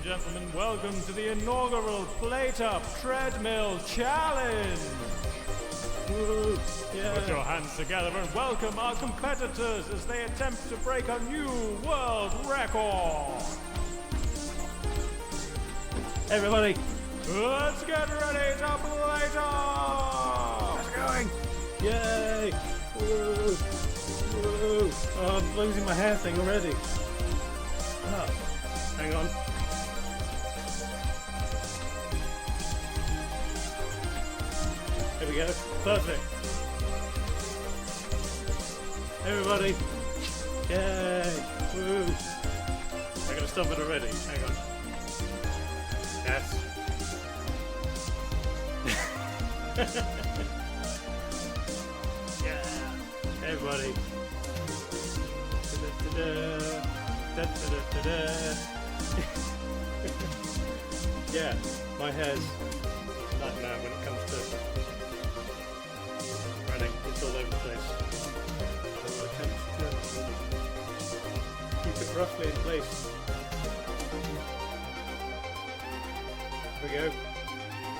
gentlemen, welcome to the inaugural PlateUp Treadmill Challenge! Woo, yeah. Put your hands together and welcome our competitors as they attempt to break a new world record! Hey everybody! Let's get ready to plate up! How's it going? Yay! Woo! Woo! Oh, I'm losing my hair thing already. Oh, hang on. There we go. Perfect. Everybody! Yay! Woo! I gotta stop it already. Hang on. Yes. Yeah. Everybody. Yeah, my hair's a nightmare when it comes to running. It's all over the place. So I attempt to keep it roughly in place. There we go.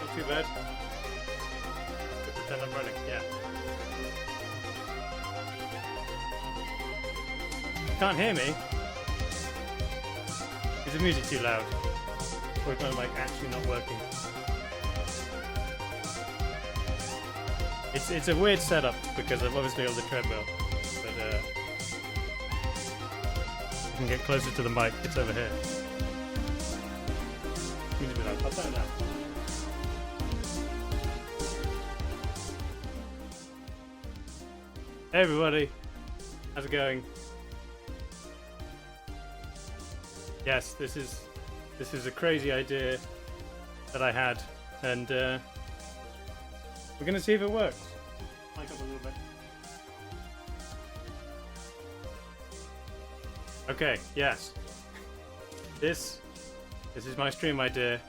Not too bad. Could pretend I'm running, yeah. Can't hear me? Is the music too loud? Or is my mic actually not working? It's a weird setup because I'm obviously on the treadmill, but I can get closer to the mic. It's over here. Music be loud. I'll turn it down. Hey everybody, how's it going? Yes, this is a crazy idea that I had, and we're gonna see if it works. Mic up a little bit. Okay, yes. This is my stream idea.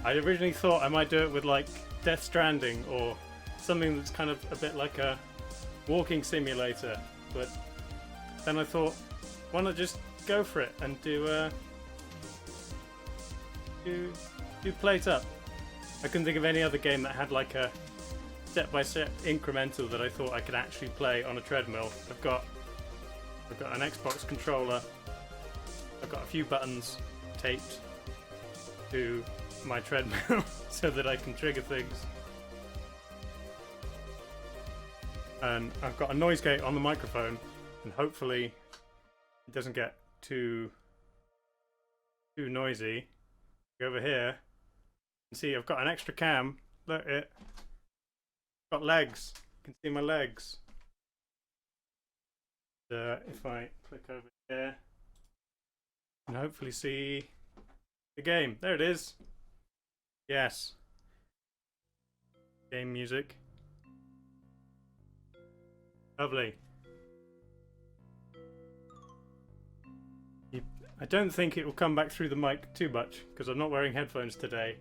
I originally thought I might do it with like Death Stranding or something that's kind of a bit like a walking simulator, but then I thought, why not just go for it and do PlateUp. I couldn't think of any other game that had like a step-by-step incremental that I thought I could actually play on a treadmill. I've got an Xbox controller. I've got a few buttons taped to my treadmill so that I can trigger things. And I've got a noise gate on the microphone, and hopefully it doesn't get too noisy. Go over here and see I've got an extra cam. Look, it got legs. You can see my legs. If I click over here, and hopefully see the game. There it is. Yes. Game music. Lovely. I don't think it will come back through the mic too much because I'm not wearing headphones today.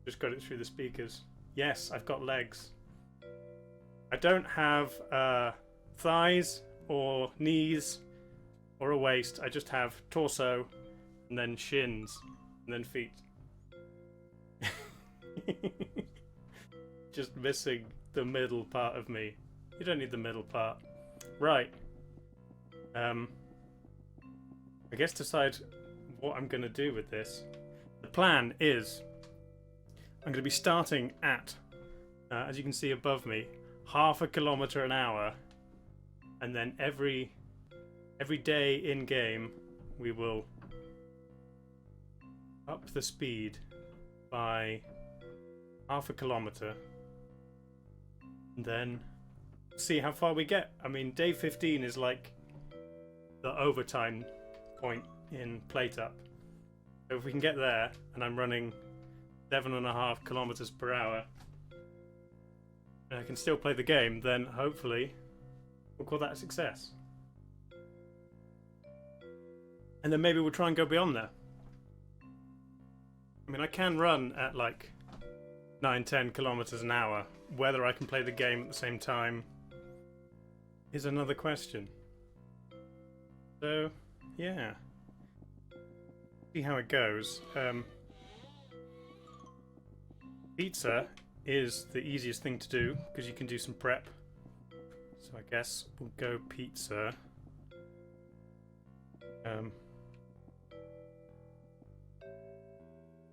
Just got it through the speakers. Yes, I've got legs. I don't have thighs or knees or a waist. I just have torso and then shins and then feet. Just missing the middle part of me. You don't need the middle part. Right. I guess decide what I'm going to do with this. The plan is I'm going to be starting at, as you can see above me, 0.5 kilometer an hour, and then every day in game we will up the speed by 0.5 kilometer, and then see how far we get. I mean, day 15 is like the overtime point in PlateUp. So if we can get there, and I'm running 7.5 kilometers per hour, and I can still play the game, then hopefully we'll call that a success. And then maybe we'll try and go beyond there. I mean, I can run at like 9-10 kilometers an hour. Whether I can play the game at the same time is another question. So, yeah. See how it goes. Pizza is the easiest thing to do because you can do some prep. So I guess we'll go pizza.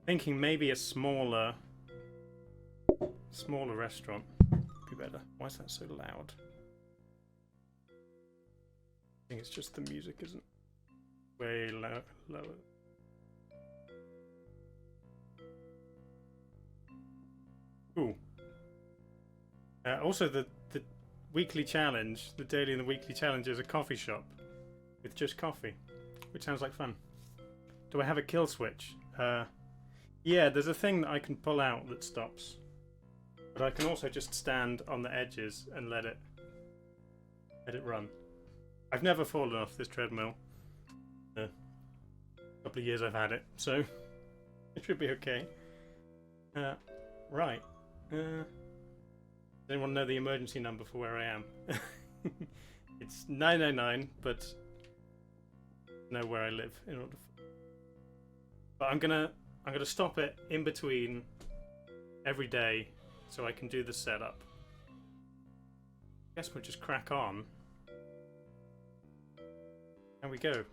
Thinking maybe a smaller restaurant would be better. Why is that so loud? I think it's just the music isn't way lower. Ooh. Also, the weekly challenge, the daily and the weekly challenge is a coffee shop with just coffee, which sounds like fun. Do I have a kill switch? Yeah, there's a thing that I can pull out that stops. But I can also just stand on the edges and let it run. I've never fallen off this treadmill. A couple of years I've had it, so it should be okay. Right. Does anyone know the emergency number for where I am? It's 999, but know where I live in order. But I'm gonna stop it in between every day so I can do the setup. Guess we'll just crack on. There we go.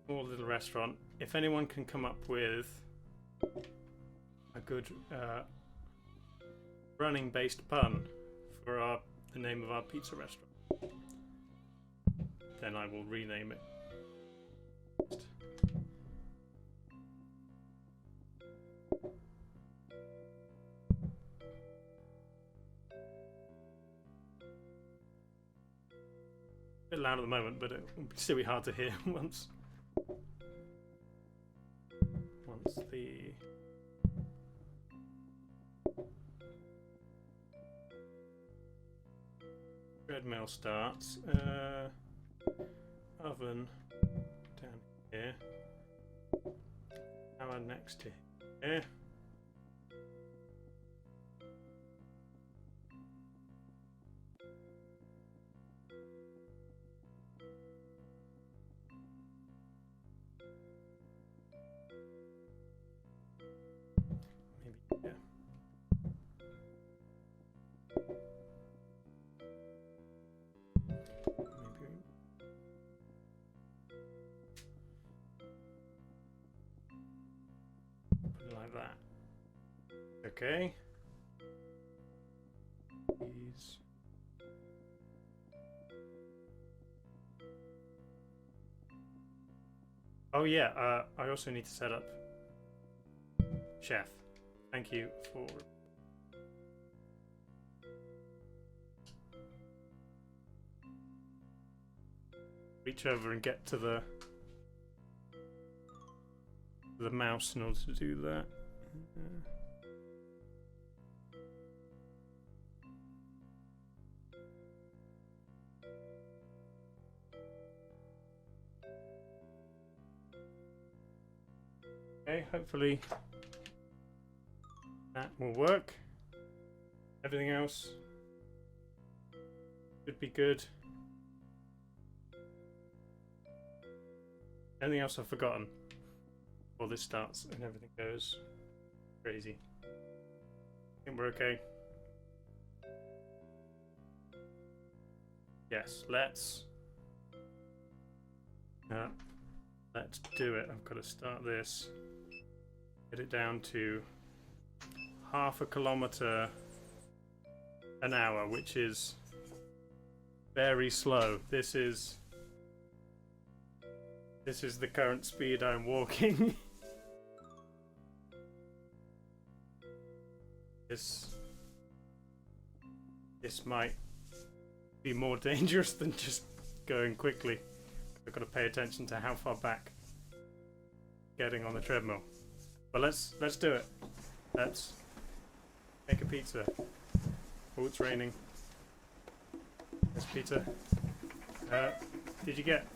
Small little restaurant. If anyone can come up with a good running based pun for the name of our pizza restaurant, then I will rename it. A bit loud at the moment, but it will still be hard to hear once the treadmill starts. Oven down here. Power next to here. Like that. Okay. These. Oh yeah, I also need to set up Chef. Thank you for reach over and get to the mouse in order to do that. Okay, hopefully that will work. Everything else should be good. Anything else I've forgotten? Before this starts and everything goes crazy. I think we're okay. Yes, let's do it. I've got to start this. Get it down to 0.5 kilometer an hour, which is very slow. This is the current speed I'm walking. This might be more dangerous than just going quickly. I've got to pay attention to how far back getting on the treadmill. But let's do it. Let's make a pizza. Oh, it's raining. There's pizza. Did you get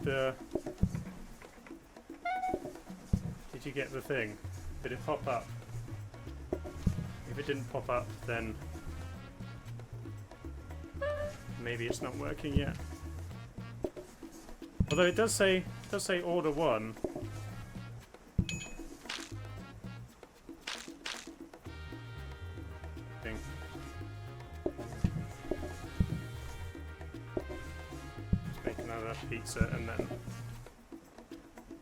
the thing? Did it pop up? If it didn't pop up, then maybe it's not working yet. Although it does say order one, another pizza, and then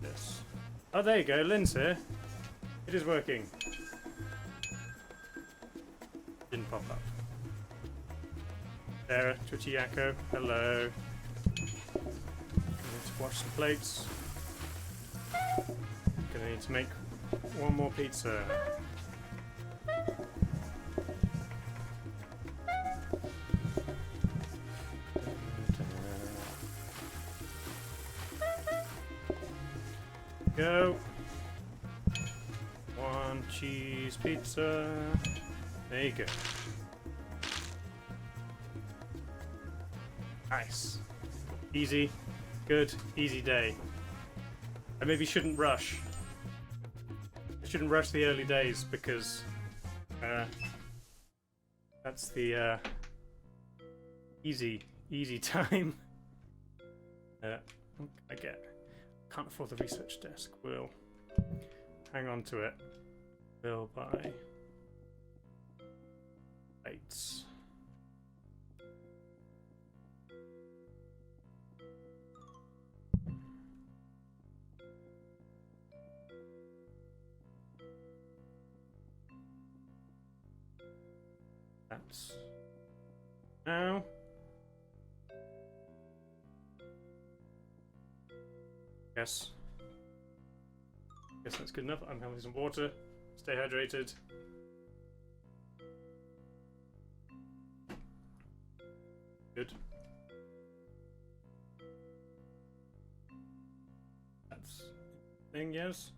this. Oh, there you go, Lynn's here. It is working. Didn't pop up. Sarah, Twitchy Yakko, hello. Need to wash the plates. Gonna need to make one more pizza. Go. One cheese pizza. There you go. Nice. Easy. Good. Easy day. I maybe shouldn't rush. I shouldn't rush the early days because that's the easy time. I can't afford the research desk. We'll hang on to it. We'll buy plates. That's now. Guess that's good enough. I'm having some water. Stay hydrated. Good. That's thing, yes.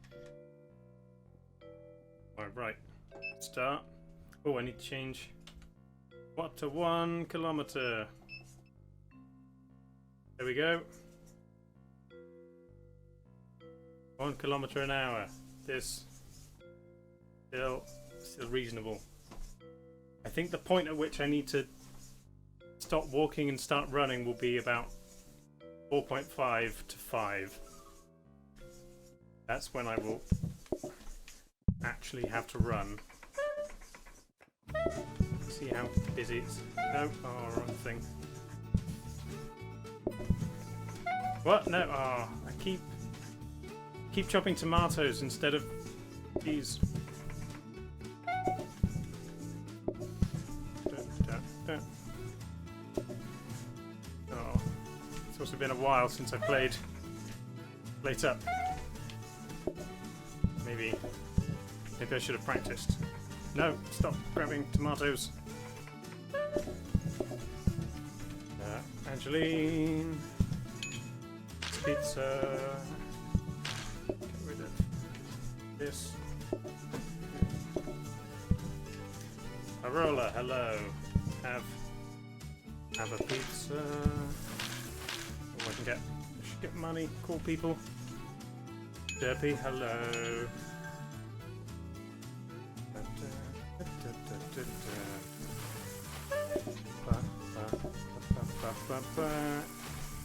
Right. Start. Oh, I need to change. What to 1 kilometer? There we go. 1 kilometer an hour. This still reasonable. I think the point at which I need to stop walking and start running will be about 4.5 to 5. That's when I will actually have to run. See how busy it's. No, oh, wrong thing. What? No, oh, I keep chopping tomatoes instead of these. Oh, it's also been a while since I played PlateUp. Maybe I should have practiced. No, stop grabbing tomatoes. Angeline. Pizza. Get rid of this. Arola, hello. Have a pizza. Oh, I should get money. Cool people. Derpy, hello.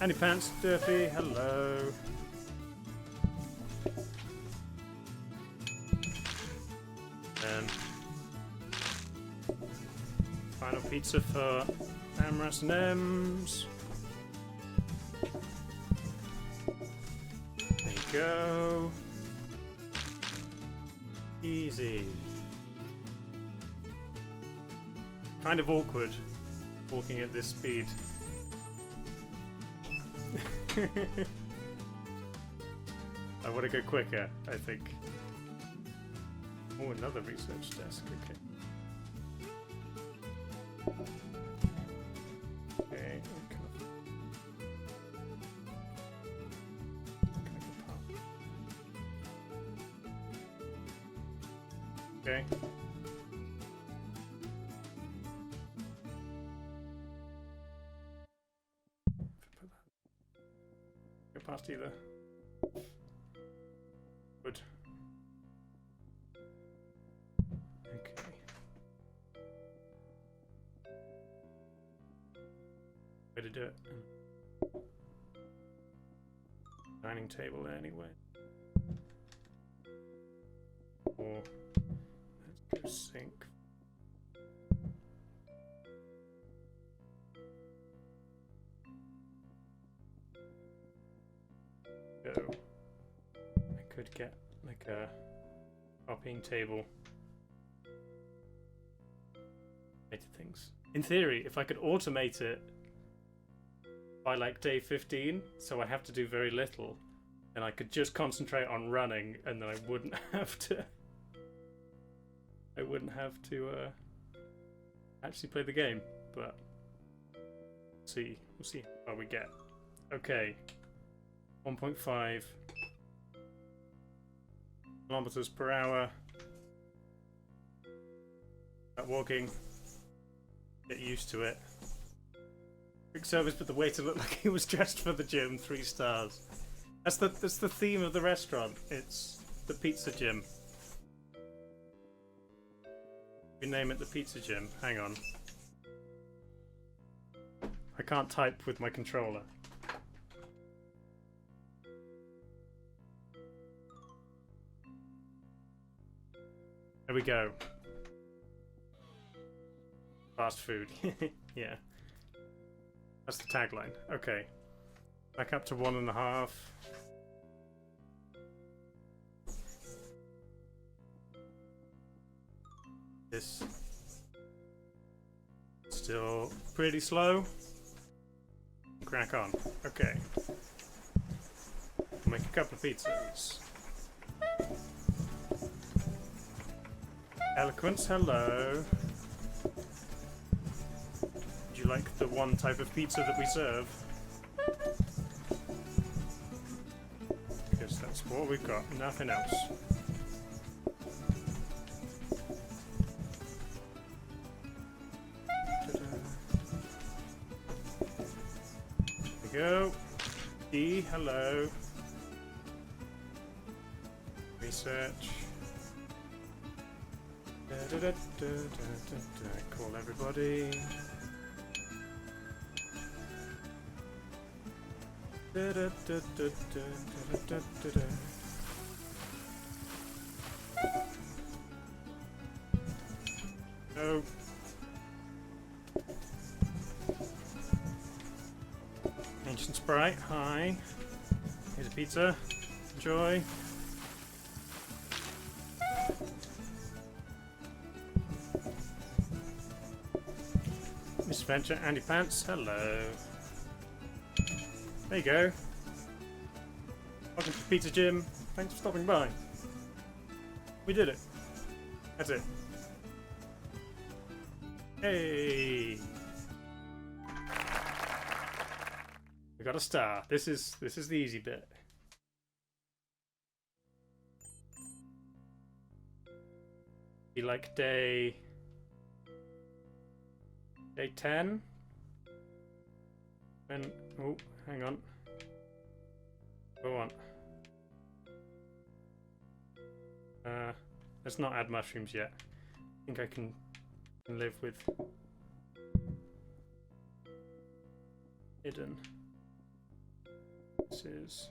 Andy Pants, Derpy, hello. And final pizza for Amras and Ems. There you go. Easy. Kind of awkward walking at this speed. I want to go quicker, I think. Oh, another research desk, okay. Okay, okay. Go past either. Good. Okay. Way to do it. Dining table anyway. Or let's go sink. could get like a copying table. Things. In theory, if I could automate it by like day 15, so I have to do very little, then I could just concentrate on running, and then I wouldn't have to. I wouldn't have to actually play the game. But we'll see how we get. Okay, 1.5 kilometers per hour. That walking. Get used to it. Quick service, but the waiter looked like he was dressed for the gym. 3 stars. That's the theme of the restaurant. It's the pizza gym. We name it the pizza gym. Hang on. I can't type with my controller. There we go. Fast food. Yeah. That's the tagline. Okay. Back up to 1.5. This. Still pretty slow. Crack on. Okay. Make a couple of pizzas. Eloquence, hello. You like the one type of pizza that we serve? Because that's what we've got, nothing else. There we go. D, hello. Research. Call everybody. Oh. Ancient Sprite, hi. Here's a pizza. Enjoy. Miss Venture, Andy Pants, hello. There you go. Welcome to the Pizza Gym. Thanks for stopping by. We did it. That's it. Hey! We got a star. This is the easy bit. Be like day 10. And oh, hang on. Go on. Let's not add mushrooms yet. I think I can live with hidden. This is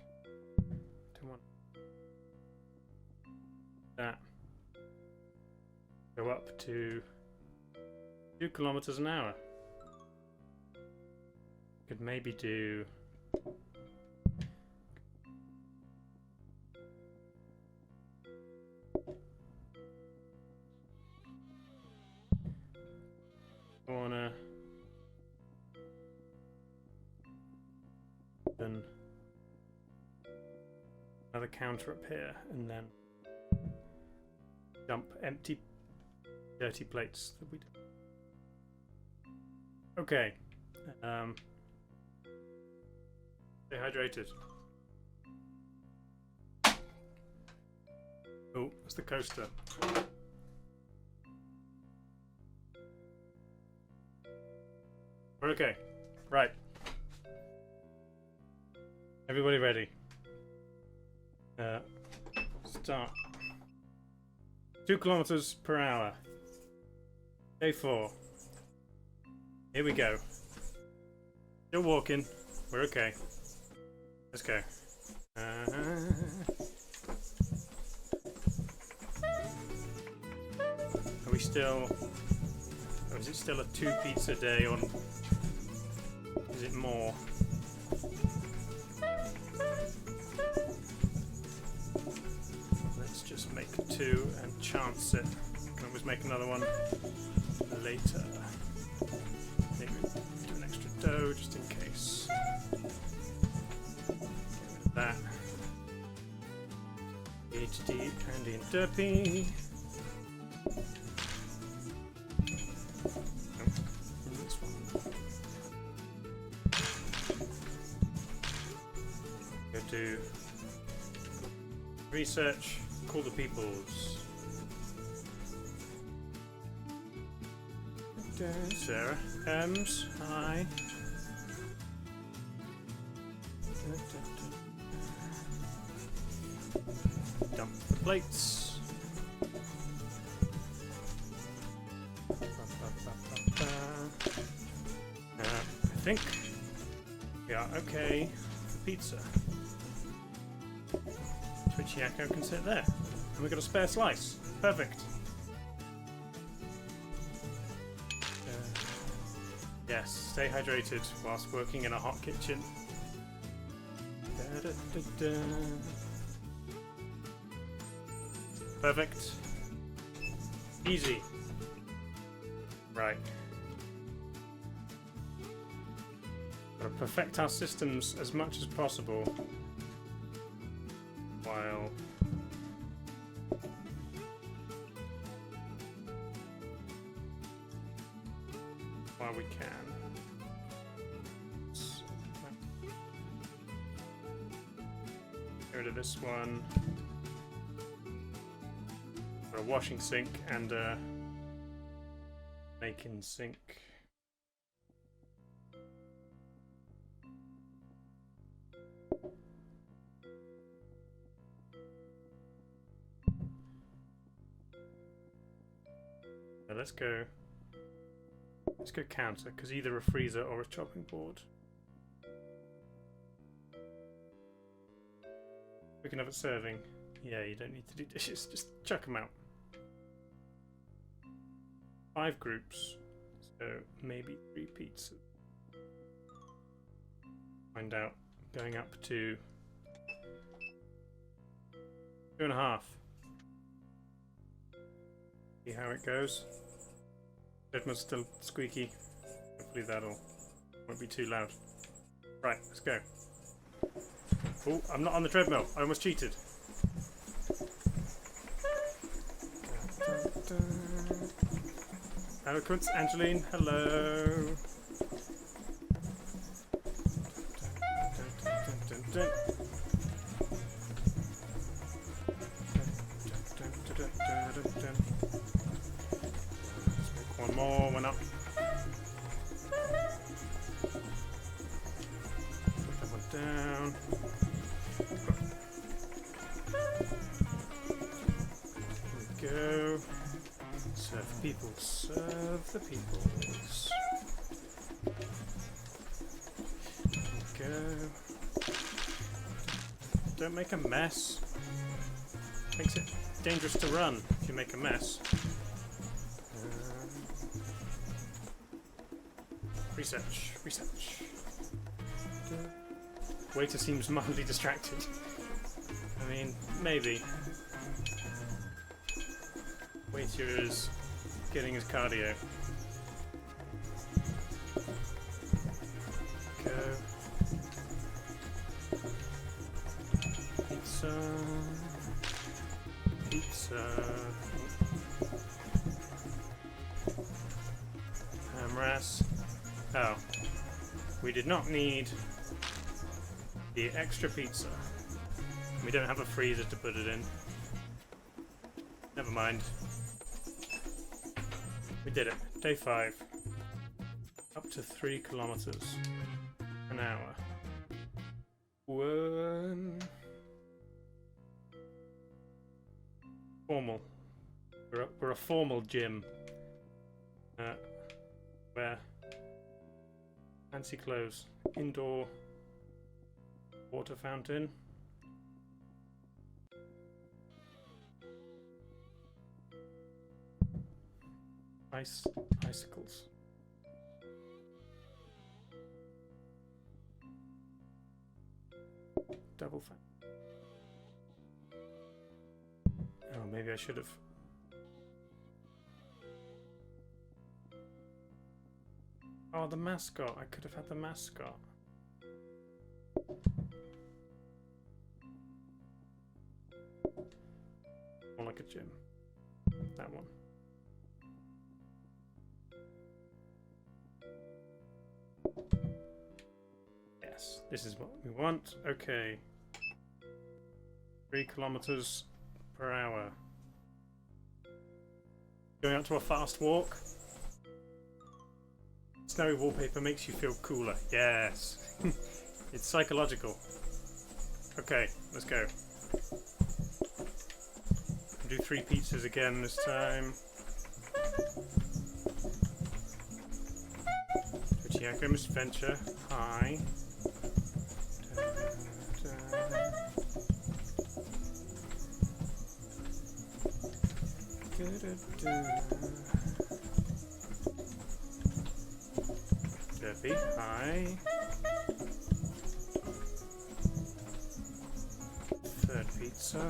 21. That. Go up to 2 kilometers an hour. Could maybe do corner, then another counter up here, and then dump empty dirty plates that we did. Okay. Stay hydrated. Oh, that's the coaster. We're okay. Right. Everybody ready? Start. 2 kilometers per hour. Day 4. Here we go. Still walking. We're okay. Let's go. Are we still... Or is it still a 2 pizza day on... Is it more? 2 and chance it. Can always make another one later. Maybe do an extra dough just in case. Get rid of that. HD, Andy, and Derpy. This one. Go do research. Call the peoples. Sarah. Ems. Hi. Dump the plates. I think we are okay for pizza. Twitchy Yakko can sit there. And we've got a spare slice. Perfect. Yes, stay hydrated whilst working in a hot kitchen. Da, da, da, da. Perfect. Easy. Right. Gotta perfect our systems as much as possible while we can. Get rid of this one. Got a washing sink and a making sink. Now let's go counter, because either a freezer or a chopping board. We can have it serving. Yeah, you don't need to do dishes, just chuck them out. 5 groups, so maybe 3 pizzas. Find out. Going up to 2.5. See how it goes. Treadmill's still squeaky. Hopefully that'll won't be too loud. Right, let's go. Oh, I'm not on the treadmill. I almost cheated. Hello, Kunz, Angeline. Hello. One more, one up. Put that one down. Here we go. Serve the people, serve the peoples. Here we go. Don't make a mess. Makes it dangerous to run if you make a mess. Research, research. Waiter seems mildly distracted. I mean, maybe. Waiter is getting his cardio. Go. Pizza. Pizza. Hamras. Oh, we did not need the extra pizza. We don't have a freezer to put it in. Never mind. We did it. Day 5. Up to 3 kilometers an hour. Formal. We're a formal gym. Where fancy clothes. Indoor water fountain. Icicles. Double fan. Oh, maybe I should have. Oh, the mascot. I could have had the mascot. More like a gym. That one. Yes, this is what we want. Okay. 3 kilometers per hour. Going out to a fast walk. Snowy wallpaper makes you feel cooler. Yes. It's psychological. Okay, let's go. Do 3 pizzas again this time. Tiago Misadventure. Hi. Derby. Hi. 3rd pizza.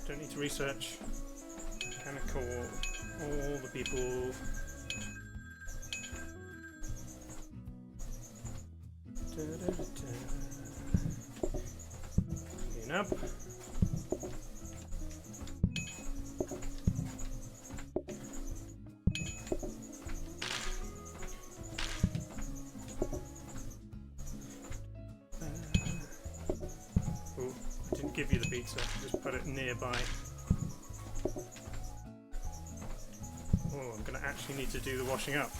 Don't need to research. Can I call all the people? Clean up. Oh, I didn't give you the pizza. Just put it nearby. Oh, I'm going to actually need to do the washing up.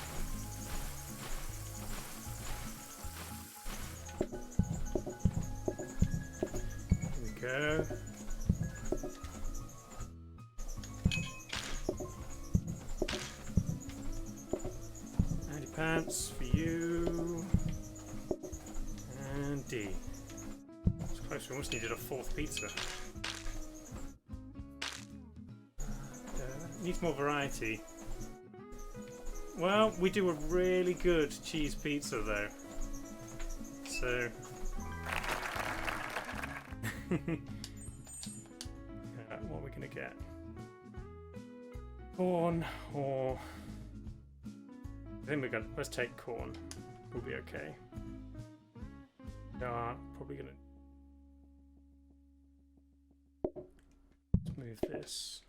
Here we go. Andy pants for you. And D. It's close, we almost needed a 4th pizza. Needs more variety. Well, we do a really good cheese pizza though. So what are we gonna get? Corn or I think we're gonna let's take corn. We'll be okay. Probably gonna let's move this.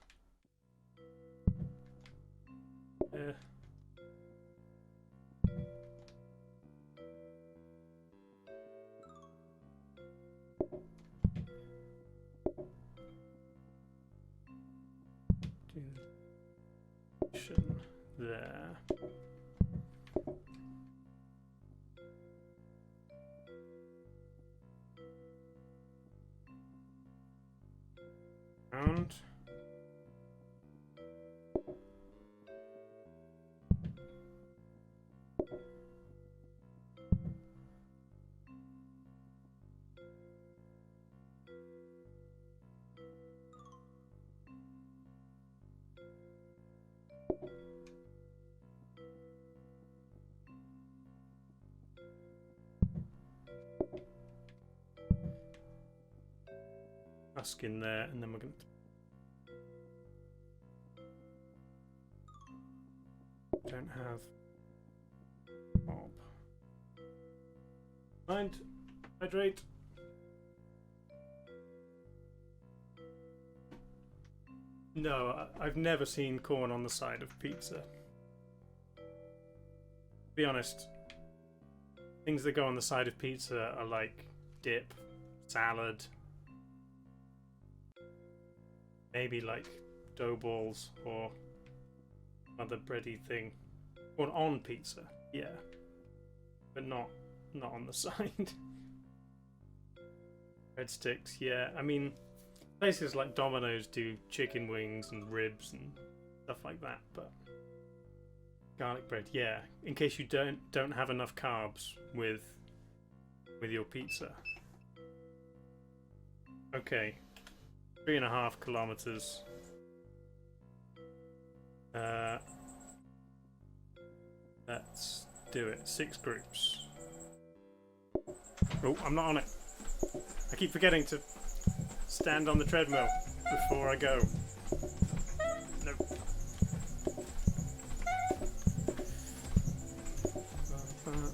There. And husk in there, and then we're going to don't have Bob. Mind, hydrate. No, I've never seen corn on the side of pizza. To be honest, things that go on the side of pizza are like dip, salad, maybe like dough balls or other bready thing. Or on pizza, yeah, but not on the side. Breadsticks, yeah. I mean, places like Domino's do chicken wings and ribs and stuff like that, but garlic bread, yeah. In case you don't have enough carbs with your pizza. Okay. 3.5 kilometers. Let's do it. 6 groups. Oh, I'm not on it. I keep forgetting to stand on the treadmill before I go. No. Oh.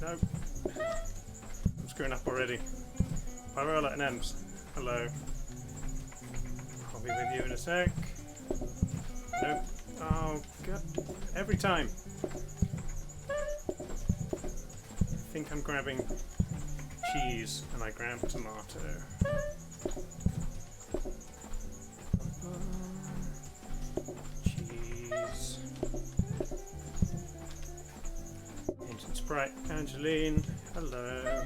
No. I'm screwing up already. Pyrola and Ems. Hello. I'll be with you in a sec. Nope. Oh, God. Every time. I think I'm grabbing cheese and I grab tomato. Cheese. Ancient Sprite. Angeline. Hello.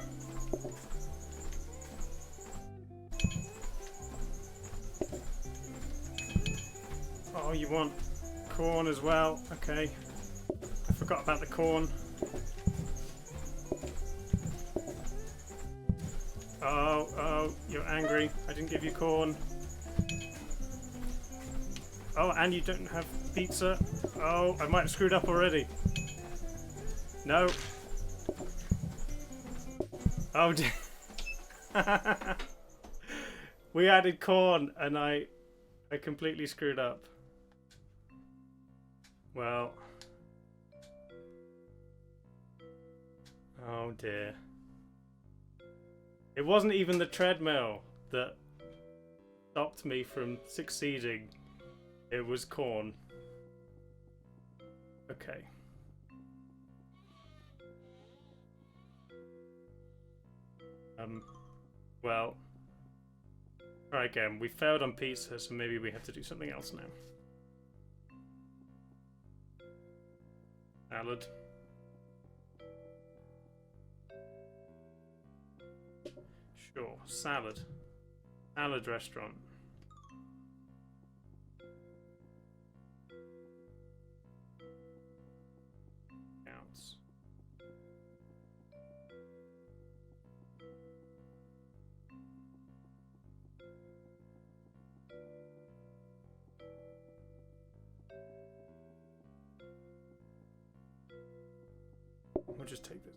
Oh, you want corn as well? Okay. I forgot about the corn. Oh, you're angry. I didn't give you corn. Oh, and you don't have pizza. Oh, I might have screwed up already. No. Oh, dear. We added corn and I completely screwed up. Well. Oh dear. It wasn't even the treadmill that stopped me from succeeding. It was corn. Okay. Well. Try again. We failed on pizza, so maybe we have to do something else now. Salad. Sure, salad. Salad restaurant. Counts. We'll just take this.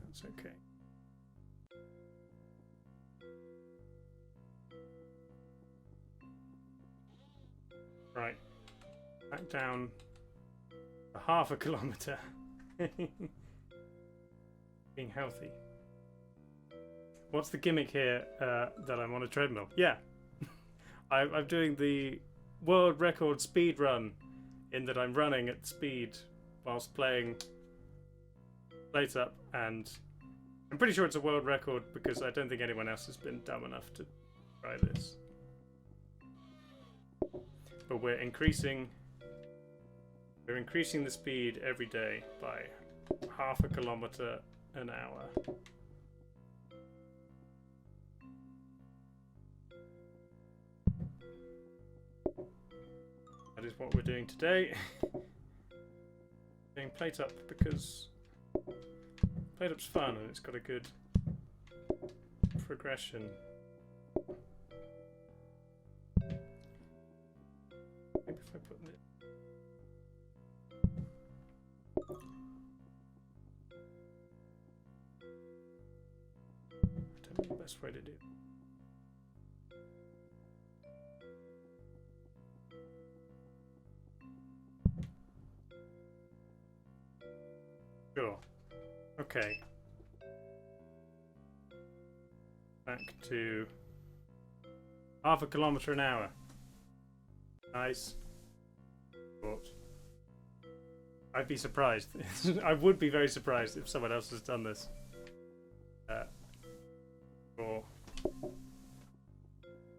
That's okay. Right. Back down a half a kilometer. Being healthy. What's the gimmick here that I'm on a treadmill? Yeah. I'm doing the world record speed run in that I'm running at speed whilst playing PlateUp, and I'm pretty sure it's a world record because I don't think anyone else has been dumb enough to try this. But we're increasing the speed every day by half a kilometer an hour. That is what we're doing today. Doing PlateUp because PlateUp's fun and it's got a good progression. Maybe if I put it. I don't know the best way to do it. Sure. Okay. Back to half a kilometer an hour. Nice. But I'd be surprised. I would be very surprised if someone else has done this. Or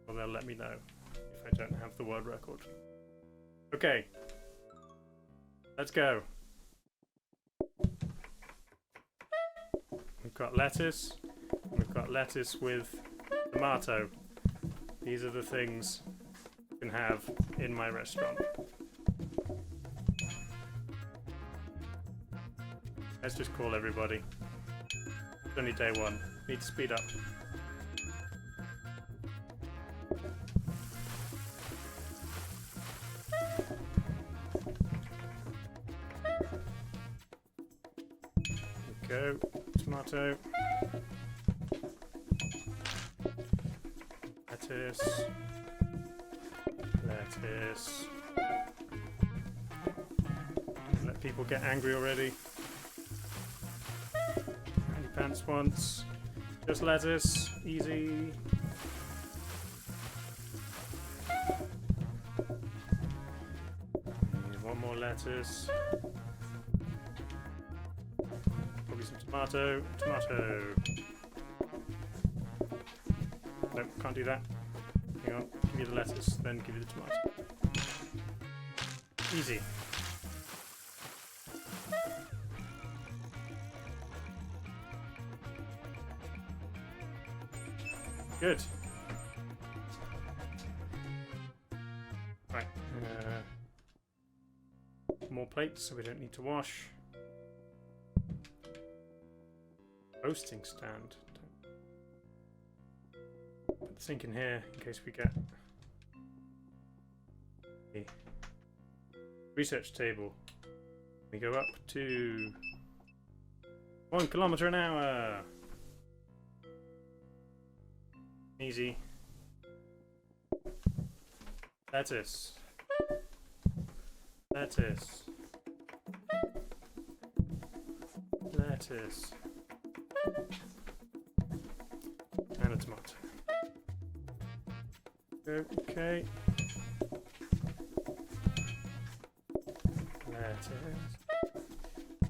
they'll let me know if I don't have the world record. Okay. Let's go. We've got lettuce. We've got lettuce with tomato. These are the things you can have in my restaurant. Let's just call everybody. It's only day one. Need to speed up. Tomato. Lettuce. Lettuce. Let people get angry already. Handy pants once. Just lettuce. Easy. Need one more lettuce. Probably some tomato. Tomato. Nope, can't do that. Hang on. Give me the lettuce, then give you the tomato. Easy. Good. Right. More plates, so we don't need to wash. Roasting stand. Put the sink in here in case we get a research table. We go up to 1 kilometer an hour. Easy. Lettuce. Lettuce. Lettuce. And a tomato. Okay. Lettuce.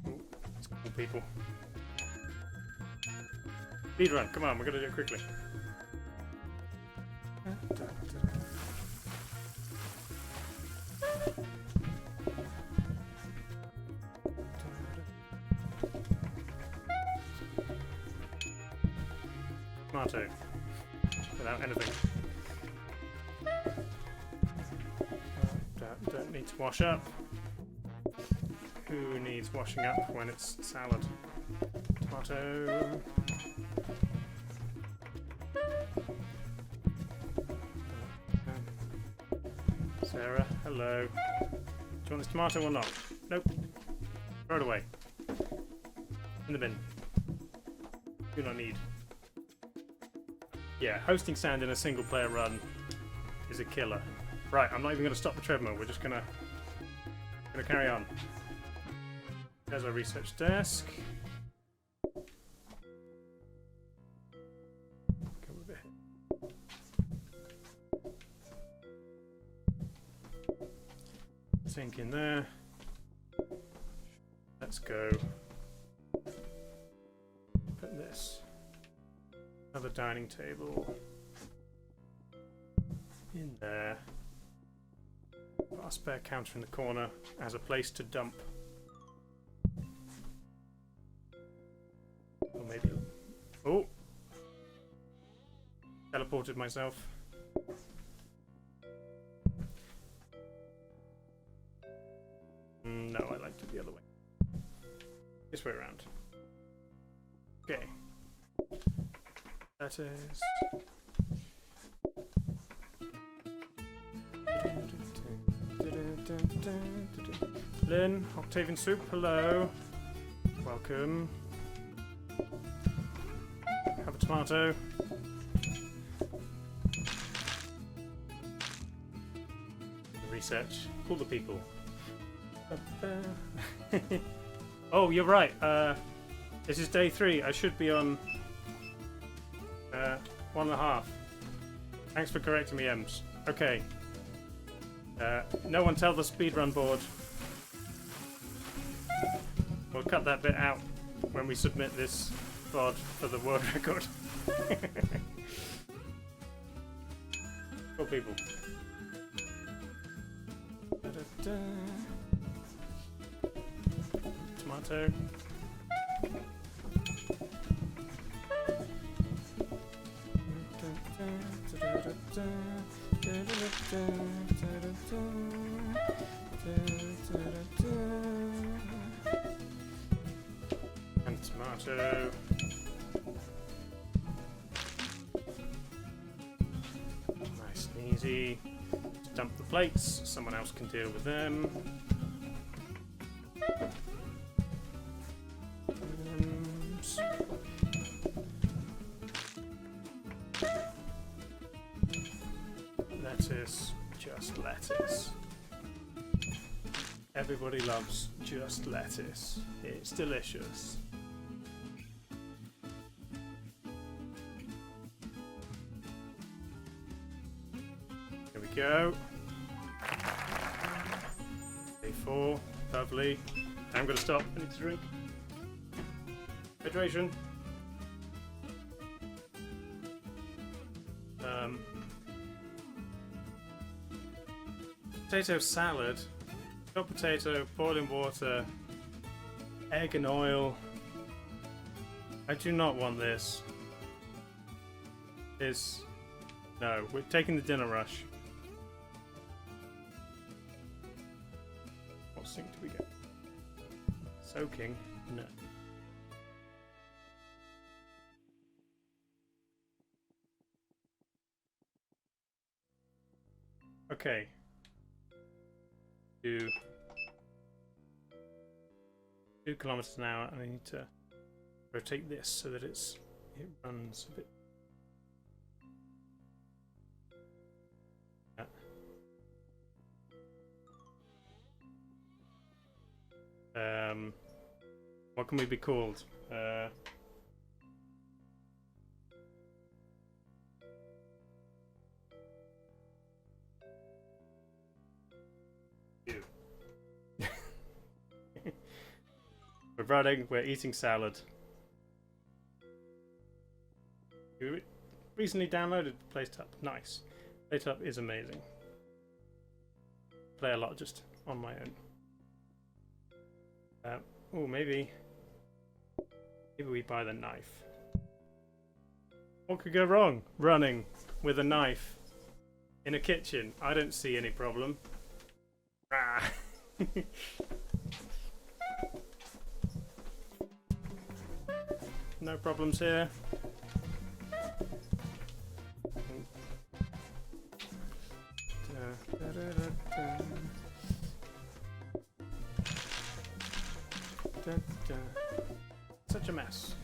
Ooh, let's cool people. Speed run, come on, we're gonna do it quickly. Tomato. Without anything. Don't need to wash up. Who needs washing up when it's salad? Tomato. Sarah, hello. Do you want this tomato or not? Nope. Throw it away. In the bin. Do not need. Yeah, hosting sand in a single player run is a killer. Right, I'm not even going to stop the treadmill. We're just gonna carry on. There's our research desk. Come over here. Sink in there. Let's go. Put this. Another dining table. In there. Our spare counter in the corner as a place to dump. Or maybe... Oh! Teleported myself. No, I liked it the other way. This way around. Okay. That is... Lynn, Octavian Soup, hello. Welcome. Have a tomato. Research. Pull the people. Oh, you're right. This is day 3. I should be on 1.5. Thanks for correcting me, Ems. Okay. No one tell the speedrun board. We'll cut that bit out when we submit this VOD for the world record. Cool people. Tomato. And tomato. Nice and easy. Dump the plates, someone else can deal with them. lettuce. Just lettuce. Everybody loves just lettuce. It's delicious. Here we go. Day 4. Lovely. I'm gonna stop. I need to drink. Hydration. Potato salad. Chopped potato, boiling water, egg and oil. I do not want this. No, we're taking the dinner rush. What sink do we get? Soaking? No. Okay. 2 kilometers an hour, and I need to rotate this so that it runs a bit. What can we be called? We're running, we're eating salad. You recently downloaded PlateUp. Nice. PlateUp is amazing. Play a lot just on my own. Oh, maybe we buy the knife. What could go wrong? Running with a knife in a kitchen. I don't see any problem. Ah. No problems here. Such a mess.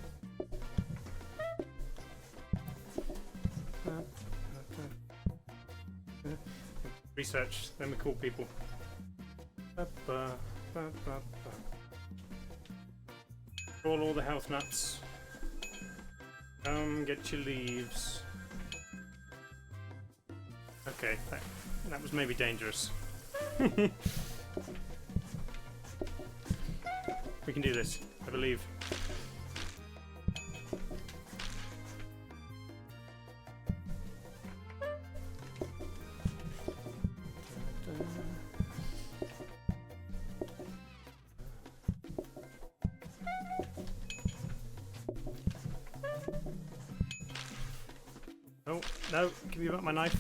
Research, then we call people. Call all the health nuts. Get your leaves. Okay, that was maybe dangerous. We can do this, I believe. Oh, no, give me back my knife.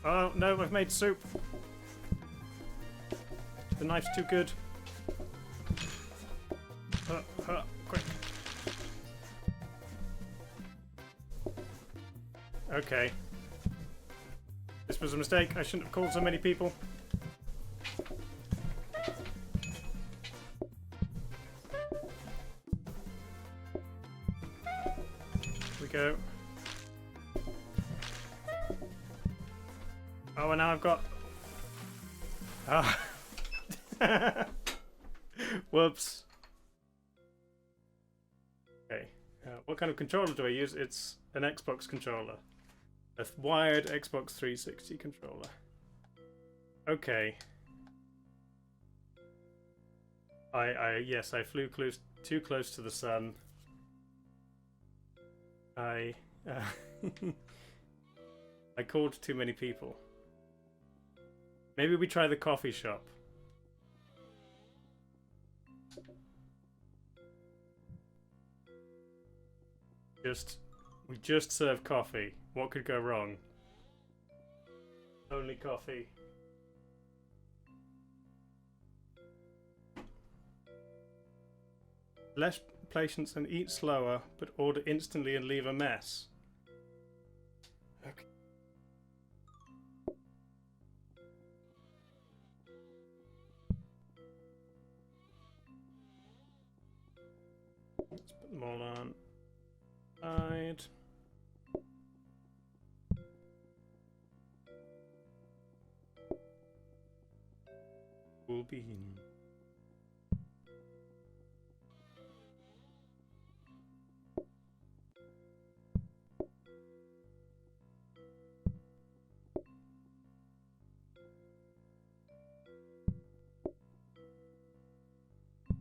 Oh, no, I've made soup. The knife's too good. Quick. Okay. This was a mistake. I shouldn't have called so many people. Here we go. Oh, and now I've got... Ah. Whoops. Okay. What kind of controller do I use? It's an Xbox controller. A wired Xbox 360 controller. Okay. Yes, I flew too close to the sun. I called too many people. Maybe we try the coffee shop. We just serve coffee. What could go wrong? Only coffee. Less patience and eat slower, but order instantly and leave a mess. Okay. Let's put them all on. Side. bean.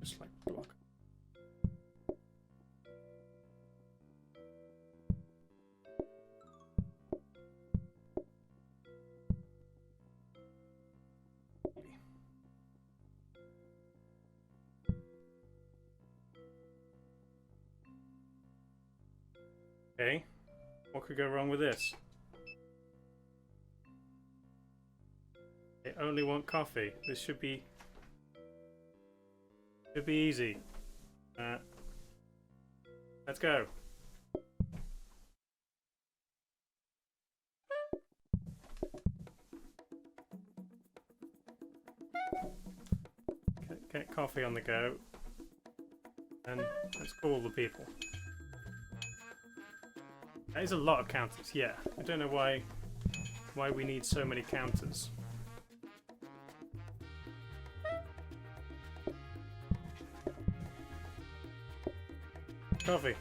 Just like block. Okay, what could go wrong with this? They only want coffee. This should be easy. Let's go. Get coffee on the go, and let's call the people. That is a lot of counters, yeah. I don't know why we need so many counters. Coffee.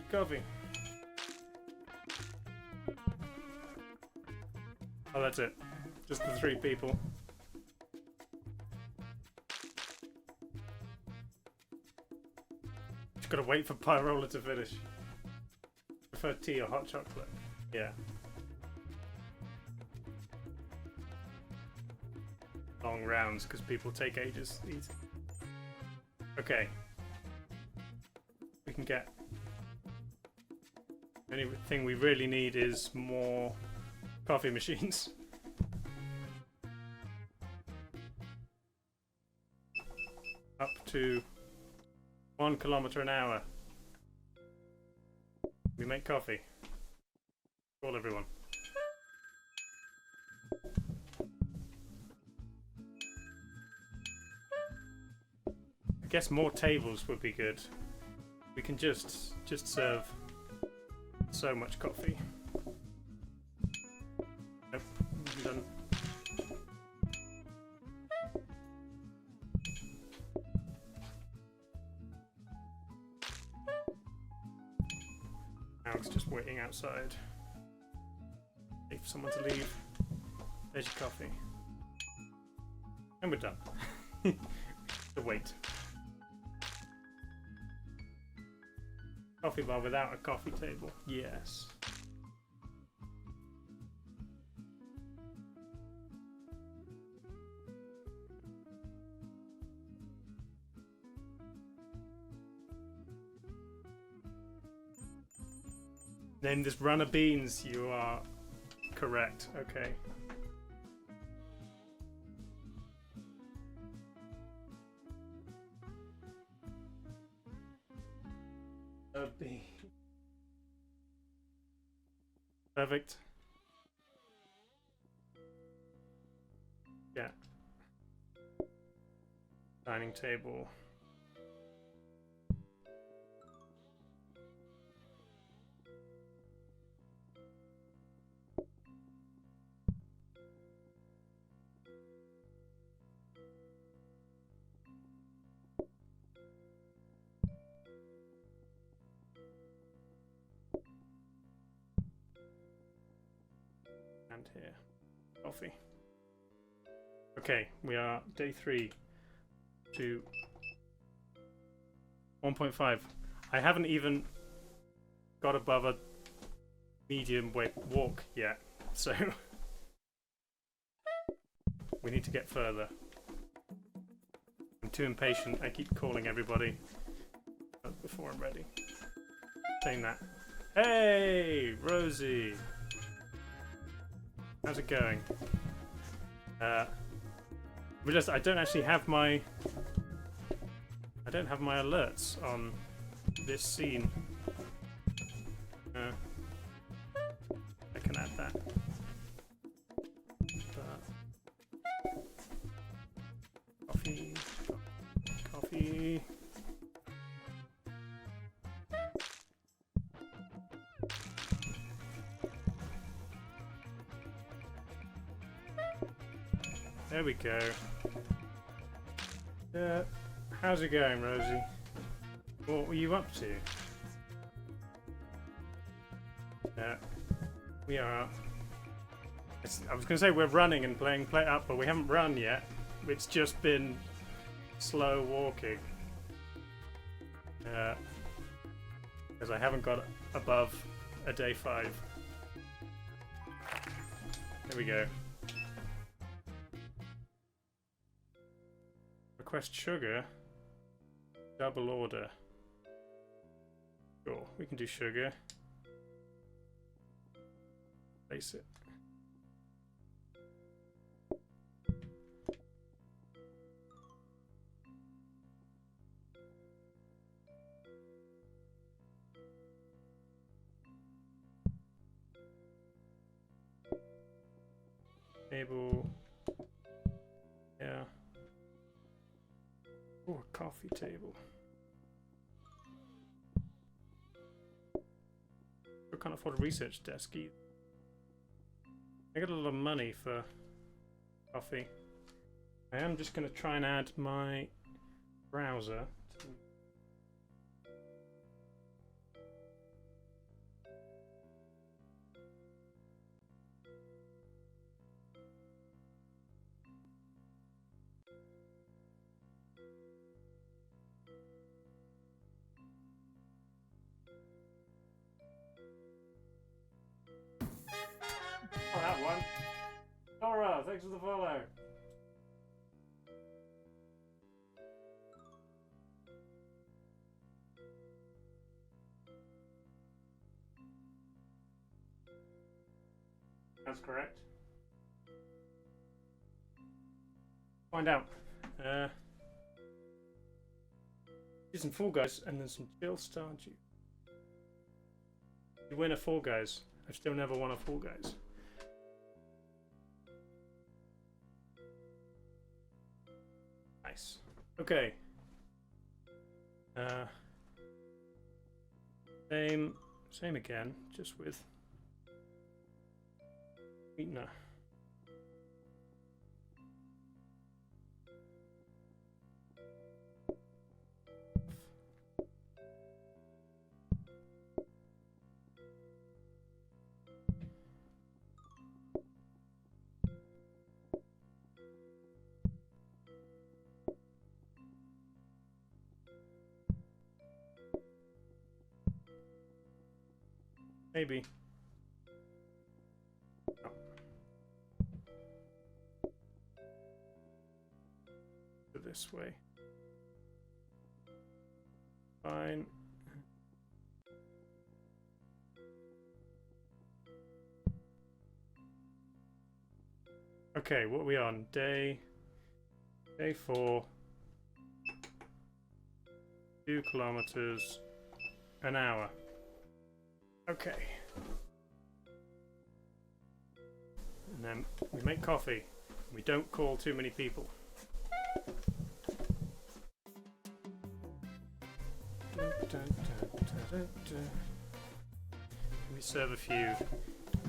Coffee. Oh, that's it. Just the 3 people. Just gotta wait for Pyrola to finish. Prefer tea or hot chocolate? Yeah. Long rounds because people take ages to eat. Okay. We can get. The only thing we really need is more coffee machines. Up to 1 kilometer an hour. We make coffee. Call everyone. I guess more tables would be good. We can just serve so much coffee. Nope, I'm done. Alex just waiting outside. Wait for someone to leave. There's your coffee. And we're done. To wait. Coffee bar without a coffee table. Yes. Name this runner beans. You are correct. Okay. B. Perfect. Yeah. Dining table. And here. Coffee. Okay, we are day 3 to 1.5. I haven't even got above a medium weight walk yet, so we need to get further. I'm too impatient. I keep calling everybody before I'm ready. Saying that. Hey, Rosie. How's it going? I don't actually have my. I don't have my alerts on this scene. I can add that. Coffee. Coffee. There we go. How's it going, Rosie? What were you up to? We are... I was going to say we're running and playing PlateUp, but we haven't run yet. It's just been slow walking. Because I haven't got above a day 5. There we go. Request sugar. Double order. Sure, we can do sugar. Place it. Table. Yeah. Oh, a coffee table. I can't afford a research desk either. I got a lot of money for coffee. I am just going to try and add my browser to... Oh, that one. Dora, thanks for the follow. That's correct. Find out. Do some Fall Guys and then some Chill Stardew. You win a Fall Guys. I've still never won a Fall Guys. Nice. Okay. Same again, just with sweetener. Maybe. Oh. Go this way. Fine. Okay, what are we on? Day 4. 2 kilometers an hour. Okay. And then we make coffee. We don't call too many people. We serve a few.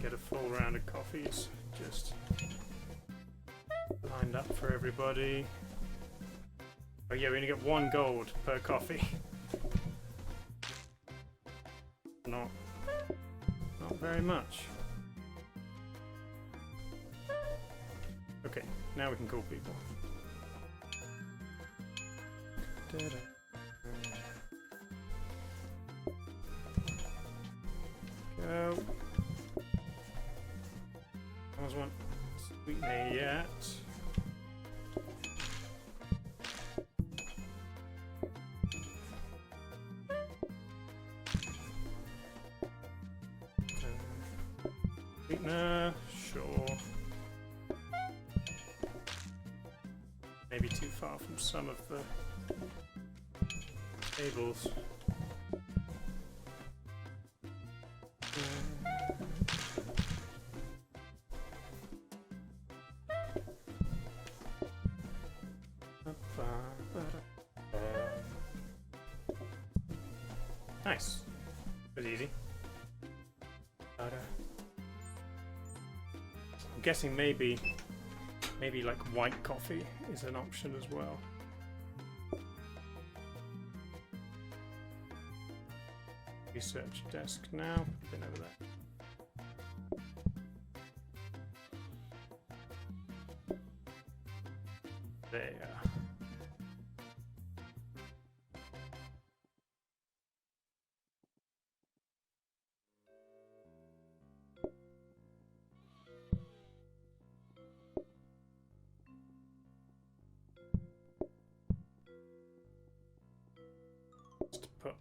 Get a full round of coffees. Just lined up for everybody. Oh yeah, we only get 1 gold per coffee. Not very much. Okay, now we can call people. Go. Almost want sweetener yet. Sweetener, sure. Maybe too far from some of the tables. Nice. It was easy. I'm guessing maybe Maybe like white coffee is an option as well. Research desk now. Been over there. There. Just put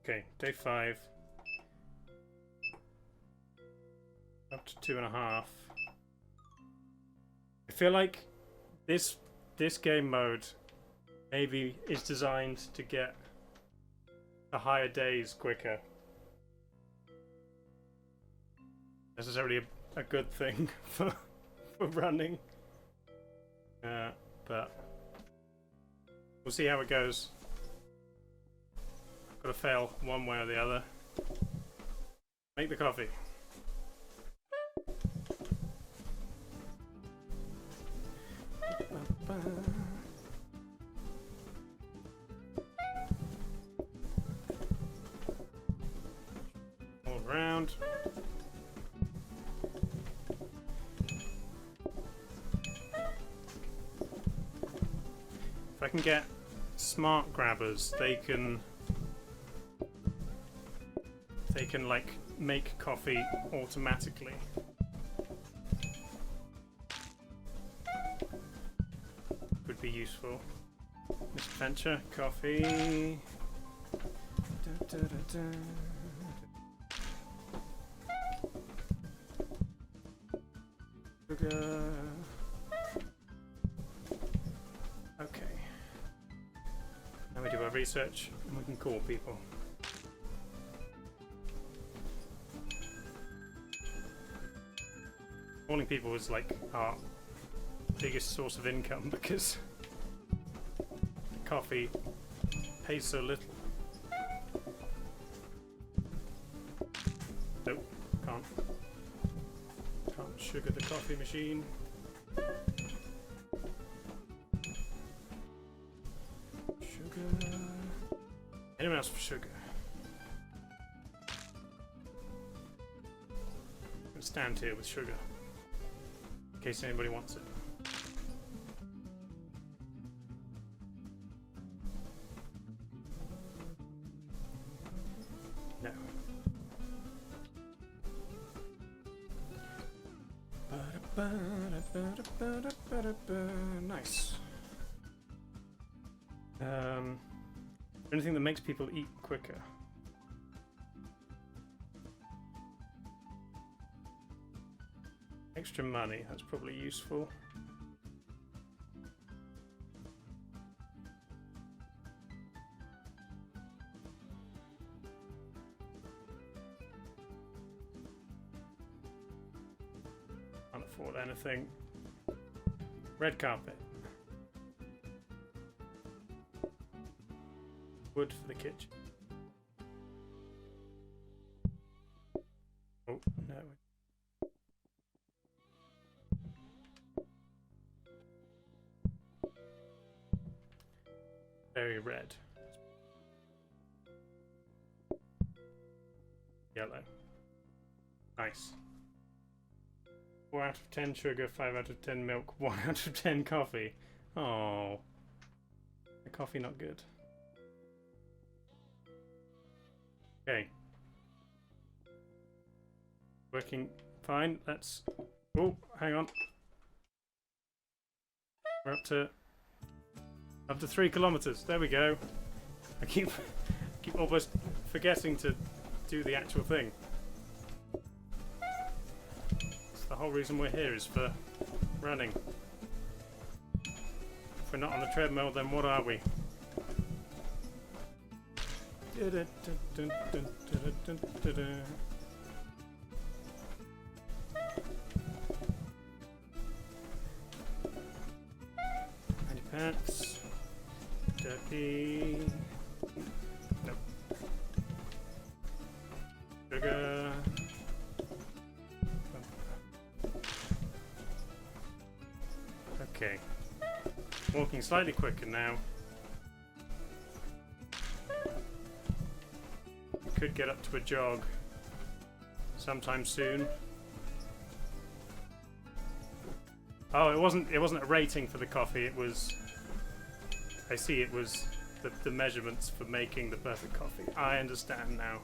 okay, day 5. Up to 2.5. I feel like this game mode maybe is designed to get the higher days quicker. Necessarily a good thing for running, but we'll see how it goes. Got to fail one way or the other. Make the coffee. All around. If I can get smart grabbers, they can like make coffee automatically. Would be useful. Mr. Venture, coffee. Da, da, da, da. Sugar. Okay. Now we do our research and we can call people. Calling people is like our biggest source of income because the coffee pays so little. Nope, can't sugar the coffee machine. Sugar. Anyone else for sugar? I'm gonna stand here with sugar. In case anybody wants it. No. Nice. Anything that makes people eat quicker. Extra money, that's probably useful. Can't afford anything. Red carpet. Wood for the kitchen. Oh, no. Very red. Yellow. Nice. 4 out of 10 sugar, 5 out of 10 milk, 1 out of 10 coffee. Oh. The coffee not good. Okay. Working fine. Let's... Oh, hang on. We're up to 3 kilometers. There we go. I keep almost forgetting to do the actual thing. It's the whole reason we're here is for running. If we're not on the treadmill, then what are we? Pants. Dirty. Nope. Sugar. Okay. Walking slightly quicker now. Could get up to a jog sometime soon. Oh, it wasn't a rating for the coffee, it was, I see, it was the measurements for making the perfect coffee. I understand now.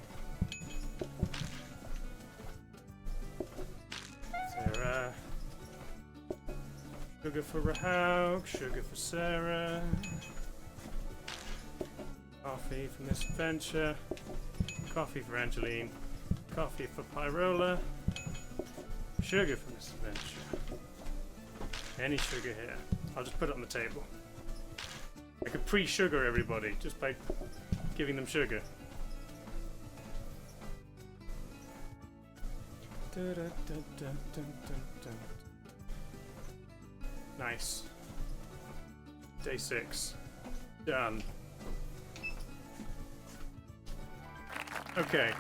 Sarah. Sugar for Rahau, sugar for Sarah. Coffee for Miss Adventure. Coffee for Angeline. Coffee for Pyrola. Sugar for Miss Adventure. Any sugar here. I'll just put it on the table. I could pre-sugar everybody just by giving them sugar. Nice. Day 6. Done. Okay.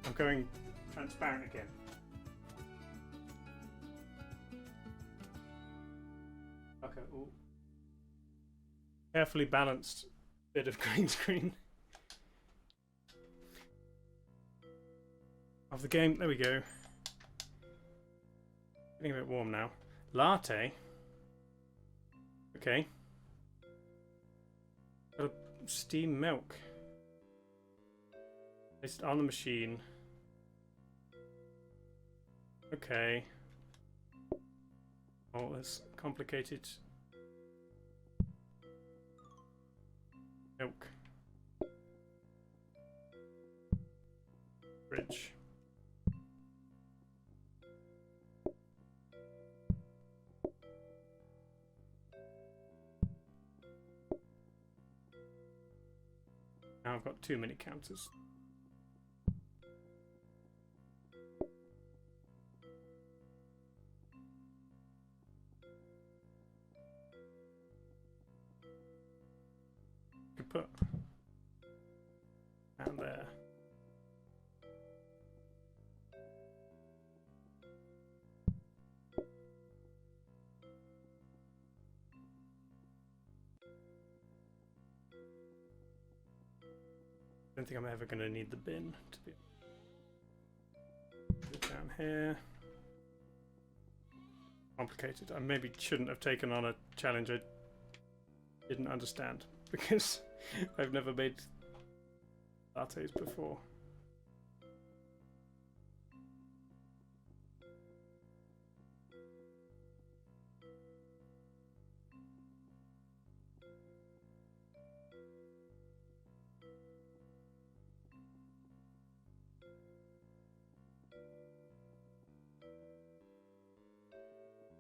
I'm going transparent again. Okay. Ooh. Carefully balanced bit of green screen of the game. There we go. Getting a bit warm now. Latte. Okay. Got a steam milk. It's on the machine. Okay. Oh, that's complicated. Milk. Fridge. Now I've got too many counters. Could put down there. I don't think I'm ever going to need the bin to be. Put it down here. Complicated. I maybe shouldn't have taken on a challenge I didn't understand because I've never made lattes before.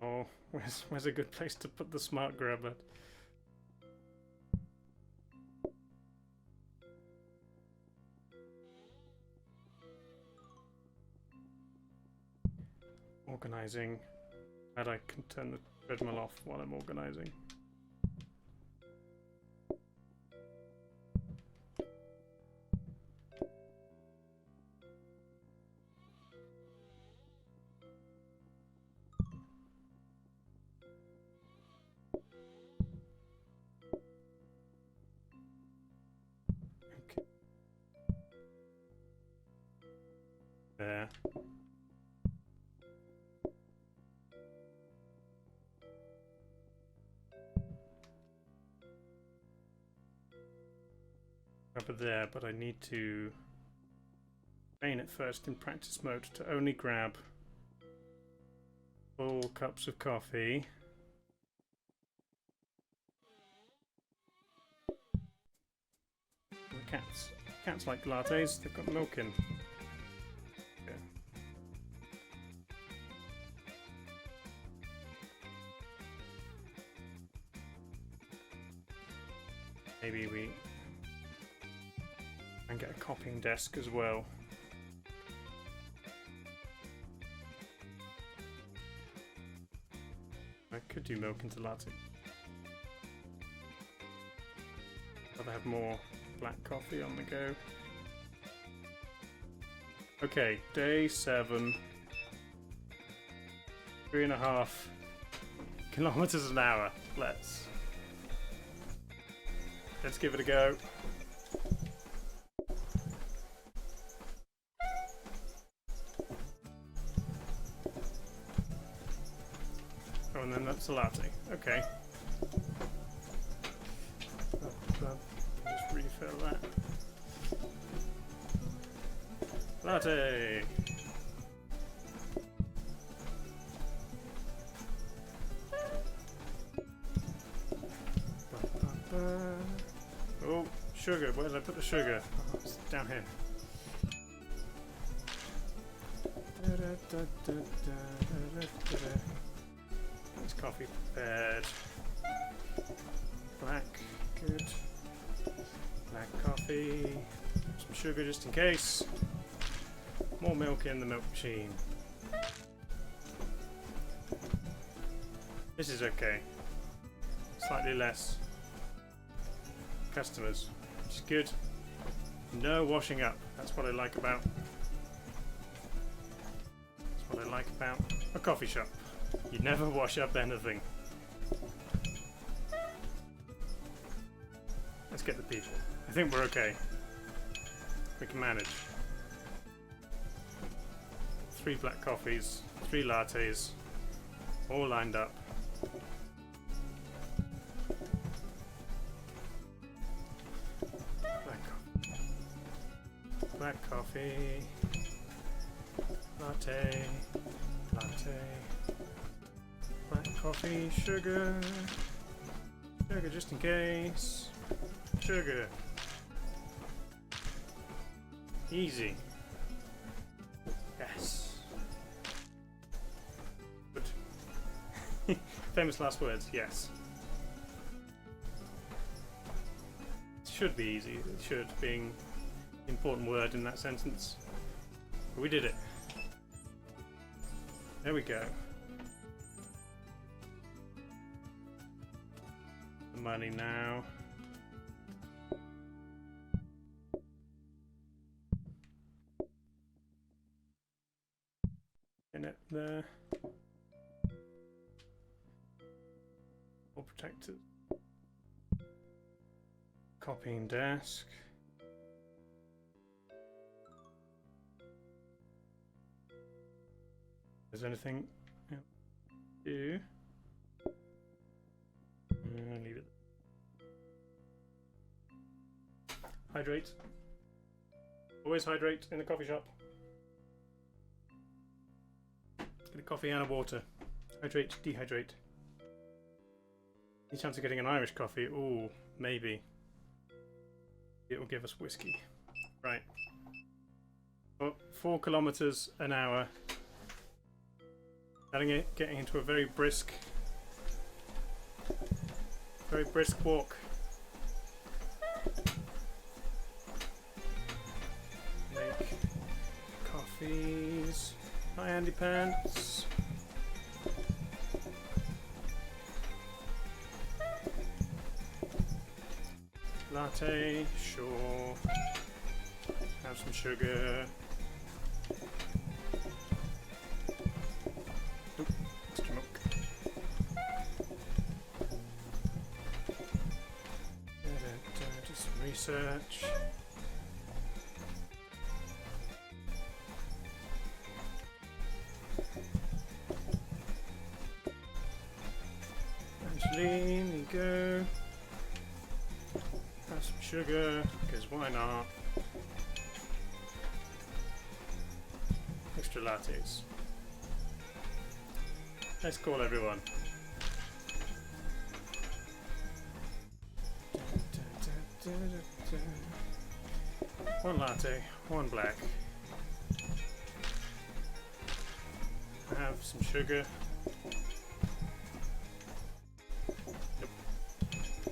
Oh, where's a good place to put the smart grabber? Organizing. And I can turn the treadmill off while I'm organizing. There. Over there, but I need to train it first in practice mode to only grab full cups of coffee. The cats like lattes, they've got milk in. Maybe we can get a copying desk as well. I could do milk into latte. Gotta have more black coffee on the go. Okay, day 7. 3.5 kilometers an hour. Let's give it a go. Oh, and then that's a latte. Okay. Just refill that. Latte! Oh, sugar. Where did I put the sugar? Oh, it's down here. It's coffee prepared. Black, good. Black coffee. Some sugar just in case. More milk in the milk machine. This is okay. Slightly less customers, which is good. No washing up. That's what I like about. That's what I like about a coffee shop. You never wash up anything. Let's get the people. I think we're okay. We can manage. 3 black coffees, 3 lattes, all lined up. Black coffee, latte, latte, black coffee, sugar, sugar just in case, sugar. Easy. Yes. Good. Famous last words, yes. It should be easy, it should, being important word in that sentence. But we did it. There we go. The money now. In it there. All protected. Copying desk. Is there anything do? Leave it. Hydrate. Always hydrate in the coffee shop. Get a coffee and a water. Hydrate, dehydrate. Any chance of getting an Irish coffee? Ooh, maybe. It will give us whiskey. Right. Oh, 4 kilometers an hour. Getting into a very brisk walk. Make coffees. Hi, Andy Pants. Latte, sure. Have some sugar. Research. Angeline, there you go. Have some sugar, because why not? Extra lattes. Let's call everyone. One latte, one black. Have some sugar. Yep.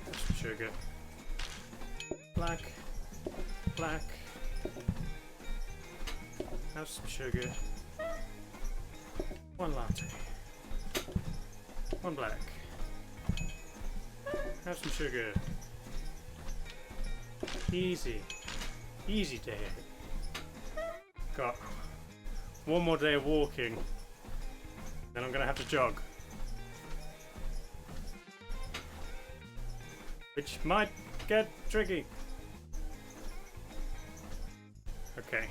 Have some sugar. Black, black. Have some sugar. One latte. One black. Have some sugar. Easy. Easy day. Got one more day of walking. Then I'm gonna have to jog. Which might get tricky. Okay.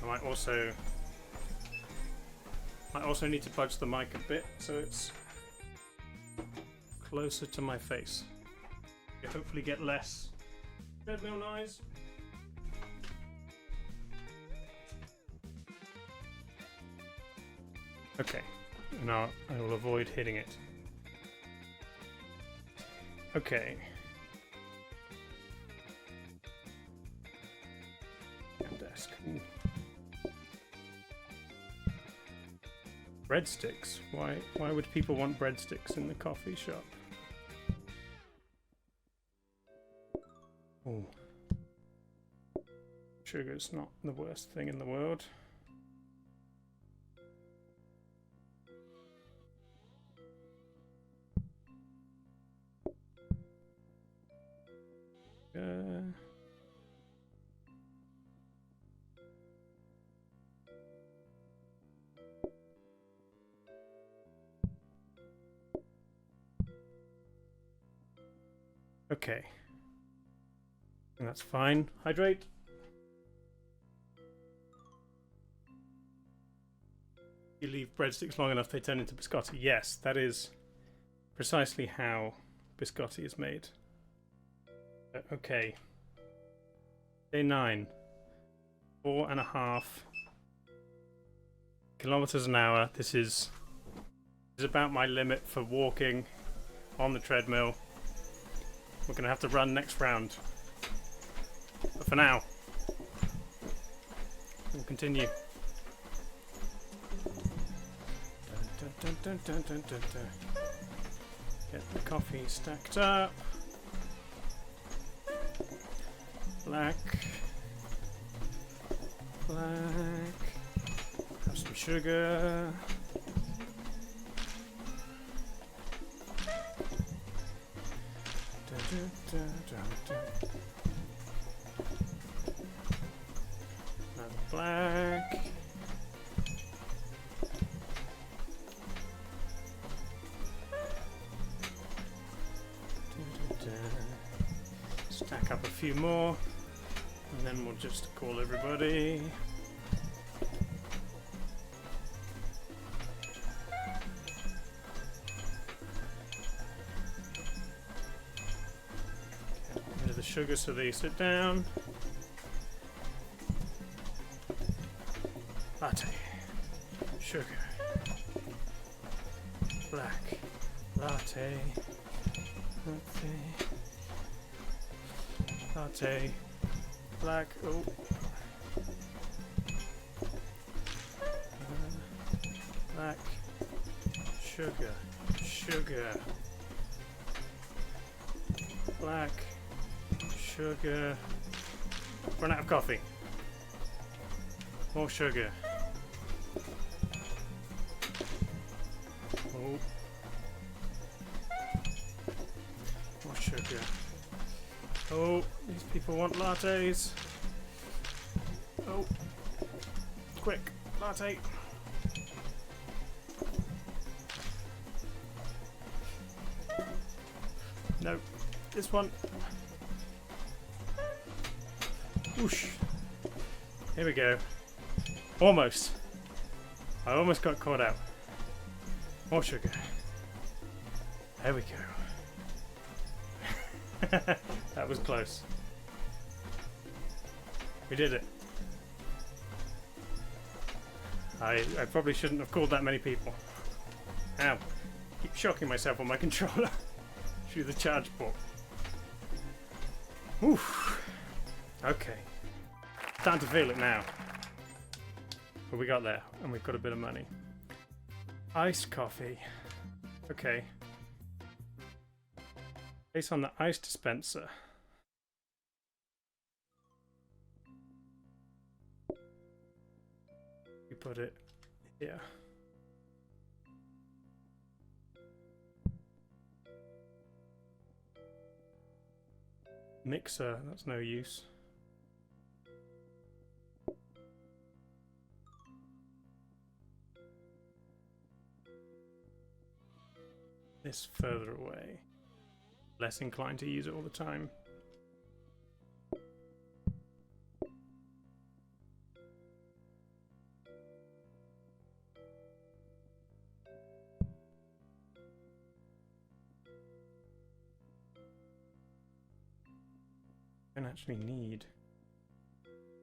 I might also need to budge the mic a bit so it's closer to my face. You hopefully get less treadmill noise. Okay, now I will avoid hitting it. Okay. And desk. Ooh. Breadsticks. Why would people want breadsticks in the coffee shop? Oh. Sugar's not the worst thing in the world. Okay. And that's fine. Hydrate. You leave breadsticks long enough, they turn into biscotti. Yes, that is precisely how biscotti is made. Okay. Day 9. 4.5 kilometers an hour. This is about my limit for walking on the treadmill. We're going to have to run next round. But for now, we'll continue. Get the coffee stacked up. Black. Have some sugar. Another black. Stack up a few more, and then we'll just call everybody. Sugar so they sit down. Latte. Sugar. Black. Latte. Latte. Black. Oh. Black. Sugar. Sugar. Black. Sugar. Run out of coffee. More sugar. Oh. More sugar. Oh, these people want lattes. Oh. Quick. Latte. No. This one. Whoosh. Here we go. Almost. I almost got caught out. More sugar. There we go. That was close. We did it. I probably shouldn't have called that many people. Ow. Keep shocking myself on my controller through the charge port. Oof. Okay. Time to feel it now. But we got there, and we've got a bit of money. Iced coffee. Okay. Based on the ice dispenser. We put it here. Mixer, that's no use. This further away. Less inclined to use it all the time. Don't actually need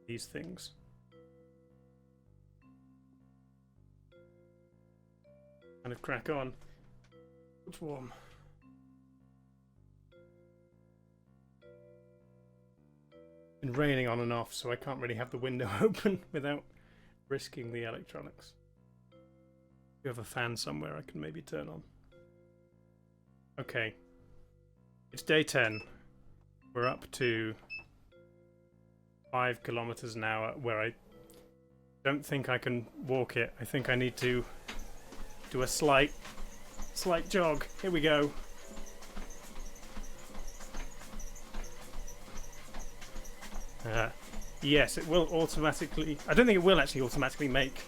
these things. Kind of crack on. It's warm. Been raining on and off, so I can't really have the window open without risking the electronics. If you have a fan somewhere I can maybe turn on. Okay. It's day 10. We're up to 5 kilometers an hour, where I don't think I can walk it. I think I need to do a slight jog. Here we go. Yes, it will automatically... I don't think it will actually automatically make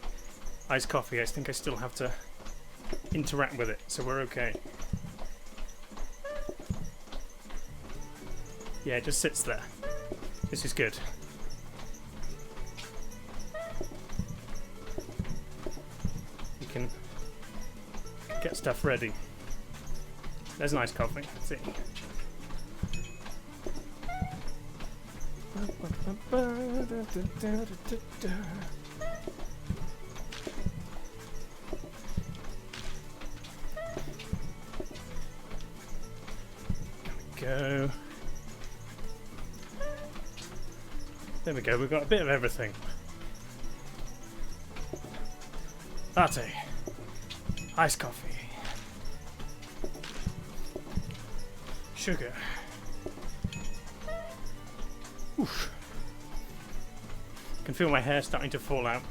iced coffee. I think I still have to interact with it, so we're okay. Yeah, it just sits there. This is good. You can get stuff ready. There's nice coffee. Let's see. Go. There we go, we've got a bit of everything. Latte. Iced coffee. Sugar. Oof. I can feel my hair starting to fall out.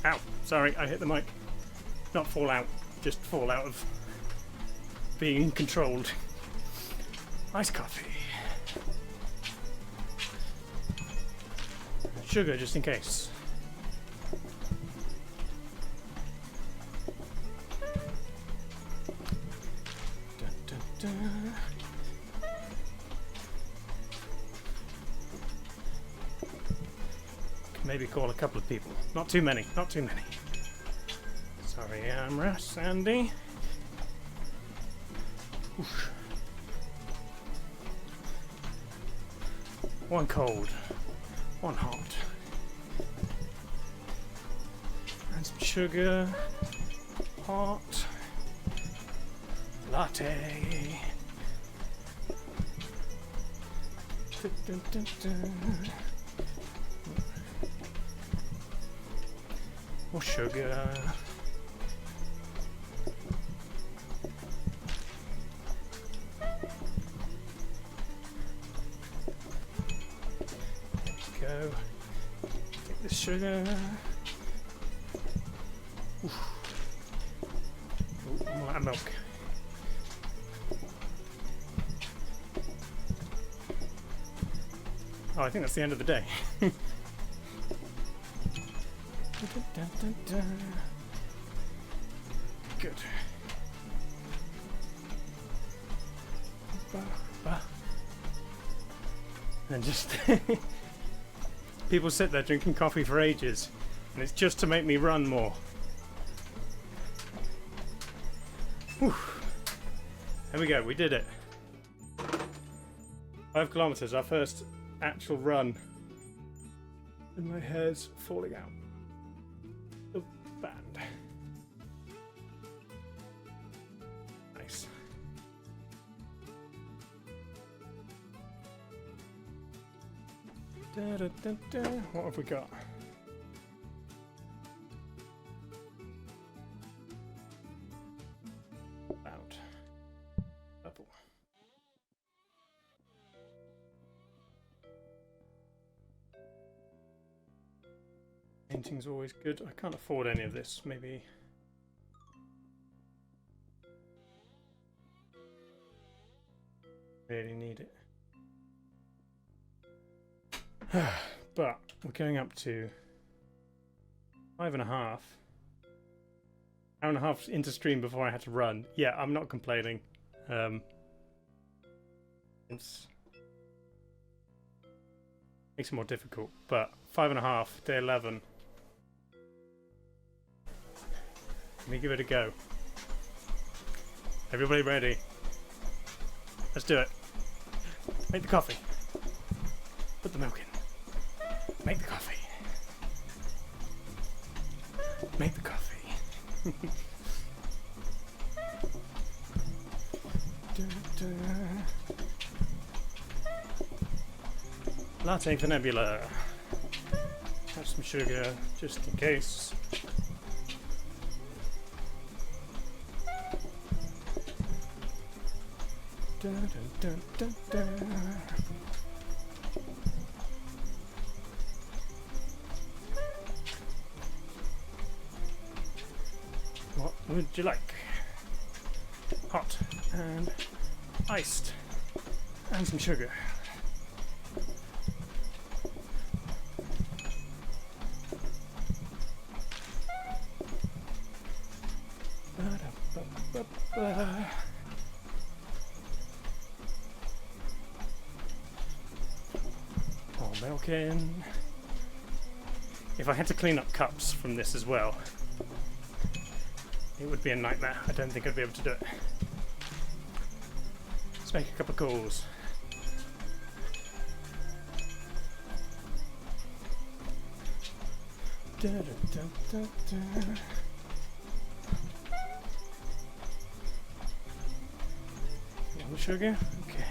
Ow, sorry, I hit the mic. Not fall out, just fall out of being controlled. Iced coffee. Sugar, just in case. Dun, dun, dun. Can maybe call a couple of people. Not too many, not too many. Sorry, I'm Russ, Andy. Oof. One cold, one hot. And some sugar. Hot. Latte. Dun, dun, dun, dun. More sugar. Go. Take the sugar. Oof. Ooh, more milk. Oh, I think that's the end of the day. Good. And just people sit there drinking coffee for ages, and it's just to make me run more. Whew. There we go, we did it. 5 kilometers, our first actual run. And my hair's falling out. The band. Nice. Da, da, da, da. What have we got? About purple. Painting's always good. I can't afford any of this. Maybe really need it. But we're going up to 5.5. Hour and a half into stream before I had to run. Yeah, I'm not complaining. It's makes it more difficult, but 5.5, day 11. Let me give it a go. Everybody ready? Let's do it. Make the coffee. Put the milk in. Make the coffee. Make the coffee. Latte for Nebula. Have some sugar just in case. Dun, dun, dun, dun, dun. What would you like? Hot and iced and some sugar. Pour milk in. If I had to clean up cups from this as well, it would be a nightmare. I don't think I'd be able to do it. Let's make a couple of calls. Da, da, da, da, da. On the sugar? Okay.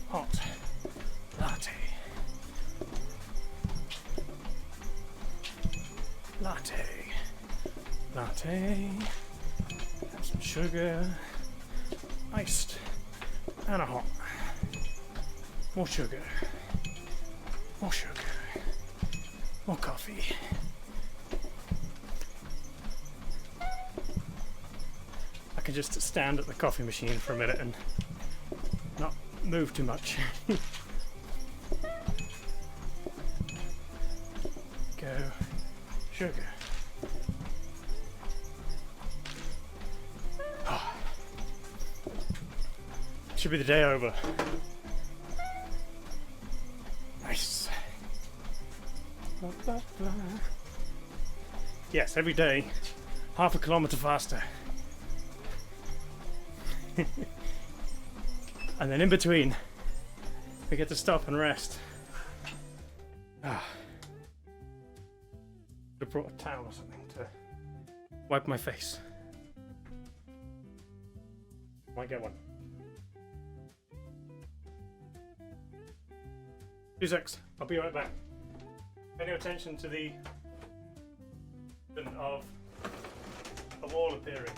Hot. Latte. Latte. Latte. Have some sugar. Iced. And a hot. More sugar. More sugar. More coffee. I can just stand at the coffee machine for a minute and not move too much. Go. Sugar. Oh. Should be the day over. Nice. Yes, every day, half a kilometre faster. And then in between, we get to stop and rest. Ah. Could have brought a towel or something to wipe my face. Might get one. 2 secs, I'll be right back. Pay no attention to the of a wall appearing.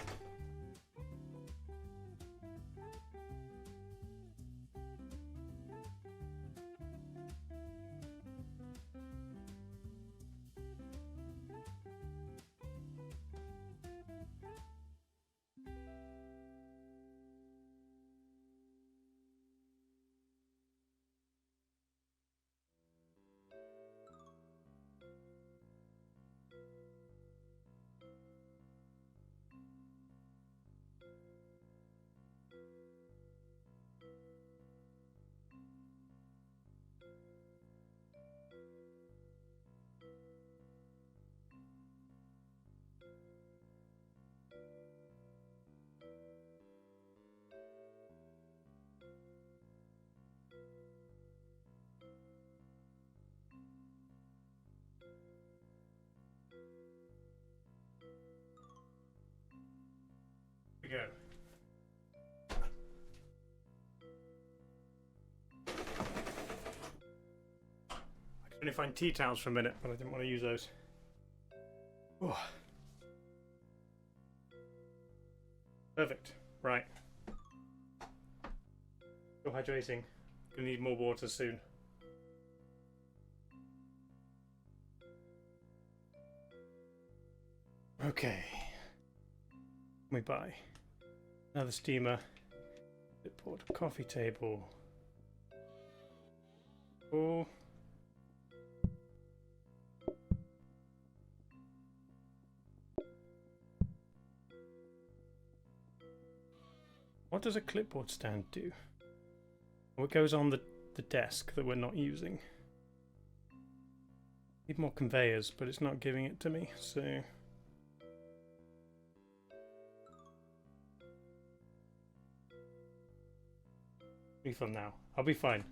Here we go. I could only find tea towels for a minute, but I didn't want to use those. Oh. Perfect. Right. Still hydrating. Gonna need more water soon. Okay. We buy another steamer. Port coffee table. Oh, What does a clipboard stand do? What goes on the desk that we're not using? Need more conveyors, but it's not giving it to me, so... Refund now. I'll be fine.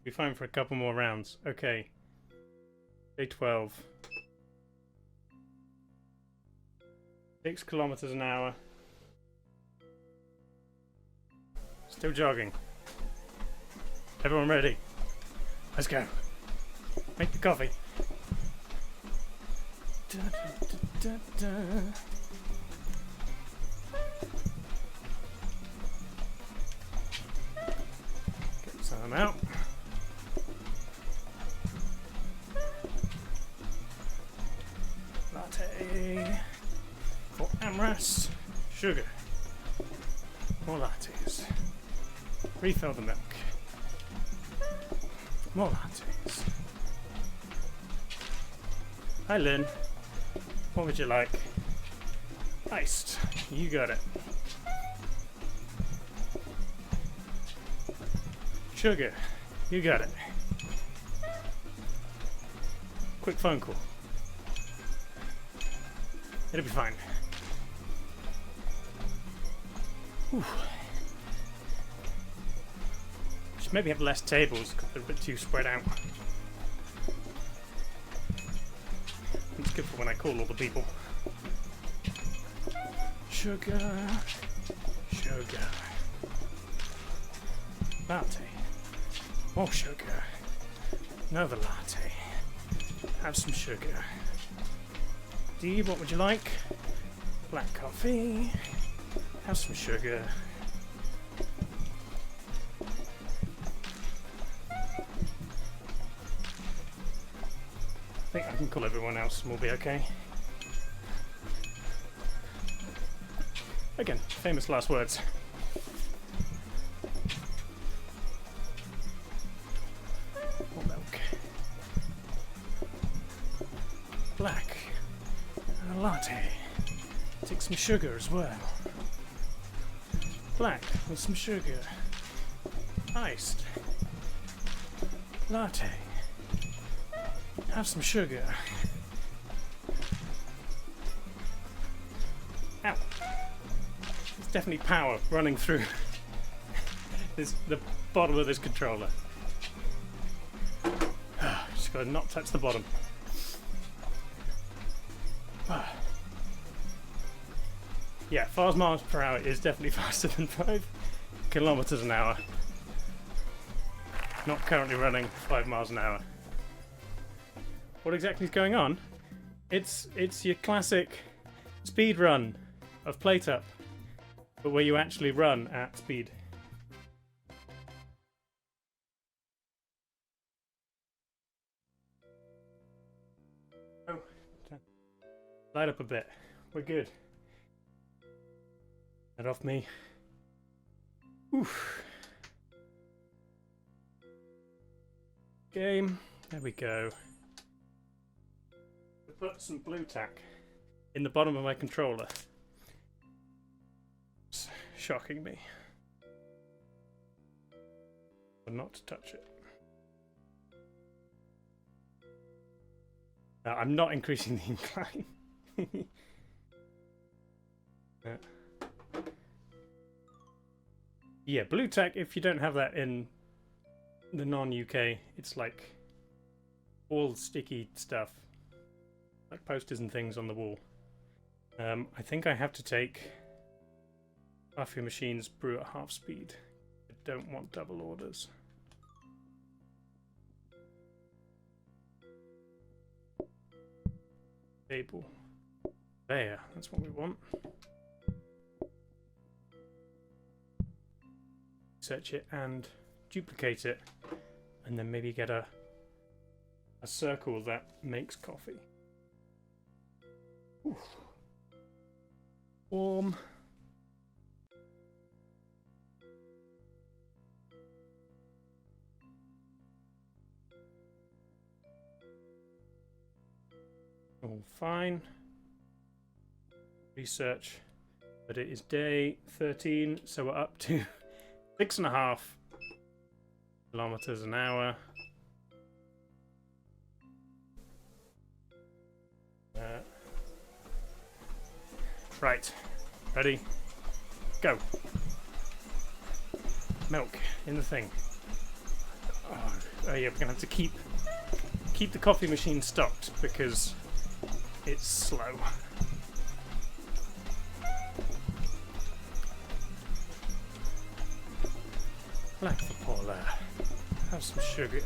Be fine for a couple more rounds. Okay. Day 12. 6 kilometers an hour. Still jogging. Everyone ready? Let's go. Make the coffee. Da, da, da, da. Get some out. Latte for Amras. Sugar. More lattes. Refill the milk. More lattes. Hi Lynn. What would you like? Iced. You got it. Sugar. You got it. Quick phone call. It'll be fine. Whew. Should maybe have less tables because they're a bit too spread out. It's good for when I call all the people. Sugar. Sugar. Latte. More sugar. Another latte. Have some sugar. Dee, what would you like? Black coffee. Have some sugar. I think I can call everyone else and we'll be okay. Again, famous last words. More milk. Black. And a latte. Take some sugar as well. Black with some sugar. Iced. Latte. Have some sugar. Ow. There's definitely power running through the bottom of this controller. Just gotta not touch the bottom. Yeah, 5 miles per hour is definitely faster than 5 kilometers an hour. Not currently running 5 miles an hour. What exactly is going on? It's your classic speed run of PlateUp, but where you actually run at speed. Oh, light up a bit. We're good. Get off me. Oof. Game. There we go. Put some blue tack in the bottom of my controller. It's shocking me. But not to touch it. Now, I'm not increasing the incline. Yeah, blue tack, if you don't have that in the non-UK, it's like all sticky stuff. Like posters and things on the wall. I think I have to take coffee machines brew at half speed. I don't want double orders. Table. There, that's what we want. Search it and duplicate it, and then maybe get a circle that makes coffee. Oof. Warm. All fine. Research But it is day 13, so we're up to 6.5 kilometers an hour. Right, ready, go. Milk in the thing. Oh yeah, we're gonna have to keep the coffee machine stocked because it's slow. Black for Paula. Have some sugar.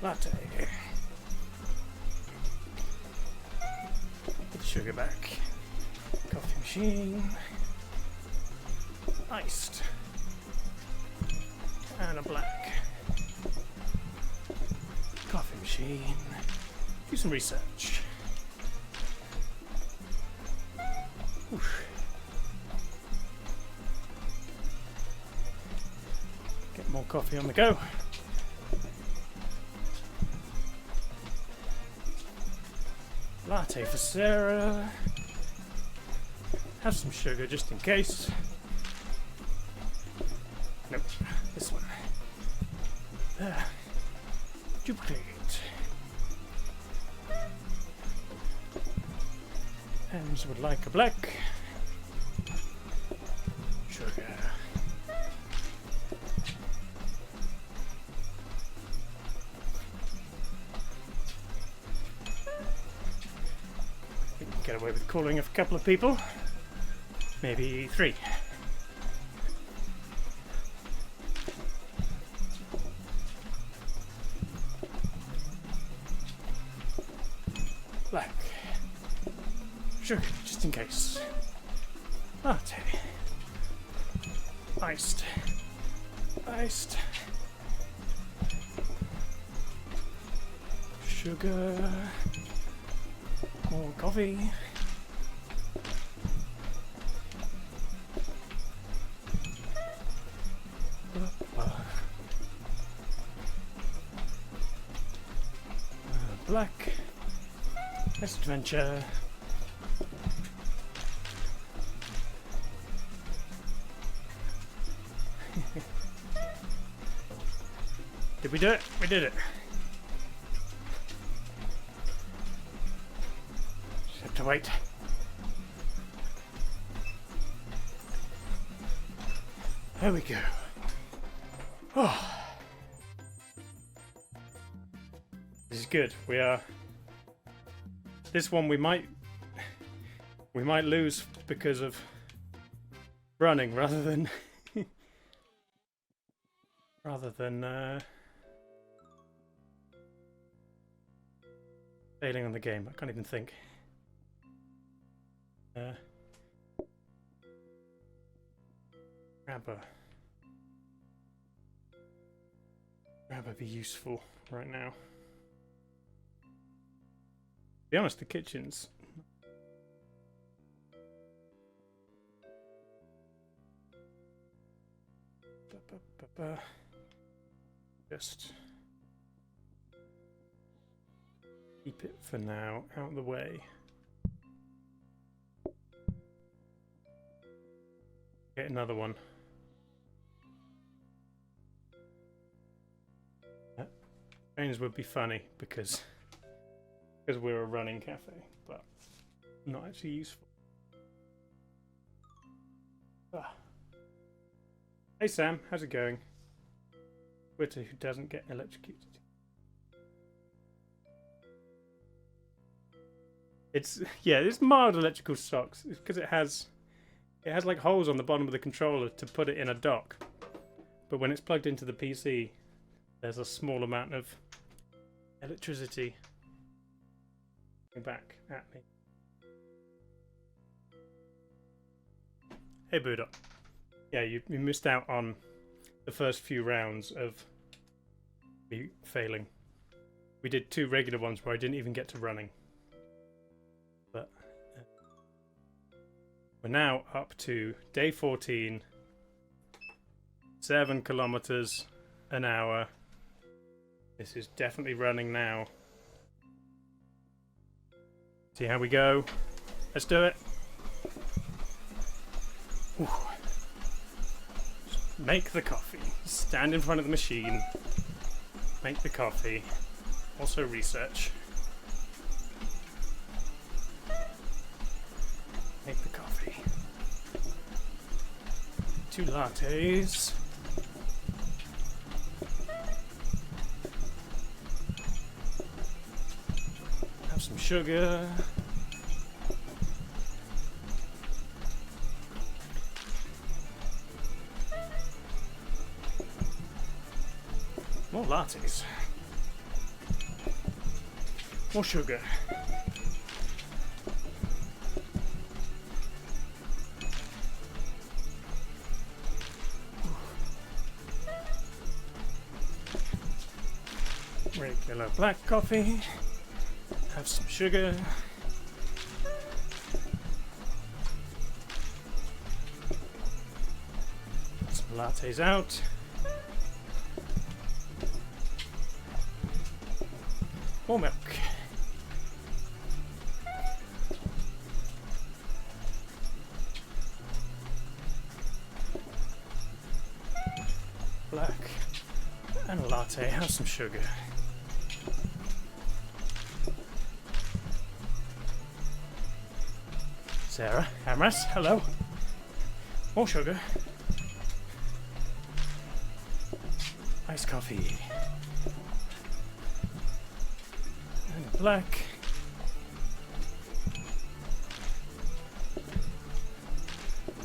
Latte. Put the sugar back. Coffee machine. Iced. And a black. Coffee machine. Do some research. Oof. Get more coffee on the go. Latte for Sarah. Have some sugar just in case. Nope, this one. There. Duplicate. Hens would like a black. Sugar. I think we can get away with calling a couple of people. Maybe 3. Black. Sugar, just in case. Latte. Iced. Iced. Sugar. More coffee. Black. Next adventure. Did we do it? We did it. Just have to wait. There we go. Oh. This is good. We are. This one we might lose because of running rather than failing on the game. I can't even think. Grabber be useful right now. To be honest, the kitchen's just keep it for now out of the way. Get another one. Trains would be funny because we're a running cafe, but not actually useful. Ah. Hey Sam, how's it going? Twitter who doesn't get electrocuted. It's mild electrical shocks. It's because it has like holes on the bottom of the controller to put it in a dock. But when it's plugged into the PC, there's a small amount of electricity coming back at me. Hey Buddha. Yeah, you missed out on the first few rounds of me failing. We did 2 regular ones where I didn't even get to running. But we're now up to day 14, 7 kilometers an hour, This is definitely running now. See how we go. Let's do it. Ooh. Just make the coffee. Stand in front of the machine. Make the coffee. Also research. Make the coffee. 2 lattes. Have some sugar. More lattes. More sugar. Regular black coffee. Have some sugar. Some lattes out. More milk. Black and a latte. Have some sugar. Sarah, Amras, hello. More sugar. Iced coffee. And a black.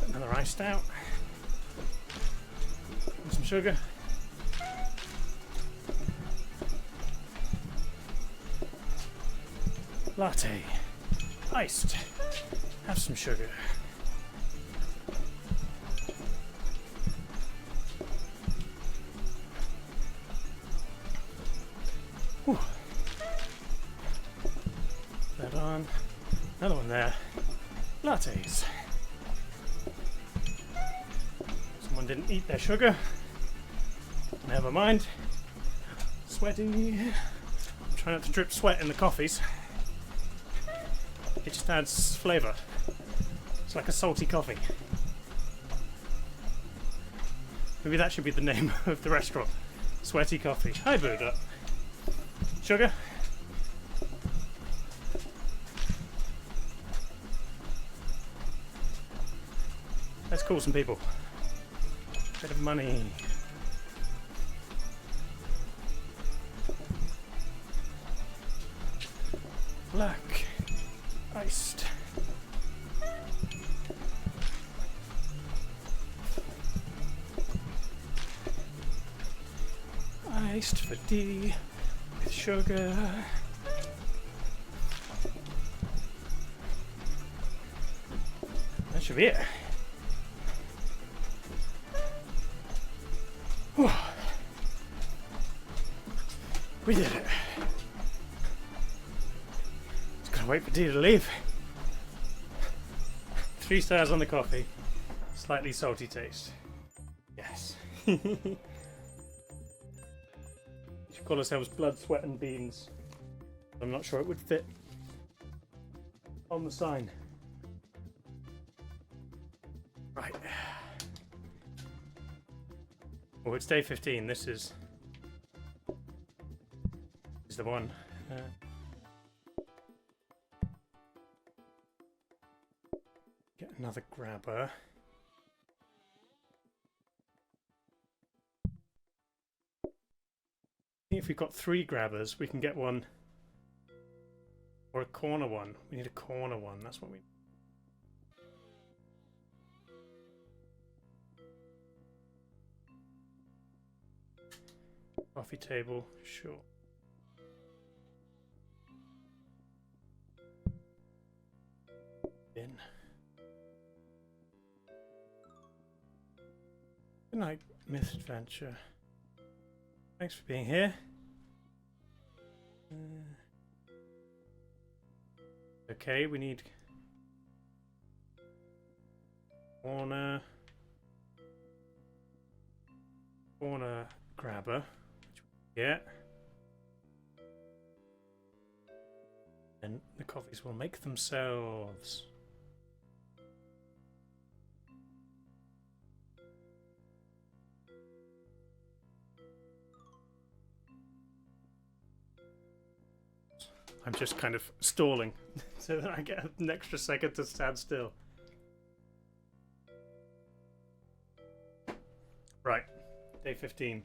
Another iced out. And some sugar. Latte. Iced. Have some sugar. Whew. That on. Another one there. Lattes. Someone didn't eat their sugar. Never mind. Sweaty. Try not to drip sweat in the coffees. It just adds flavour. It's like a salty coffee. Maybe that should be the name of the restaurant. Sweaty coffee. Hi, Buddha. Sugar? Let's call some people. Bit of money. Black. Iced. Iced for D with sugar. That should be it. Whew. We did it. Just gotta wait for D to leave. 3 stars on the coffee. Slightly salty taste. Yes. Call ourselves Blood, Sweat and Beans. I'm not sure it would fit on the sign. Right. Well, it's day 15. This is the one. Get another grabber. If we've got 3 grabbers, we can get one. Or a corner one. We need a corner one. That's what we need. Coffee table, sure. Bin. Good night, Miss Adventure. Thanks for being here. Okay, we need corner grabber, which we get. And the coffees will make themselves. I'm just kind of stalling so that I get an extra second to stand still. Right, day 15.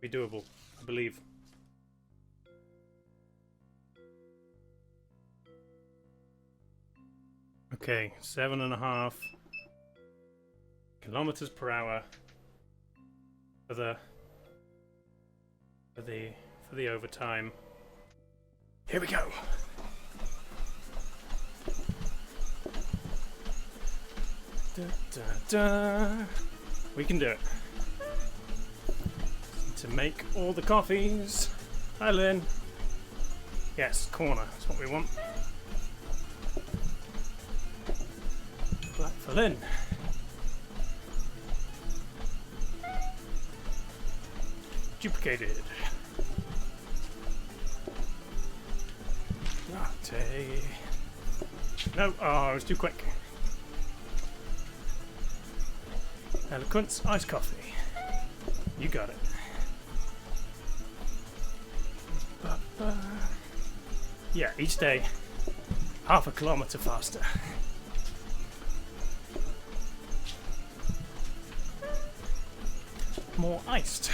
Be doable, I believe. Okay, 7.5 kilometers per hour for the overtime. Here we go. Da, da, da. We can do it. To make all the coffees. Hi, Lynn. Yes, corner. That's what we want. Black for Lynn. Duplicated. Latte. No, oh, I was too quick. Eloquence iced coffee. You got it. Yeah, each day, half a kilometer faster. More iced.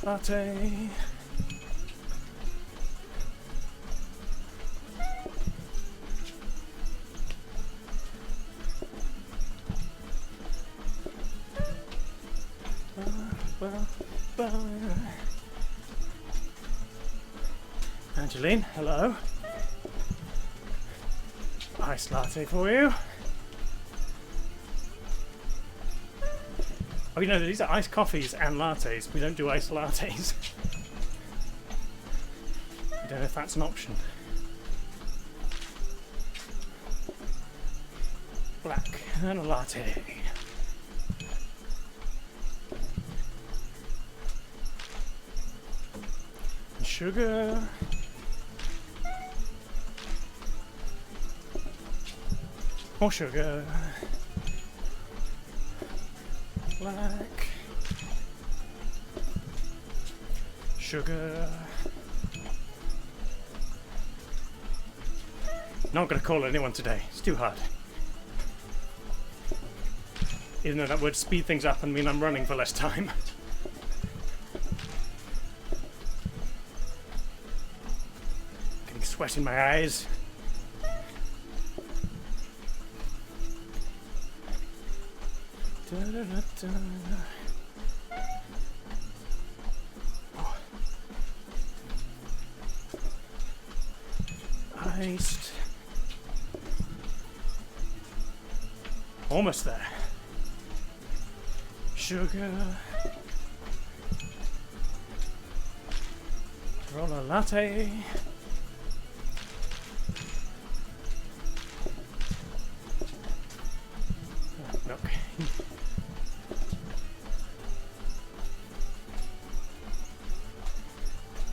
Latte. Angeline, hello. Iced latte for you. Oh, you know, these are iced coffees and lattes. We don't do iced lattes. I don't know if that's an option. Black and a latte. And sugar. More sugar. Black. Sugar. Not gonna call anyone today. It's too hard. Even though that would speed things up and mean I'm running for less time. Getting sweat in my eyes. Da, da, da, da. Oh. Iced. Almost there. Sugar. Roll a latte. Milk.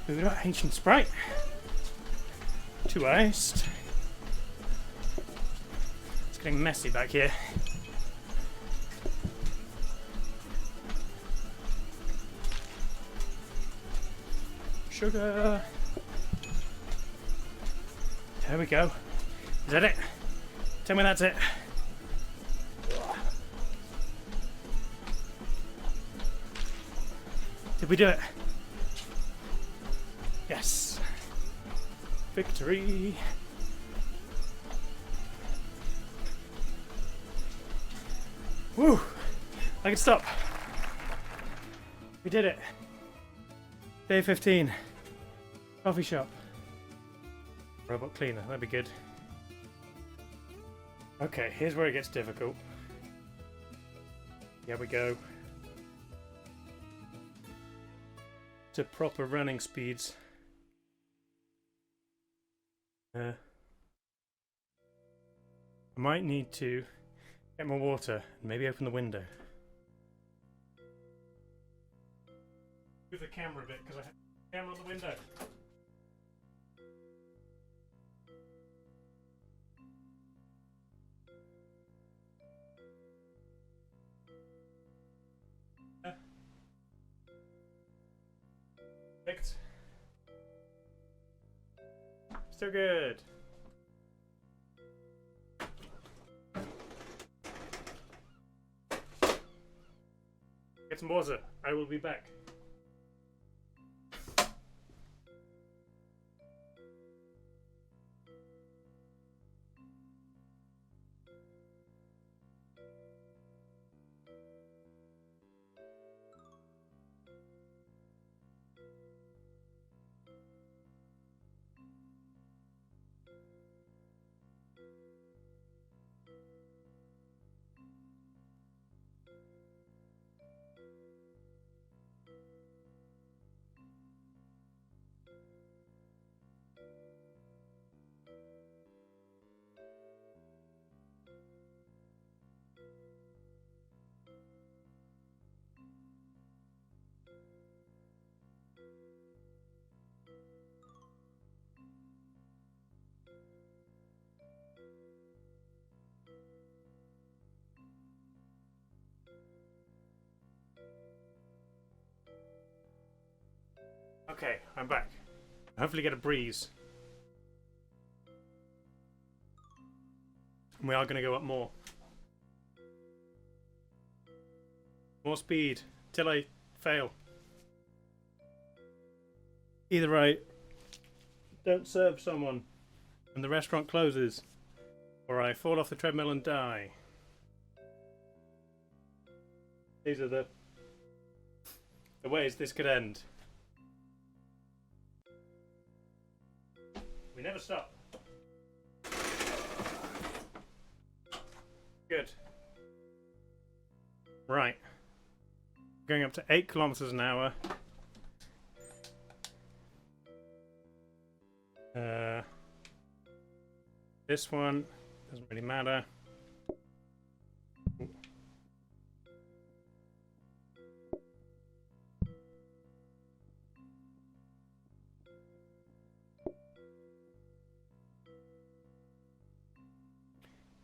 Buddha, ancient Sprite. 2 iced. It's getting messy back here. Sugar. There we go. Is that it? Tell me that's it. Did we do it? Yes. Victory. Woo! I can stop. We did it. Day 15. Coffee shop. Robot cleaner, that'd be good. Okay, here's where it gets difficult. Here we go. to proper running speeds. I might need to get more water and maybe open the window. Move the camera a bit because I have the camera on the window. Perfect. Still good. Get some water. I will be back. Okay, I'm back. Hopefully get a breeze. And we are going to go up more. More speed till I fail. Either I don't serve someone and the restaurant closes, or I fall off the treadmill and die. These are the ways this could end. We never stop. Good. Right. Going up to 8 kilometers an hour. This one doesn't really matter.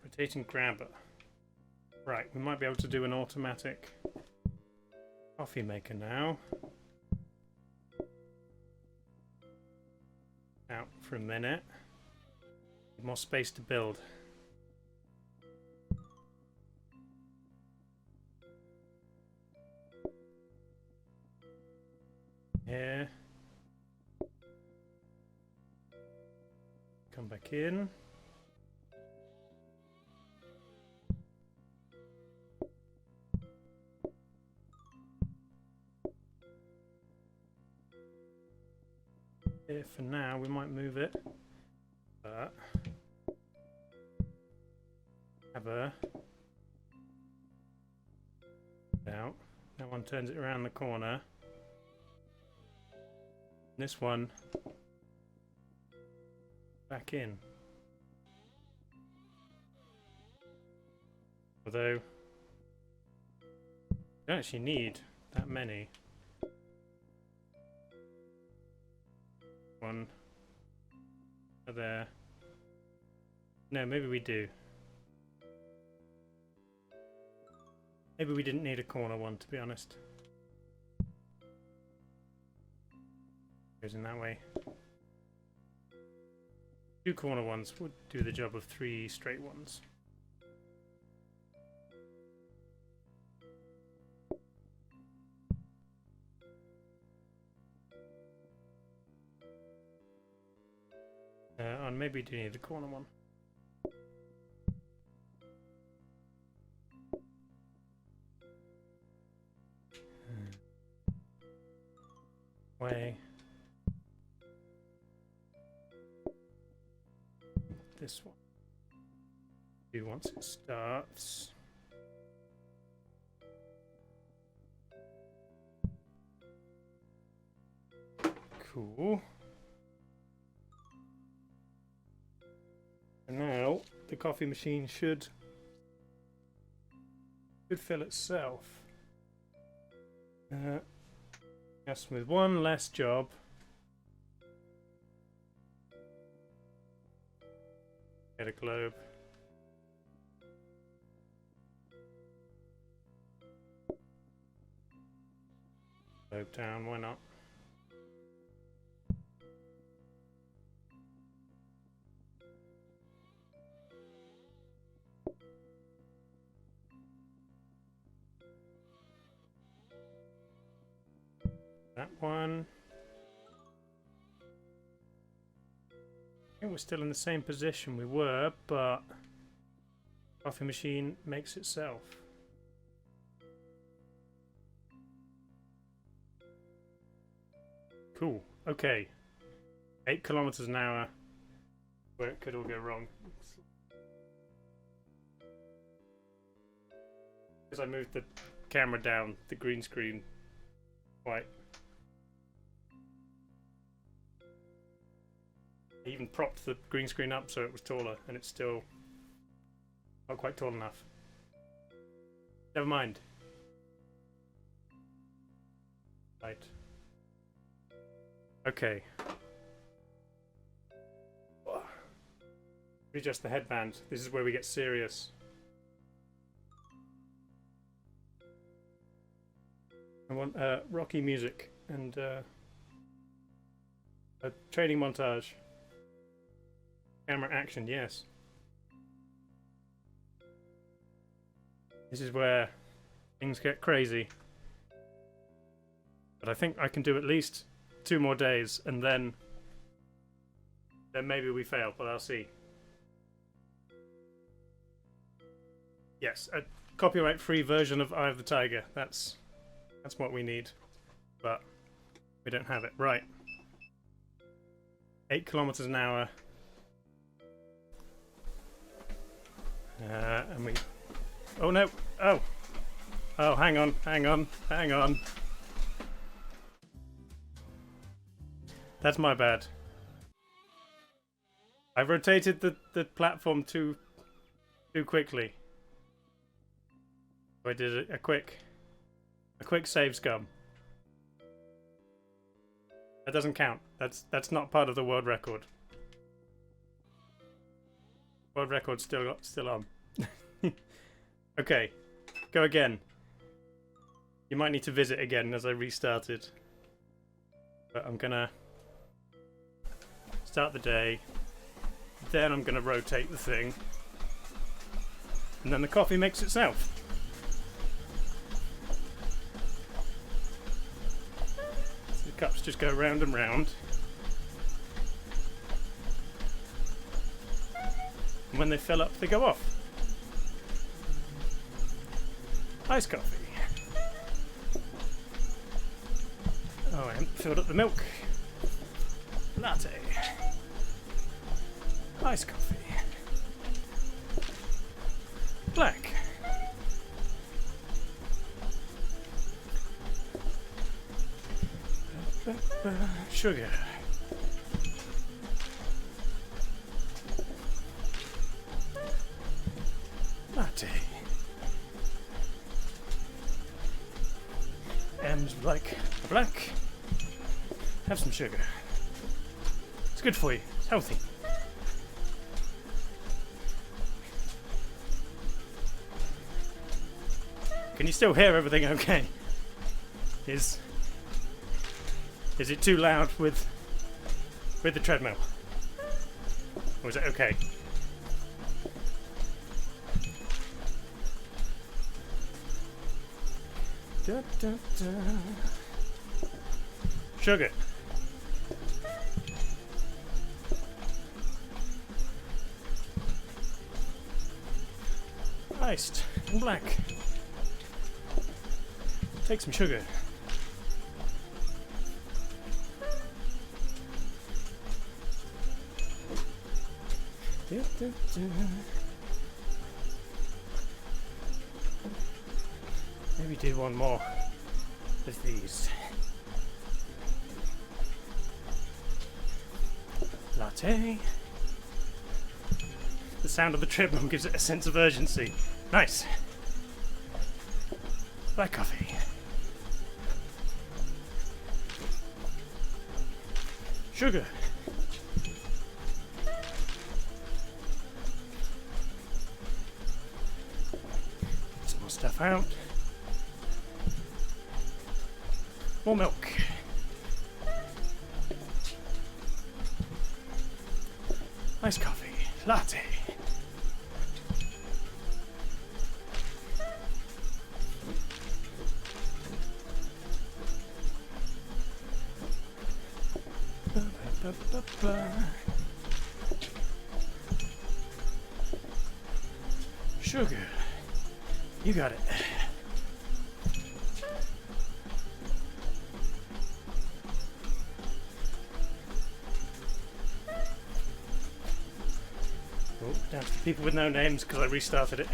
Rotating grabber. Right, we might be able to do an automatic coffee maker now. Out for a minute. More space to build. Here. Come back in. Here for now, we might move it, but have a out. That one turns it around the corner. This one back in. Although you don't actually need that many. One there. No, maybe we do. Maybe we didn't need a corner one, to be honest. Goes in that way. 2 corner ones would do the job of 3 straight ones. And maybe we do need the corner one. Way. This one. Do once it starts. Cool. And now the coffee machine should fill itself. Just with one less job. Get a globe. Globe down, why not? That one. I think we're still in the same position we were, but coffee machine makes itself. Cool. Okay. 8 kilometers an hour. Where it could all go wrong. Because I moved the camera down, the green screen quite. I even propped the green screen up so it was taller, and it's still not quite tall enough. Never mind. Right. Okay. Readjust the headband. This is where we get serious. I want rocky music and a training montage. Camera action, yes. This is where things get crazy. But I think I can do at least 2 more days, and then maybe we fail, but I'll see. Yes, a copyright-free version of Eye of the Tiger. That's what we need, but we don't have it. Right. 8 kilometers an hour. And we... Oh no! Oh! Oh, hang on, hang on, hang on. That's my bad. I rotated the platform too quickly. I did a quick save scum. That doesn't count. That's not part of the world record. World record's still on. Okay, go again. You might need to visit again as I restarted. But I'm gonna start the day. Then I'm gonna rotate the thing. And then the coffee makes itself. So the cups just go round and round. And when they fill up, they go off. Iced coffee. Oh, I haven't filled up the milk. Latte. Iced coffee. Black. Sugar. Latte. And like black. Have some sugar. It's good for you. It's healthy. Can you still hear everything okay? Is it too loud with the treadmill? Or is it okay? Da, da, da. Sugar. Iced and black. Take some sugar. Da, da, da. Maybe do one more of these. latte. The sound of the treadmill gives it a sense of urgency. Nice. Black coffee. Sugar. Some more stuff out. More milk. Iced coffee. Latte. Sugar. You got it. Oh, down to the people with no names because I restarted it.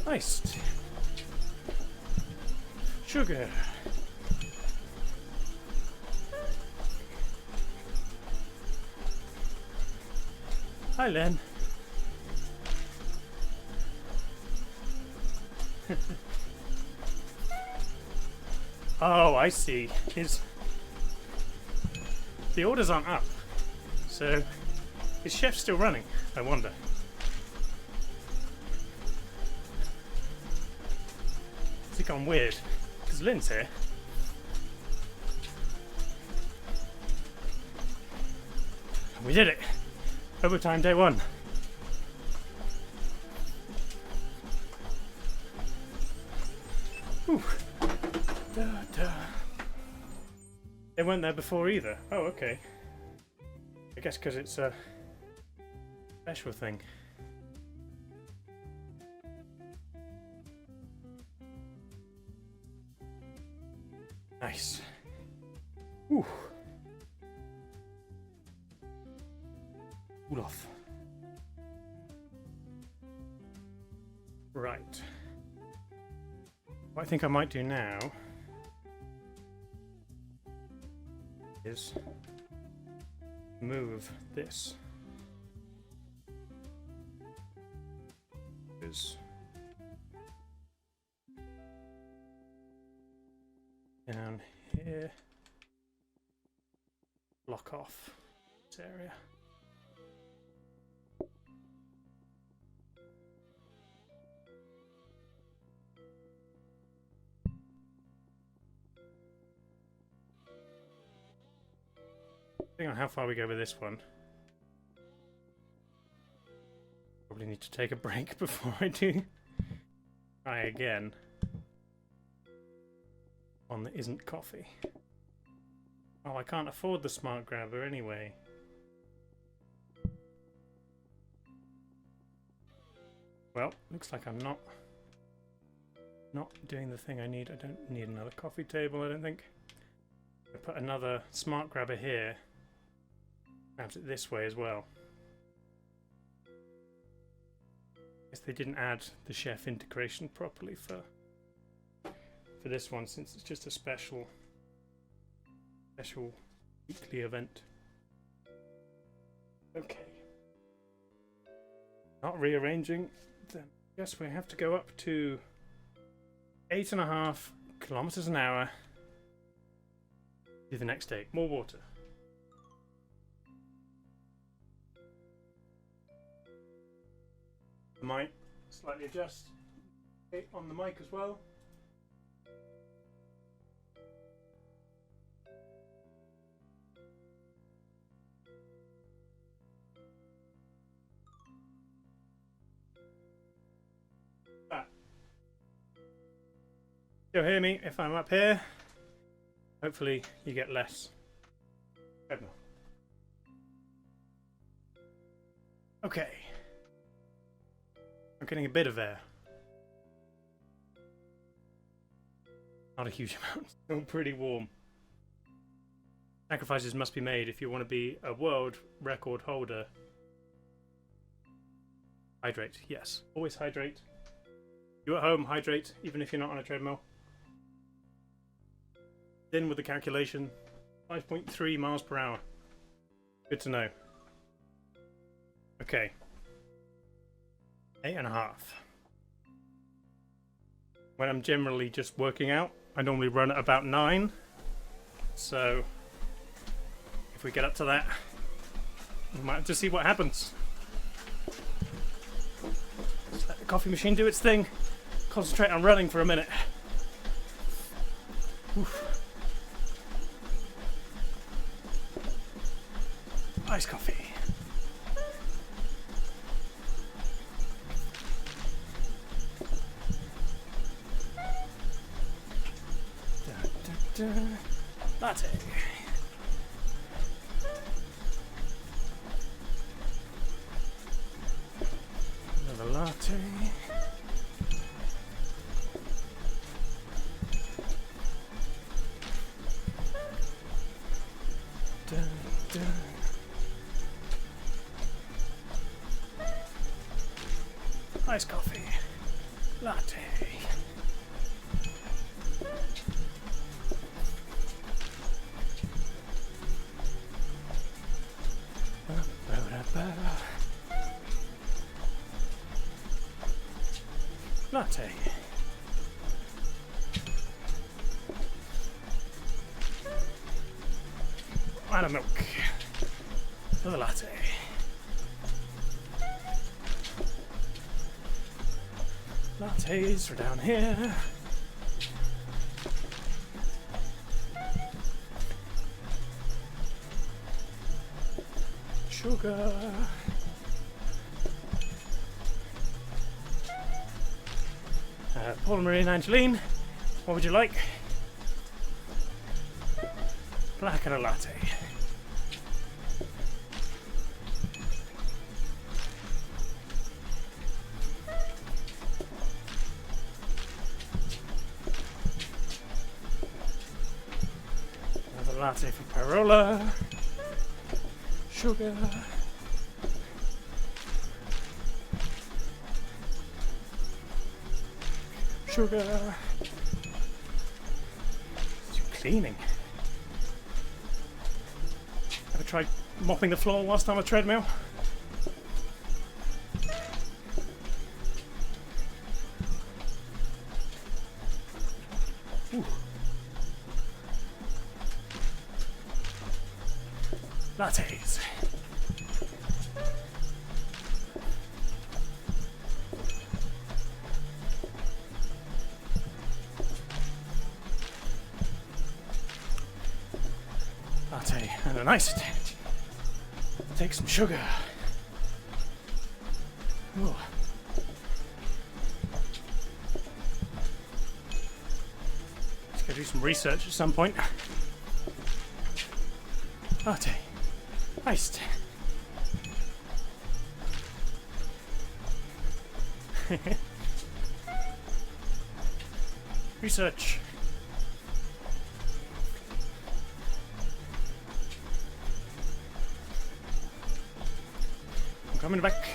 Iced sugar. Hi, Len. Oh, I see. The orders aren't up, so is chef still running? I wonder. Has it gone weird? Because Lynn's here. We did it! Overtime day 1. Whew. Da, da. They weren't there before either. Oh, okay. I guess because it's a special thing. Nice. Ooh. Cool off. Right. What I think I might do now is move this. Down here. Block off this area. Depending on how far we go with this one. Probably need to take a break before I do try again. One that isn't coffee. Oh, I can't afford the smart grabber anyway. Well, looks like I'm not doing the thing I need. I don't need another coffee table, I don't think. I put another smart grabber here. Grabs it this way as well. Guess they didn't add the chef integration properly for this one, since it's just a special weekly event. Okay. Not rearranging, then I guess we have to go up to 8.5 kilometers an hour to the next day. More water. I might slightly adjust it on the mic as well. You'll hear me if I'm up here. Hopefully you get less. Treadmill. Okay. I'm getting a bit of air. Not a huge amount. Still pretty warm. Sacrifices must be made if you want to be a world record holder. Hydrate, yes. Always hydrate. You at home, hydrate, even if you're not on a treadmill. In with the calculation. 5.3 miles per hour. Good to know. Okay. 8.5. When I'm generally just working out, I normally run at about 9. So, if we get up to that, we might have to see what happens. Just let the coffee machine do its thing. Concentrate on running for a minute. Oof. Iced coffee. Latte. Another latte. Dun, dun. Iced coffee. Latte. Latte. And a milk. Another latte. Lattes are down here. Sugar. Paul, Marie and Angeline, what would you like? Black and a latte. Another latte for Parola. Sugar. Sugar. It's cleaning. Ever tried mopping the floor whilst on a treadmill? Ooh. Lattes. Latte and an iced. Take some sugar. Ooh. Let's go do some research at some point. Latte. Iced. Research. I'm coming back.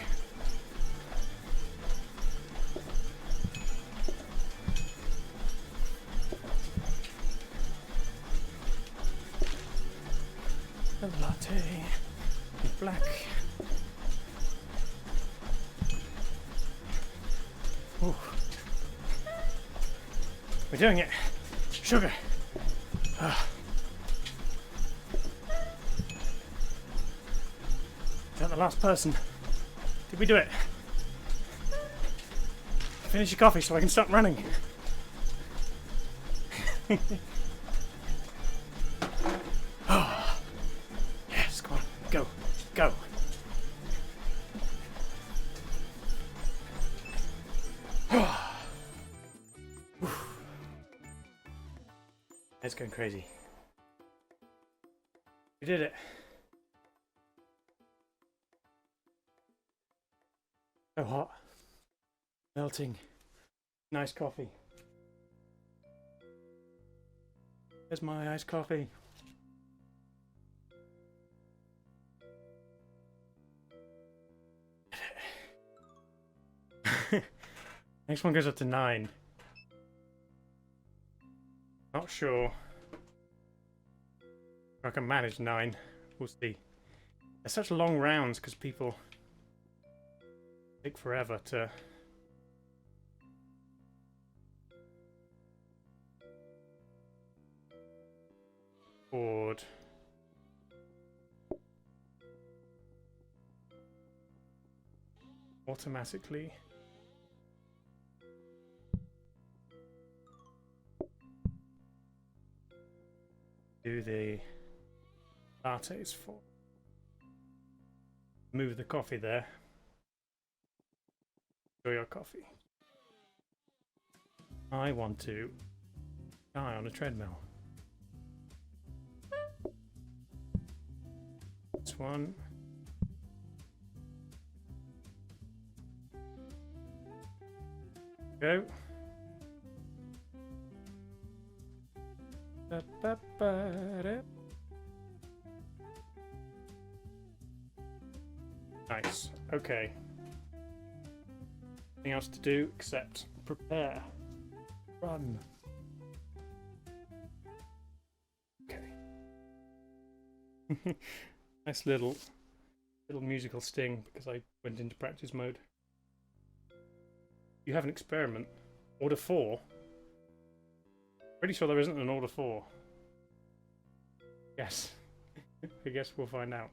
A latte. Black. Ooh. We're doing it. Sugar. Ah. Is that the last person? Did we do it? Finish your coffee so I can start running. Oh. Yes, come on. Go. Go. It's going crazy. We did it. So hot. Melting. Nice coffee. There's my iced coffee. Next one goes up to 9. Not sure if I can manage 9. We'll see. They're such long rounds because people take forever to... board. Automatically. Do the lattes for. Move the coffee there. Enjoy your coffee. I want to die on a treadmill. This one. Go. Nice. Okay. Nothing else to do except prepare. Run. Okay. Nice little musical sting because I went into practice mode. You have an experiment. Order 4. Pretty sure there isn't an order 4. Yes. I guess we'll find out.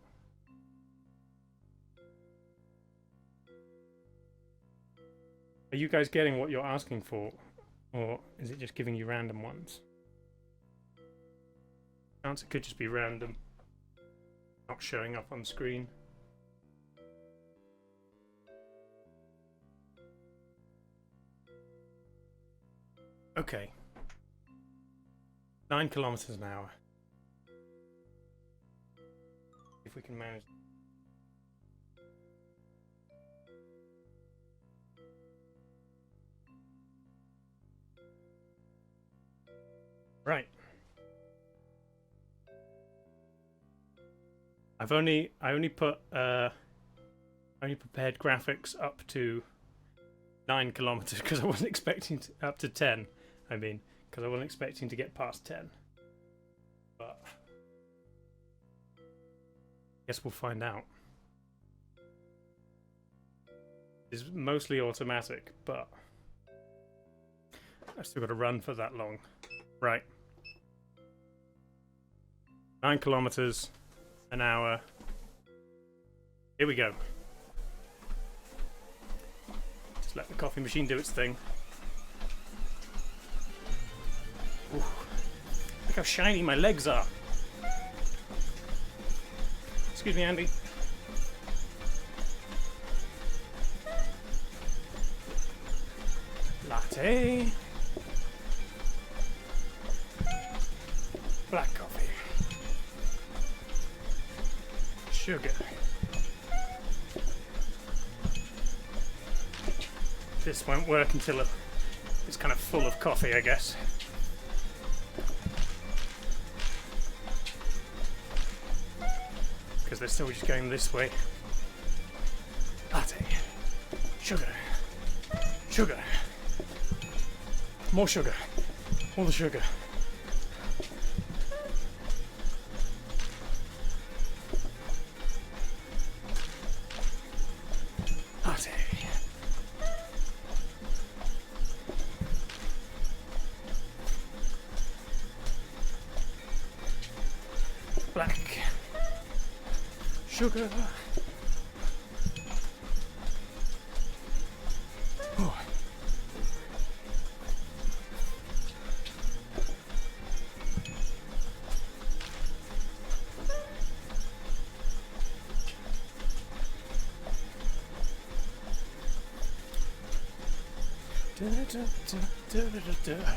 Are you guys getting what you're asking for? Or is it just giving you random ones? Chance it could just be random. Not showing up on screen. Okay. 9 kilometers an hour. If we can manage. Right. I only prepared graphics up to 9 kilometers because I wasn't expecting to, up to 10. I mean, because I wasn't expecting to get past 10. But I guess we'll find out. It's mostly automatic, but I've still got to run for that long. Right. 9 kilometers an hour. Here we go. Just let the coffee machine do its thing. Ooh. Look how shiny my legs are. Excuse me, Andy. Latte. Black coffee. Sugar. This won't work until it's kind of full of coffee, I guess. Because they're still just going this way. Latte. Sugar. Sugar. More sugar. All the sugar. Latte. Black. Sugar. Oh. Da, da, da, da, da, da.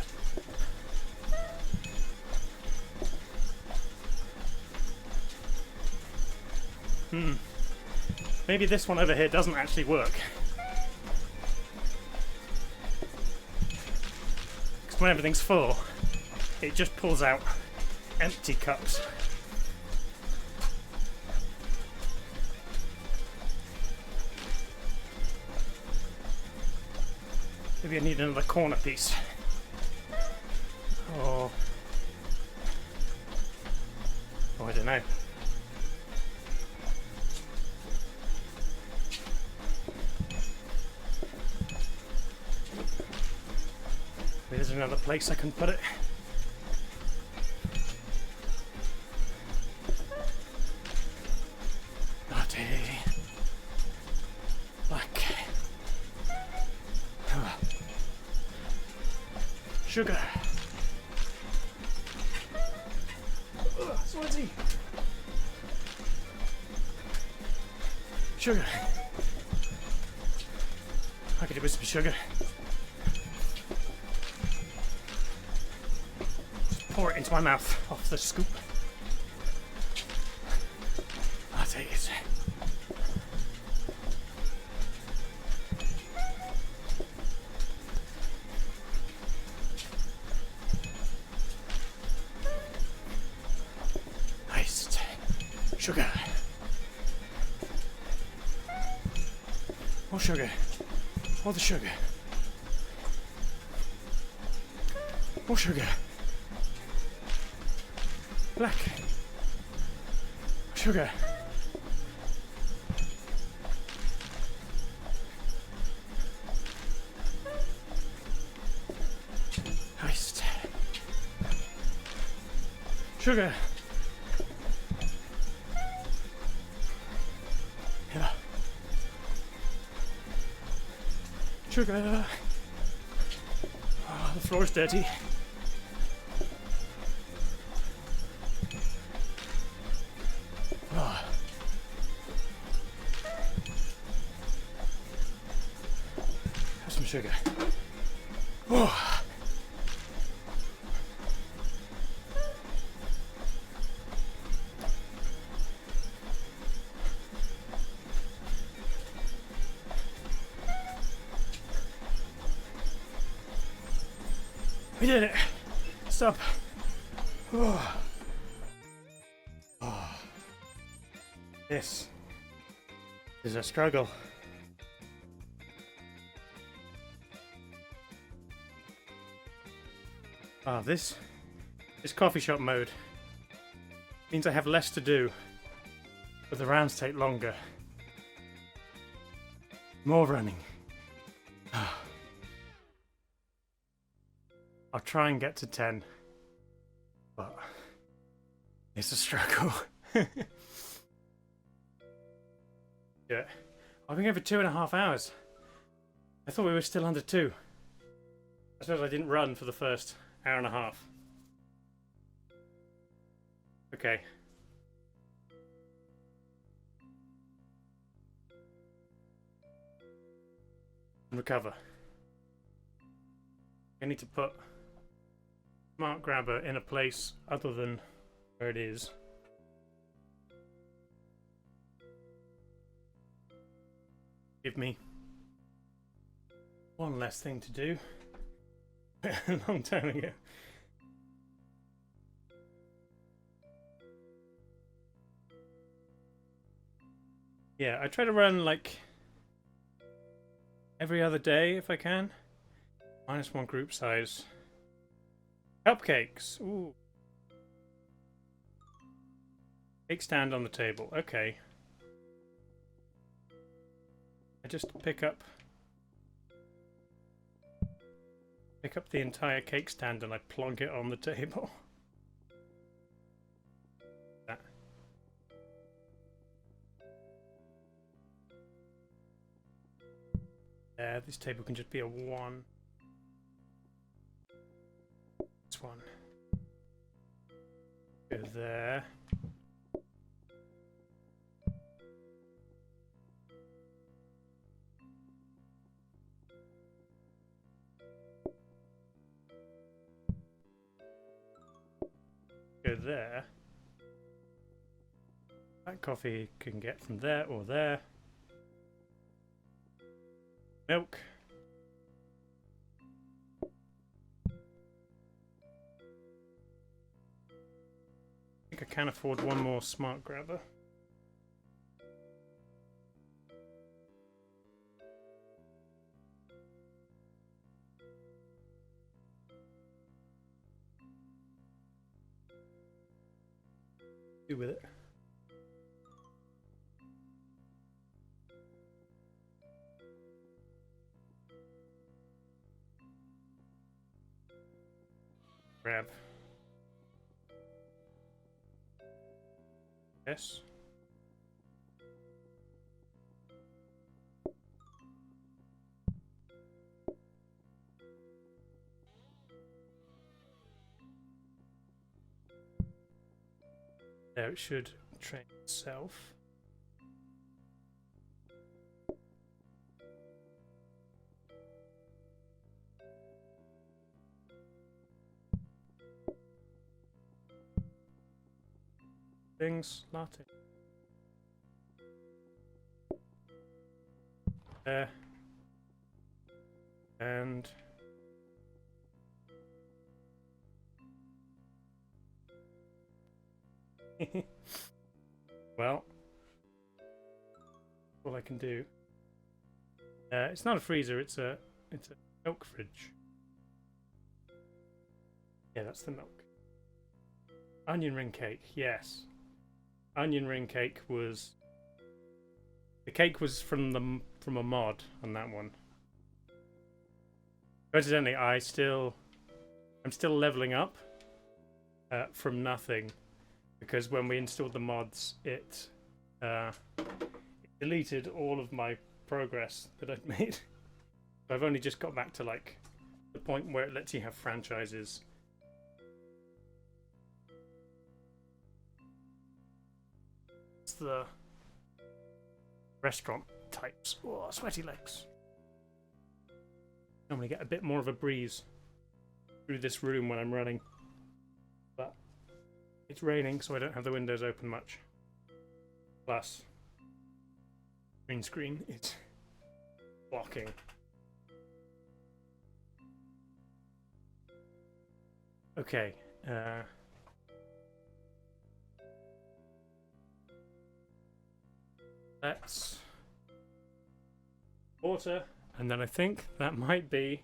Maybe this one over here doesn't actually work. Because when everything's full, it just pulls out empty cups. Maybe I need another corner piece. Oh, I don't know. There's another place I can put it. Latte. Black. Sugar. Sweaty. Sugar. I could do with some sugar. Just pour it into my mouth off the scoop. I'll take it. Iced sugar. More sugar. More the sugar. More sugar. Black. Sugar. Iced. Sugar. Yeah. Sugar. Oh, the floor's dirty. Oh. Have some sugar. Oh. We did it! Stop! Oh. Oh. This is a struggle. Ah, this coffee shop mode means I have less to do, but the rounds take longer. More running. I'll try and get to 10, but it's a struggle. Yeah, I've been here for 2.5 hours. I thought we were still under 2. I suppose I didn't run for the first hour and a half. Okay. And recover. I need to put Smart Grabber in a place other than where it is. Give me one less thing to do. A long time ago. Yeah, I try to run like every other day if I can. -1 group size. Cupcakes. Ooh. Cake stand on the table. Okay. I just pick up the entire cake stand and I plonk it on the table. That. Yeah, this table can just be a 1. This one. Go there. Go there. That coffee can get from there or there. Milk. I think I can afford one more Smart Grabber. do with it. Grab. Yes. There, it should train itself. Things, latte. There. And well, all I can do. It's not a freezer. It's a milk fridge. Yeah, that's the milk. Onion ring cake. Yes, onion ring cake was. The cake was from a mod on that one. Coincidentally, I'm still leveling up from nothing. Because when we installed the mods, it deleted all of my progress that I'd made. So I've only just got back to like the point where it lets you have franchises. It's the restaurant types. Oh, sweaty legs. Normally get a bit more of a breeze through this room when I'm running. But it's raining, so I don't have the windows open much. Plus, green screen is blocking. Okay. Let's water, and then I think that might be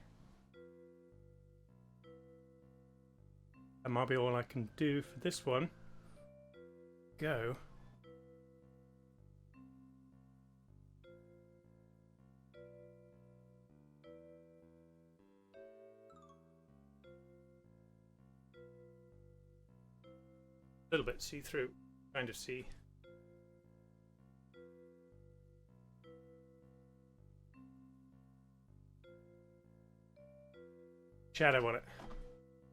all I can do for this one. Go. A little bit see-through, kind of see. Shadow on it.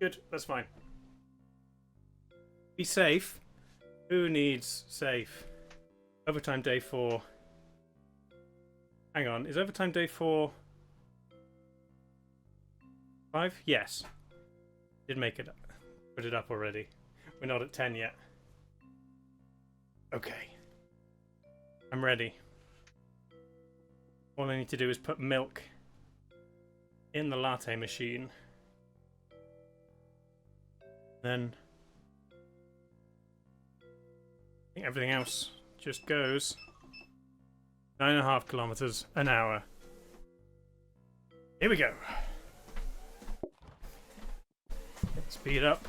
Good, that's fine. Be safe. Who needs safe? Overtime day 4. Hang on, is overtime day 4? 5? Yes. Did make it up. Put it up already. We're not at 10 yet. Okay. I'm ready. All I need to do is put milk in the latte machine. Then I think everything else just goes 9.5 kilometers an hour. Here we go. Let's speed up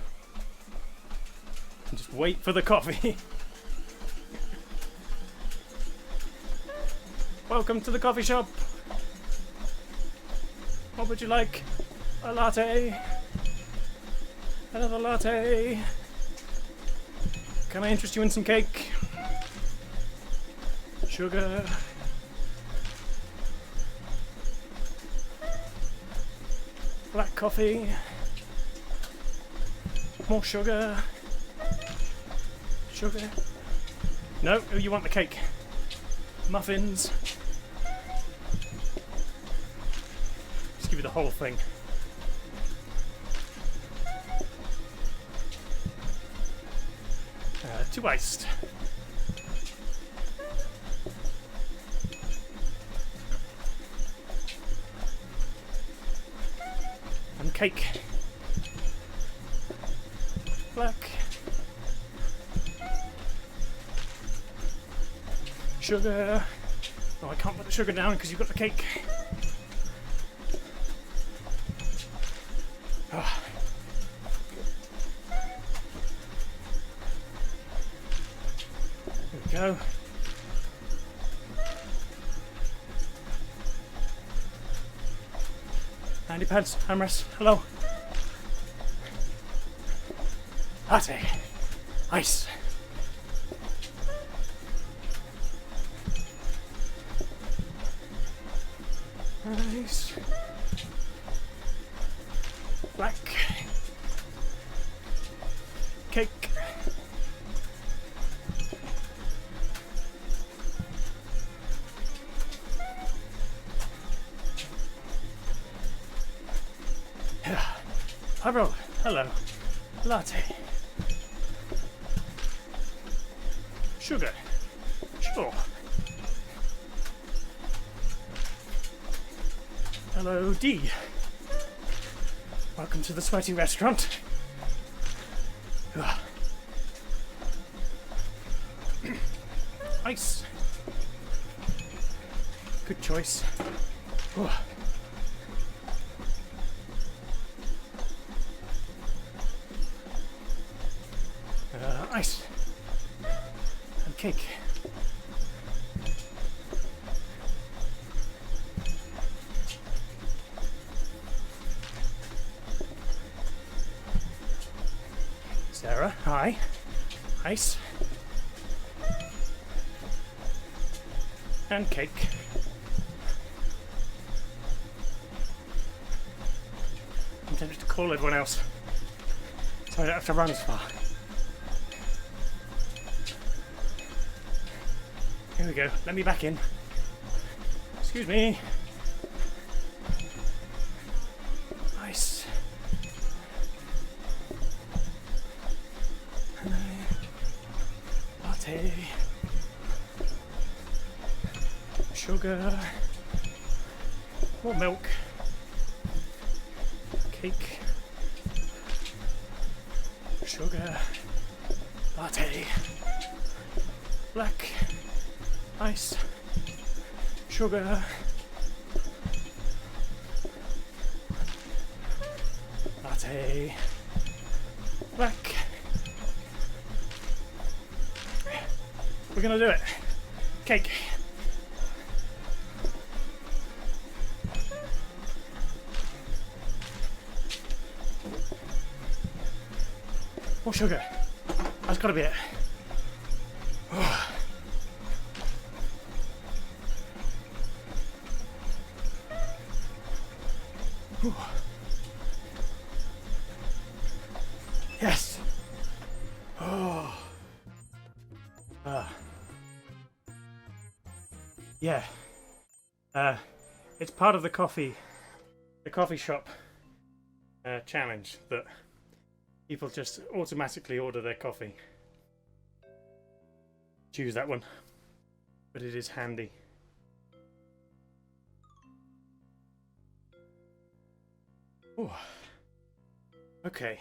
and just wait for the coffee. Welcome to the coffee shop. What would you like? A latte? Another latte? Can I interest you in some cake? Sugar? Black coffee? More sugar? Sugar? No, you want the cake. Muffins? Just give you the whole thing. Two iced. And cake. Black. Sugar. Oh, I can't put the sugar down because you've got the cake. Oh. There we go. Handy pads, armrests, hello. Latte. Ice. Nice. Black. Cake. Hello. Hello. Latte. Sugar. Sure. Hello, D. Welcome to the sweaty restaurant. Ice. Good choice. Ice. And cake. Sarah, hi. Ice. And cake. I'm tempted to call everyone else, so I don't have to run as far. Here we go. Let me back in. Excuse me. Ice. Latte. Sugar. More milk. Cake. Sugar. Latte. Black. Ice, sugar, latte, black. We're gonna do it. Cake. More sugar. That's gotta be it. Yes. Oh. Yeah. It's part of the coffee shop challenge that people just automatically order their coffee. Choose that one, but it is handy. Ooh. Okay.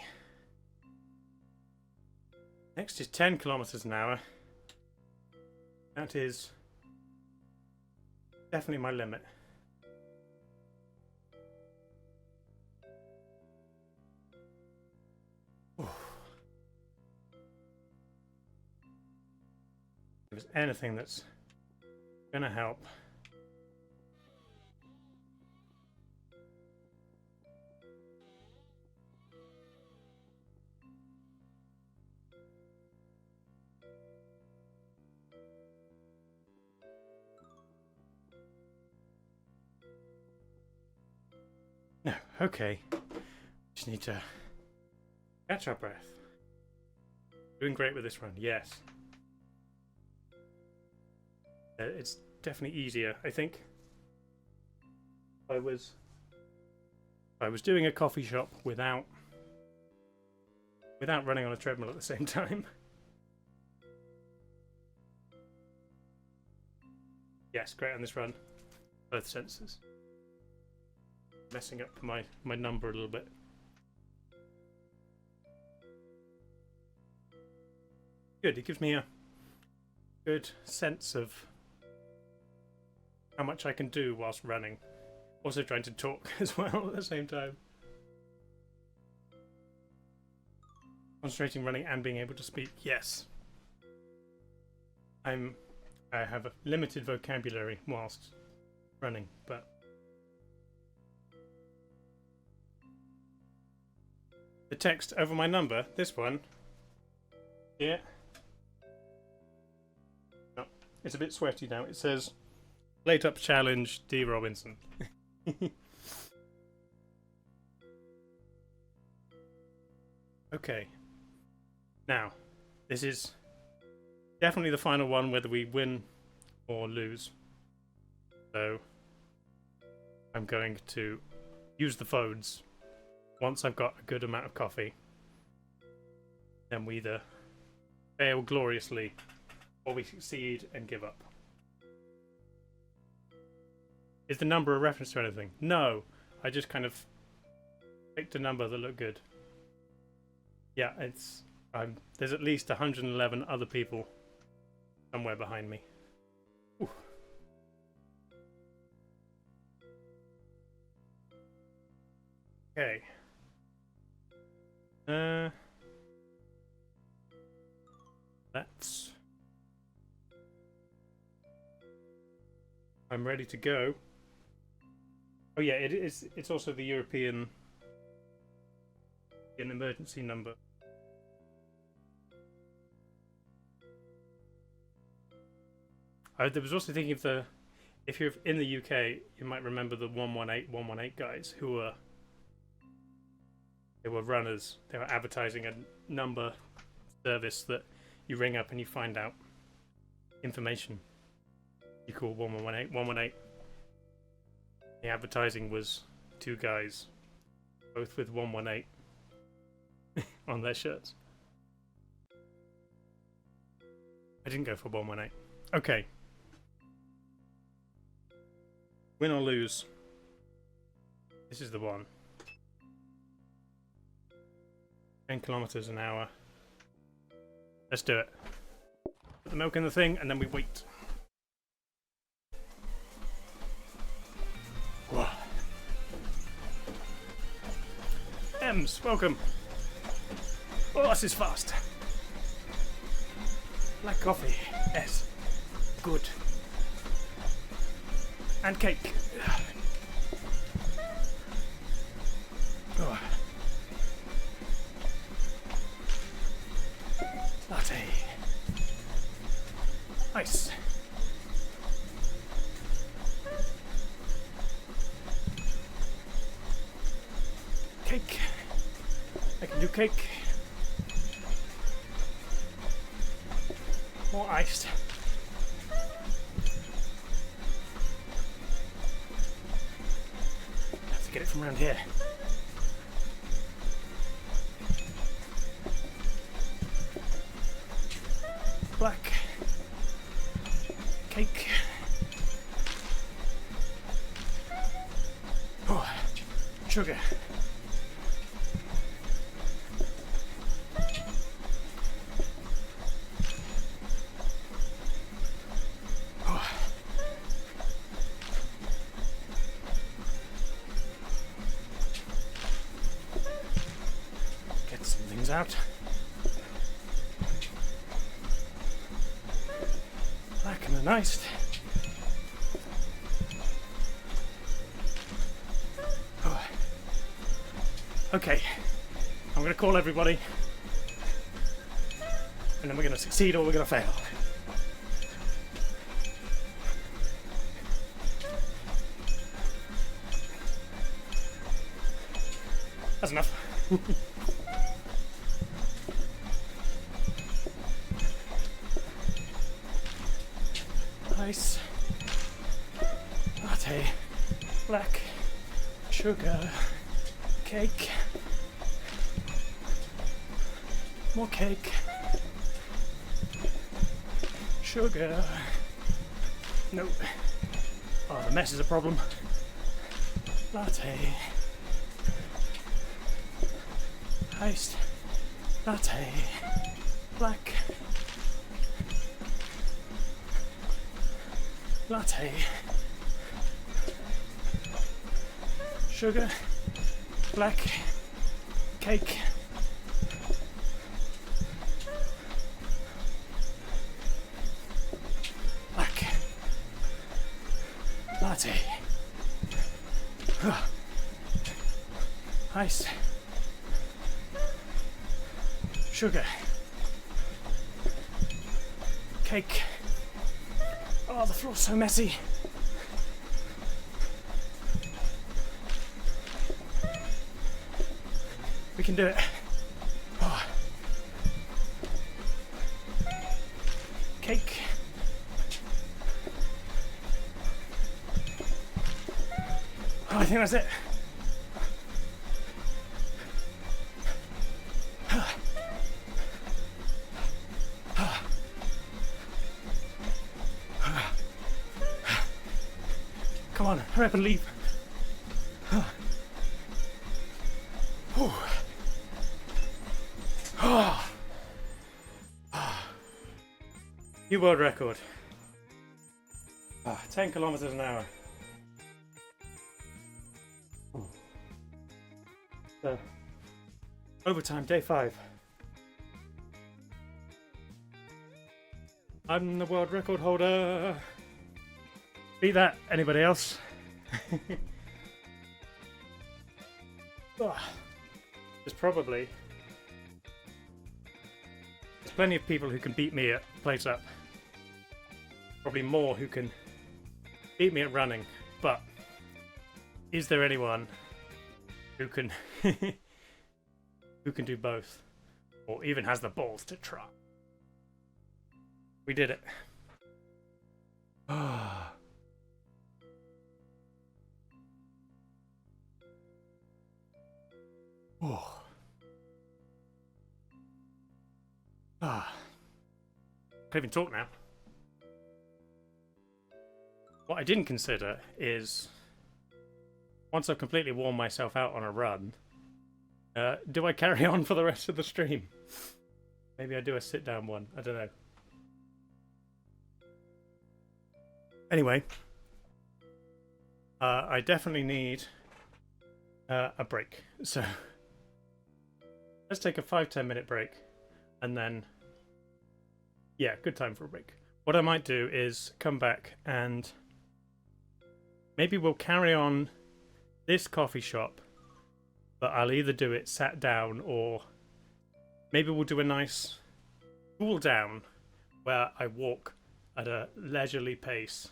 Next is 10 kilometers an hour. That is definitely my limit. Ooh. If there's anything that's gonna help. No, okay. Just need to catch our breath. Doing great with this one, yes. It's definitely easier, I think. I was doing a coffee shop without running on a treadmill at the same time. Yes, great on this run. Both senses. Messing up my number a little bit. Good, it gives me a good sense of how much I can do whilst running. Also trying to talk as well at the same time. Concentrating, running, and being able to speak. Yes. I have a limited vocabulary whilst running, but the text over my number, this one, yeah, no, it's a bit sweaty now. It says PlateUp Challenge D. Robinson. Okay, now this is definitely the final one, whether we win or lose. So I'm going to use the phones once I've got a good amount of coffee. Then we either fail gloriously or we succeed and give up. Is the number a reference to anything? No, I just kind of picked a number that looked good. Yeah, it's there's at least 111 other people somewhere behind me. Ooh. Okay. I'm ready to go. Oh yeah, it's also the European emergency number. I was also thinking of if you're in the UK, you might remember the 118 guys who were runners. They were advertising a number service that you ring up and you find out information. You call 118. The advertising was two guys, both with 118 on their shirts. I didn't go for 118. Okay. Win or lose. This is the one. 10 kilometers an hour. Let's do it. Put the milk in the thing and then we wait. Whoa. Ems, welcome. Oh, this is fast. Black coffee. Yes. Good. And cake. Oh. Latte. Nice. Cake. I can do cake. More iced. Have to get it from around here. Black cake. Oh, sugar. Oh. Get some things out. Black and iced. Oh. Okay, I'm going to call everybody and then we're going to succeed or we're going to fail. That's enough. Ice, latte, black, sugar, cake, more cake, sugar. No. Oh, the mess is a problem. Latte, iced, latte, black. Latte, sugar, black, cake, Latte. Ice. Sugar. Cake. Oh, the floor's so messy. We can do it. Oh. Cake. Oh, I think that's it. Come on, hurry up and leave. New world record. 10 kilometers an hour. So, overtime, day 5. I'm the world record holder. Beat that. Anybody else? There's plenty of people who can beat me at PlateUp. Probably more who can beat me at running. But is there anyone who can who can do both, or even has the balls to try? We did it. Oh. Can't even talk now. What I didn't consider is, once I've completely worn myself out on a run, do I carry on for the rest of the stream? Maybe I do a sit-down one. I don't know. Anyway, I definitely need a break. So let's take a 5-10 minute break, and then yeah, good time for a break. What I might do is come back and maybe we'll carry on this coffee shop, but I'll either do it sat down, or maybe we'll do a nice cool down where I walk at a leisurely pace.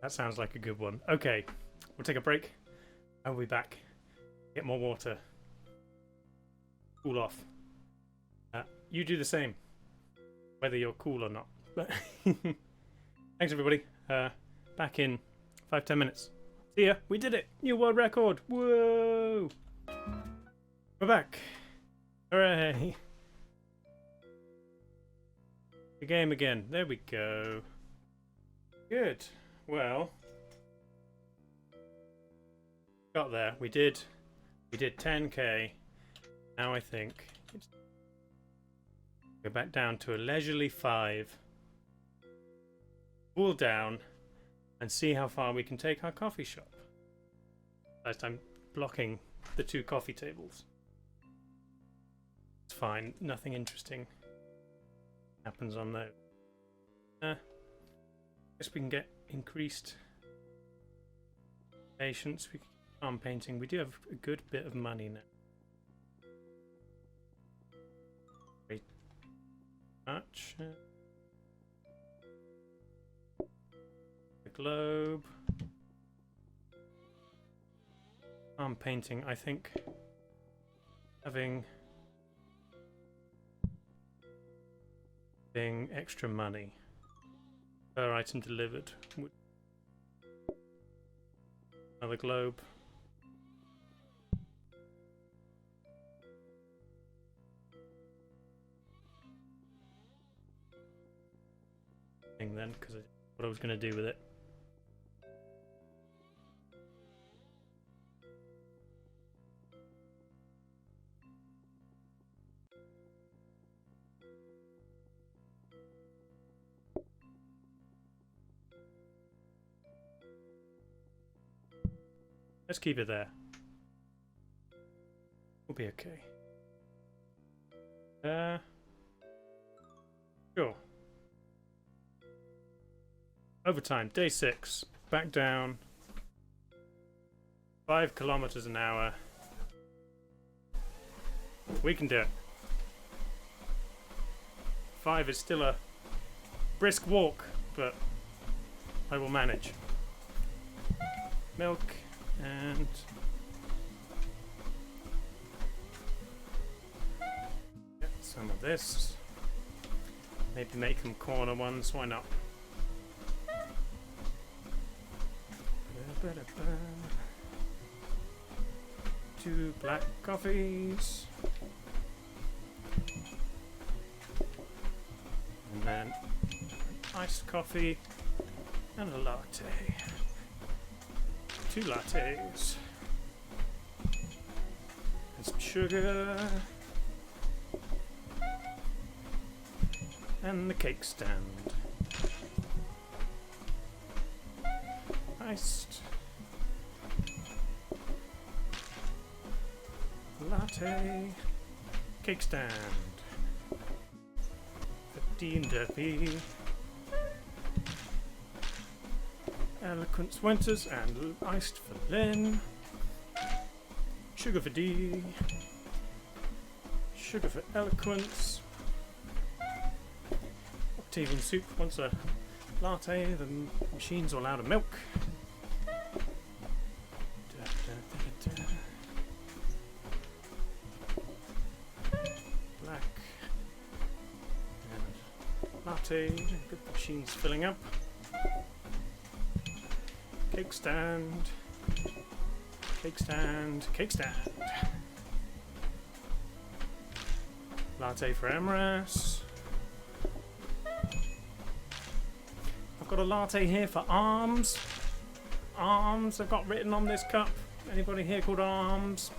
That sounds like a good one. Okay, we'll take a break. I'll be back. Get more water. Cool off. You do the same, whether you're cool or not. Thanks, everybody. Back in 5-10 minutes. See ya. We did it. New world record. Whoa! We're back. Hooray! The game again. There we go. Good. Well, got there. We did 10k. Now I think it's go back down to a leisurely 5. Cool down and see how far we can take our coffee shop. First, I'm blocking the 2 coffee tables. It's fine. Nothing interesting happens on those. Guess we can get increased patience. We can keep on painting. We do have a good bit of money now. Very much. The globe. I'm painting. I think having extra money per item delivered. Another globe. Then, because what I was going to do with it. Let's keep it there. We'll be okay. Sure. Overtime, day 6. Back down. 5 kilometers an hour. We can do it. 5 is still a brisk walk, but I will manage. Milk and get some of this. Maybe make them corner ones, why not? 2 black coffees. And then iced coffee and a latte. 2 lattes. And some sugar. And the cake stand. Iced. Latte. Cake stand. 15 Derby. Eloquence Winters and iced for Lynn. Sugar for D. Sugar for Eloquence. Octavian Soup wants a latte. The machine's all out of milk. Black. And latte. Good, machine's filling up. Cake stand. Cake stand. Cake stand. Latte for Emrys. I've got a latte here for Arms. Arms I've got written on this cup. Anybody here called Arms?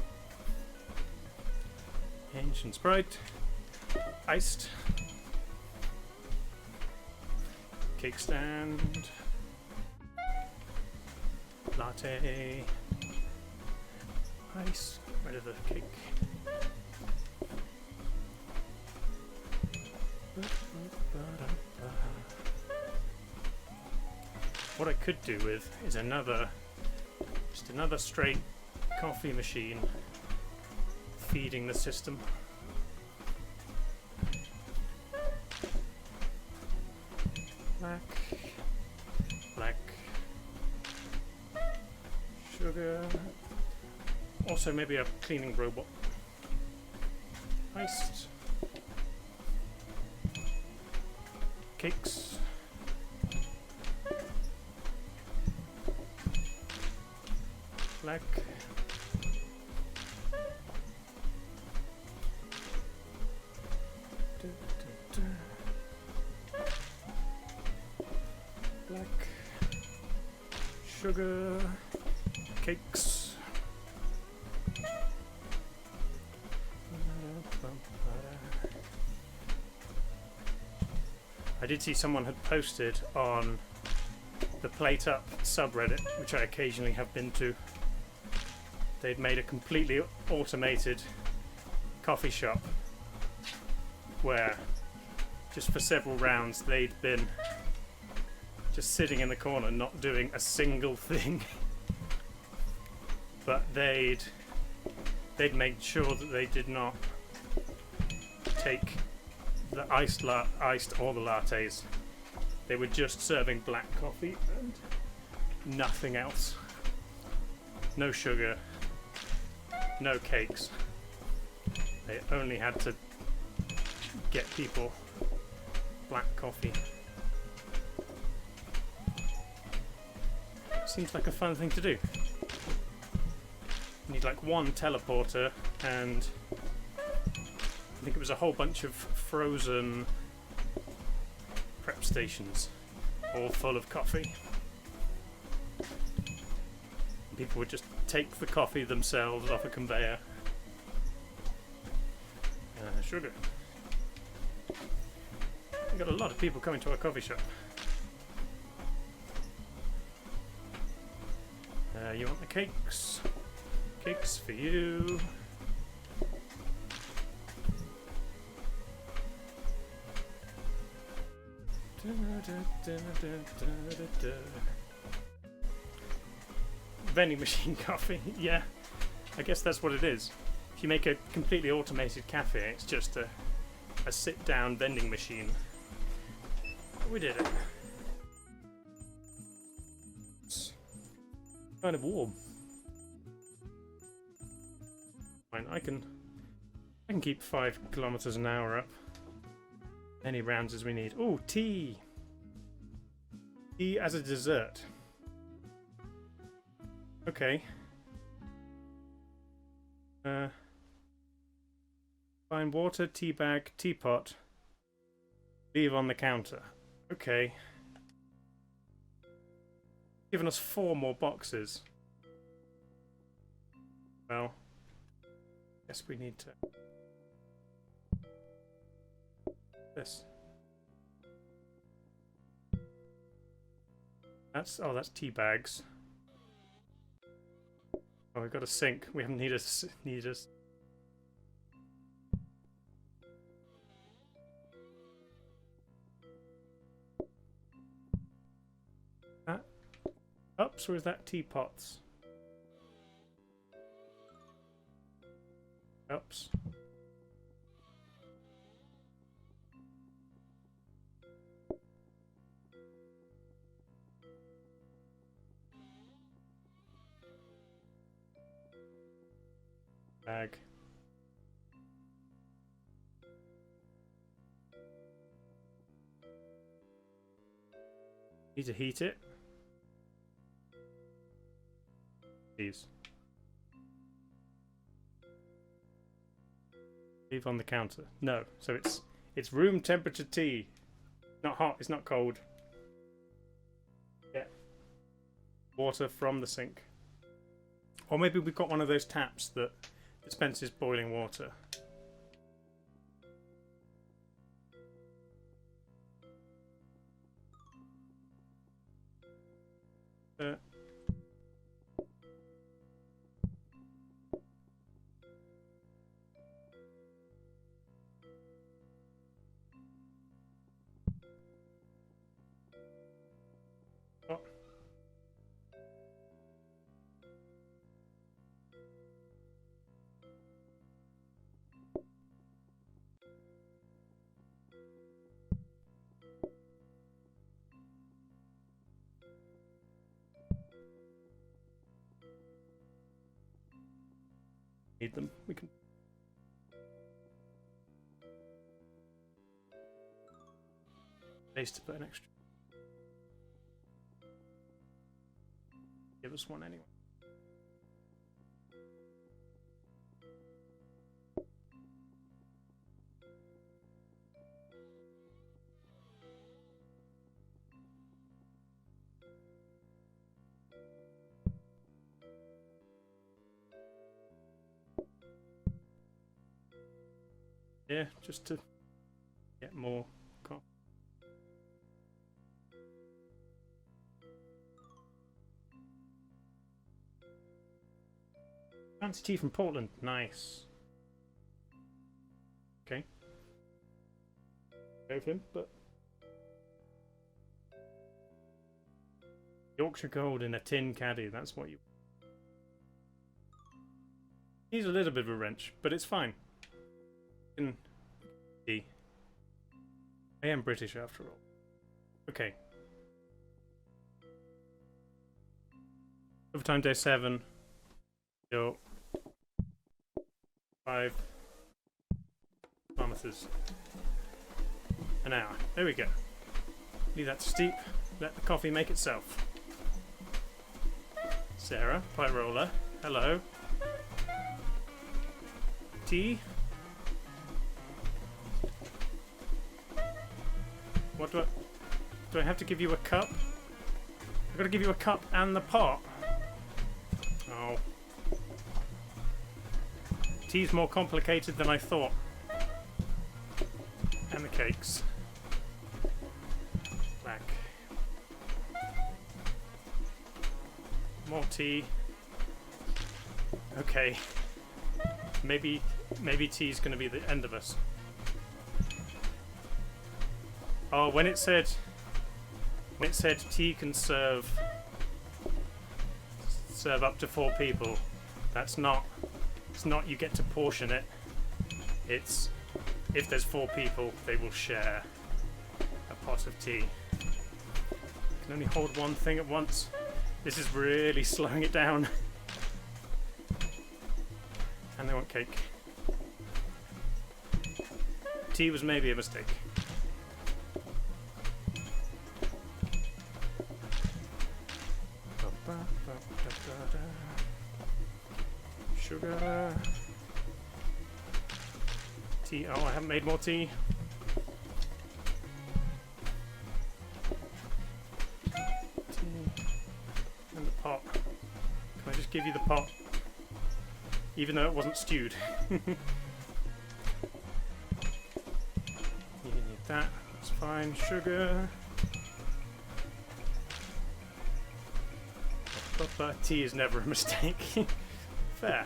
Ancient Sprite. Iced. Cake stand. Latte. Ice. Get rid of the cake. What I could do with is just another straight coffee machine feeding the system. Black. Black. Sugar. Also maybe a cleaning robot. Iced. Cakes. Black. Black. Sugar. Cakes. I did see someone had posted on the PlateUp subreddit, which I occasionally have been to. They'd made a completely automated coffee shop where just for several rounds they'd been just sitting in the corner not doing a single thing. But they'd made sure that they did not take the iced or the lattes. They were just serving black coffee and nothing else. No sugar, no cakes. They only had to get people black coffee. Seems like a fun thing to do. You need like one teleporter and I think it was a whole bunch of frozen prep stations, all full of coffee. People would just take the coffee themselves off a conveyor. Sugar. We've got a lot of people coming to our coffee shop. You want the cakes? Cakes for you. Vending machine coffee. Yeah, I guess that's what it is. If you make a completely automated cafe, it's just a sit-down vending machine. We did it. It's kind of warm. Fine, I can keep 5 kilometers an hour up. Any rounds as we need. Oh, tea! Tea as a dessert. Okay. Find water, tea bag, teapot. Leave on the counter. Okay. Given us 4 more boxes. Well, guess we need to. This. That's tea bags. Oh, we've got a sink. We haven't need us. That ups, or is that teapots? Ups. Bag. Need to heat it. Please. Leave on the counter. No, so it's room temperature tea. Not hot, it's not cold. Yeah. Water from the sink. Or maybe we've got one of those taps that dispenses boiling water. Oh. Need them. We can. Space to put an extra. Give us one anyway. Yeah, just to get more coffee. Fancy tea from Portland. Nice. Okay. Go with him, but Yorkshire Gold in a tin caddy. That's what you. He's a little bit of a wrench, but it's fine. I am British after all. Okay. Overtime day 7. Still 5 kilometers an hour. There we go. Leave that to steep. Let the coffee make itself. Sarah, pie roller. Hello. Tea. What do I have to give you a cup? I've got to give you a cup and the pot. Oh. Tea's more complicated than I thought. And the cakes. Black. More tea. Okay. Maybe tea's gonna be the end of us. Oh, when it said when it said tea can serve up to 4 people, that's not. It's not you get to portion it. It's if there's 4 people, they will share a pot of tea. You can only hold one thing at once. This is really slowing it down. And they want cake. Tea was maybe a mistake. Sugar. Tea. Oh, I haven't made more tea. And the pot. Can I just give you the pot? Even though it wasn't stewed. You need that. That's fine. Sugar. Tea is never a mistake. Fair.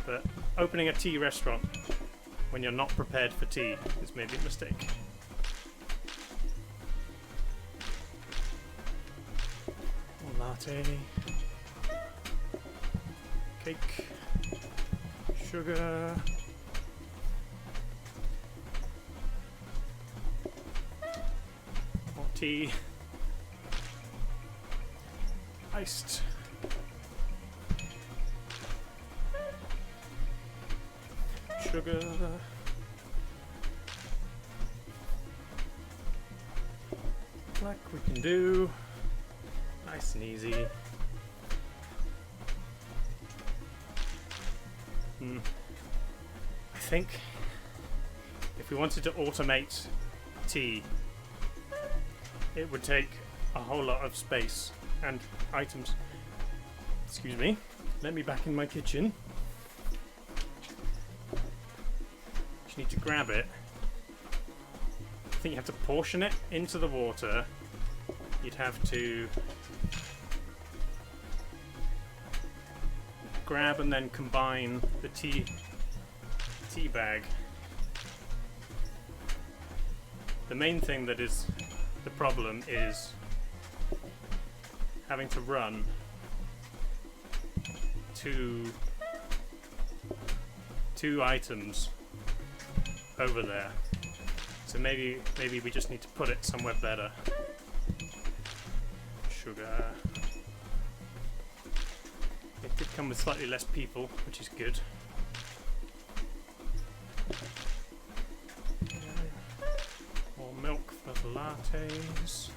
But opening a tea restaurant when you're not prepared for tea is maybe a mistake. Latte. Cake. Sugar. More tea. Iced. Sugar. Black we can do. Nice and easy. I think if we wanted to automate tea, it would take a whole lot of space and items. Excuse me. Let me back in my kitchen. Just need to grab it. I think you have to portion it into the water. You'd have to grab and then combine the tea bag. The main thing that is the problem is having to run two items over there. So maybe we just need to put it somewhere better. Sugar. It did come with slightly less people, which is good. More milk for the lattes.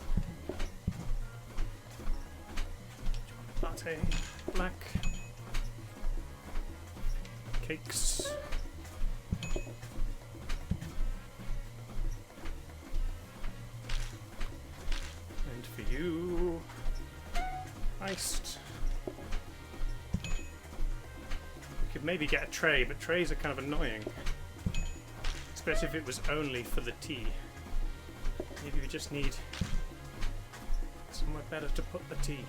Latte, black. Cakes. And for you, iced. We could maybe get a tray, but trays are kind of annoying. Especially if it was only for the tea. Maybe we just need somewhere better to put the tea.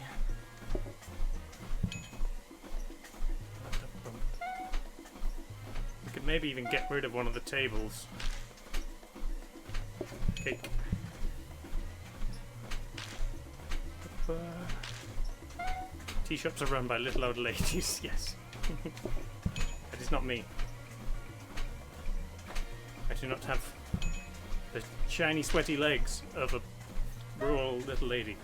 We could maybe even get rid of one of the tables. Cake. Tea shops are run by little old ladies, yes. That is not me. I do not have the shiny, sweaty legs of a rural little lady.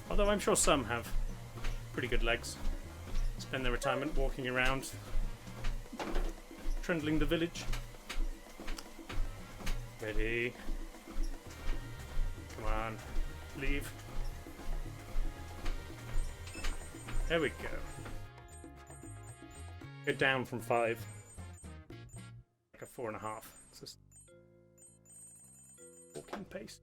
Although I'm sure some have pretty good legs. Spend their retirement walking around, trundling the village. Ready? Come on, leave. There we go. Go down from 5. Like a 4.5. It's just walking pace.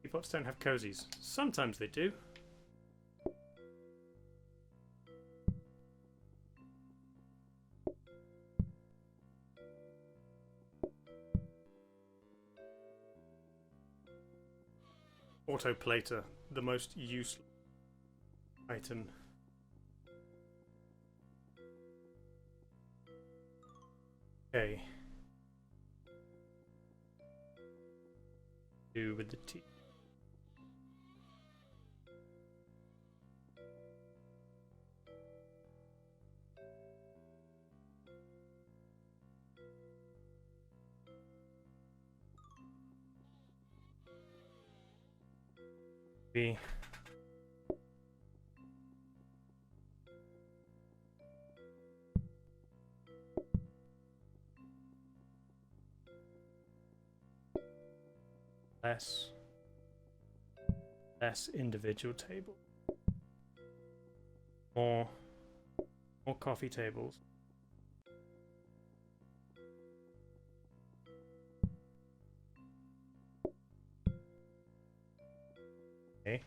Teapots don't have cozies. Sometimes they do. Autoplater, the most useless item. Okay. do with the tea. Be less individual table, more coffee tables. Okay.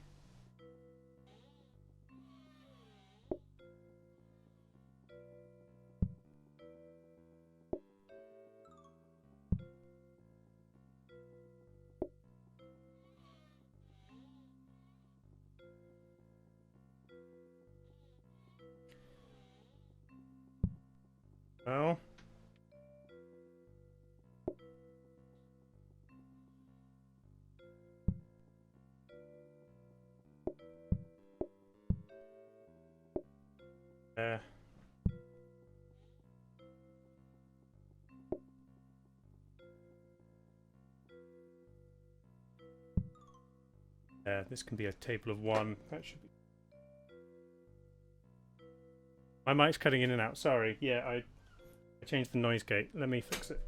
Well, this can be a table of one. That should be. My mic's cutting in and out. Sorry. Yeah, I changed the noise gate. Let me fix it.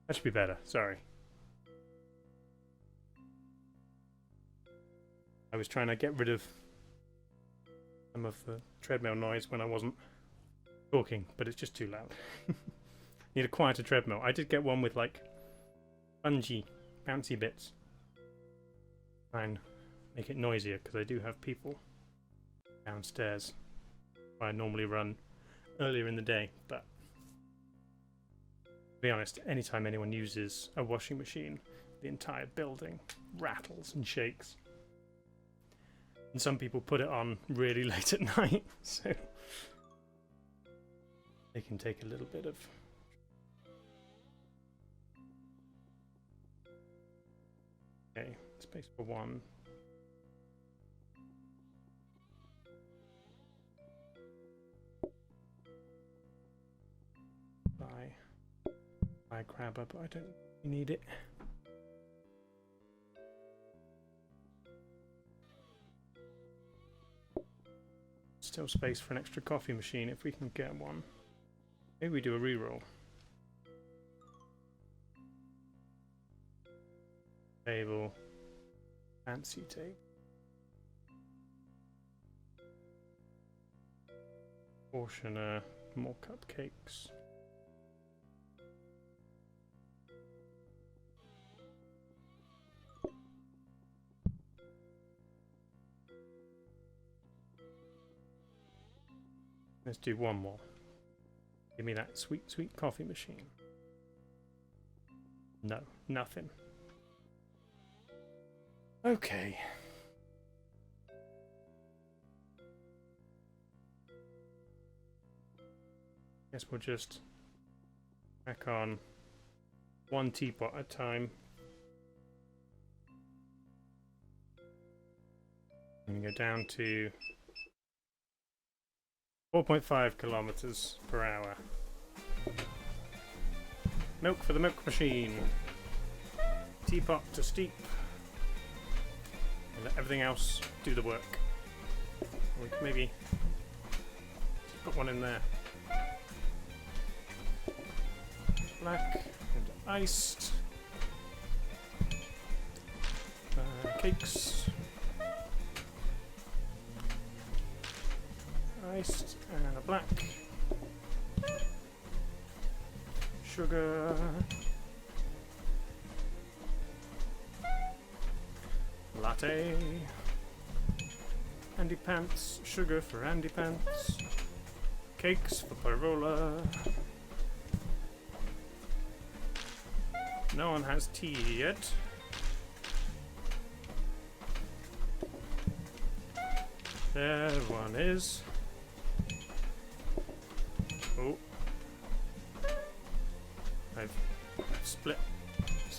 That should be better. Sorry. I was trying to get rid of some of the treadmill noise when I wasn't talking, but it's just too loud. Need a quieter treadmill. I did get one with like spongy, bouncy bits. Try and make it noisier because I do have people downstairs. I normally run earlier in the day, but to be honest, anytime anyone uses a washing machine, the entire building rattles and shakes. And some people put it on really late at night, so they can take a little bit of. Okay, space for one. Buy crabber, but I don't need it. Still space for an extra coffee machine if we can get one. Maybe we do a reroll. Table. Fancy table. Portioner. More cupcakes. Let's do one more. Give me that sweet, sweet coffee machine. No, nothing. Okay. Guess we'll just crack on one teapot at a time. And go down to 4.5 kilometers per hour. Milk for the milk machine. Teapot to steep. And let everything else do the work. We can maybe put one in there. Black and iced. Cakes. Iced and a black. Sugar. Latte. Andy Pants. Sugar for Andy Pants. Cakes for Parola. No one has tea yet. There one is. Oh. I've split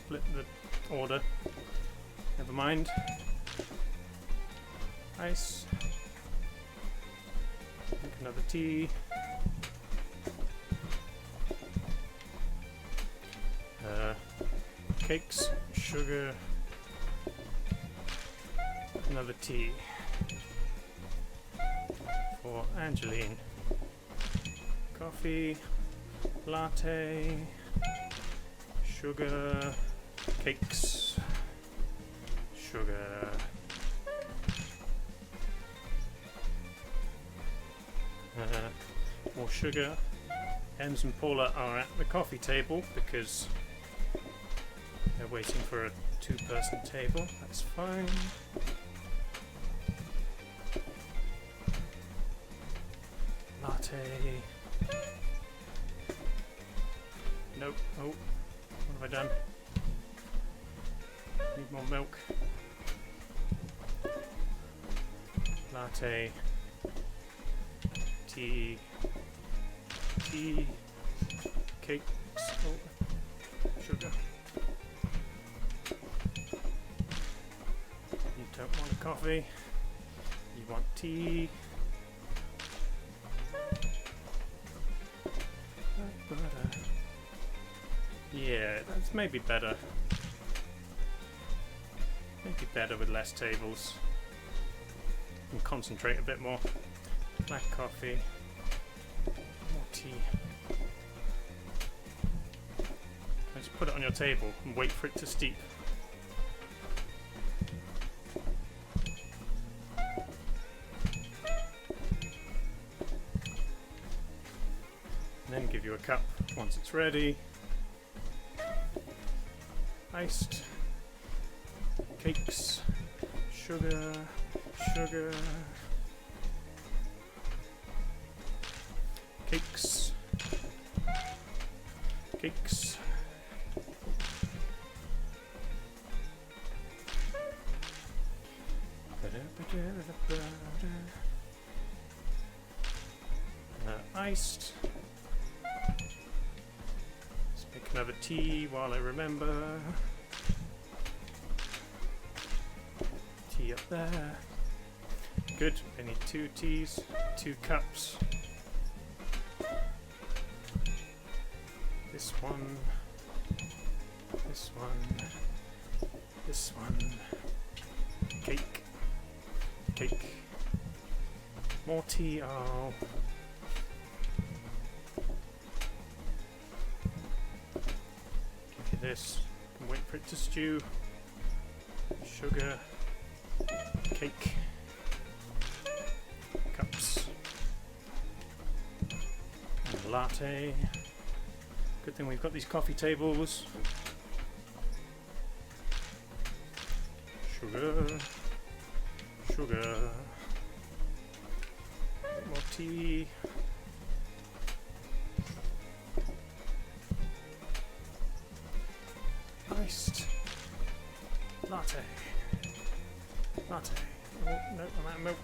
the order. Never mind. Ice. Make another tea. Cakes, sugar, another tea for Angeline. Coffee, latte, sugar, cakes, sugar. More sugar. Ems and Paula are at the coffee table because they're waiting for a two-person table. That's fine. Latte. Nope. Oh, what have I done? Need more milk. Latte. Tea. Tea. Cakes. Oh, sugar. You don't want coffee. You want tea. Butter. Yeah, that's maybe better. Maybe better with less tables. And concentrate a bit more. Black coffee. More tea. Just put it on your table and wait for it to steep. And then give you a cup once it's ready. Iced. Cakes. Sugar. Sugar. Cakes. Cakes. Iced. Let's make another tea while I remember. Tea up there. Good. I need 2 teas, 2 cups. This one. This one. This one. Cake. Cake. More tea. Oh. Give you this. Can wait for it to stew. Sugar. Cake. Cups. And a latte. Good thing we've got these coffee tables. Sugar. Sugar. A bit more tea. Iced. Latte. Latte. Oh, no, I'm out of milk.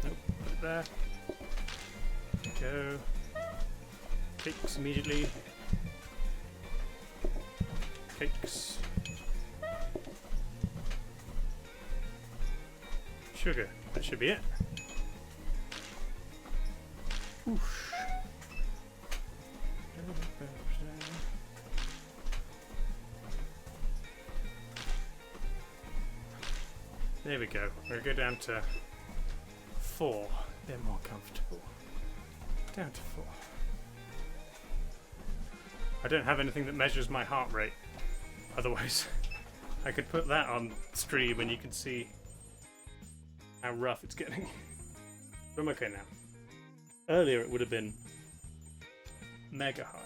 Nope, put it there. Go. Cakes immediately. Cakes. Sugar. That should be it. Oof. There we go. We'll go down to 4. A bit more comfortable. Down to 4. I don't have anything that measures my heart rate. Otherwise, I could put that on stream and you can see how rough it's getting. But I'm okay now. Earlier it would have been mega high.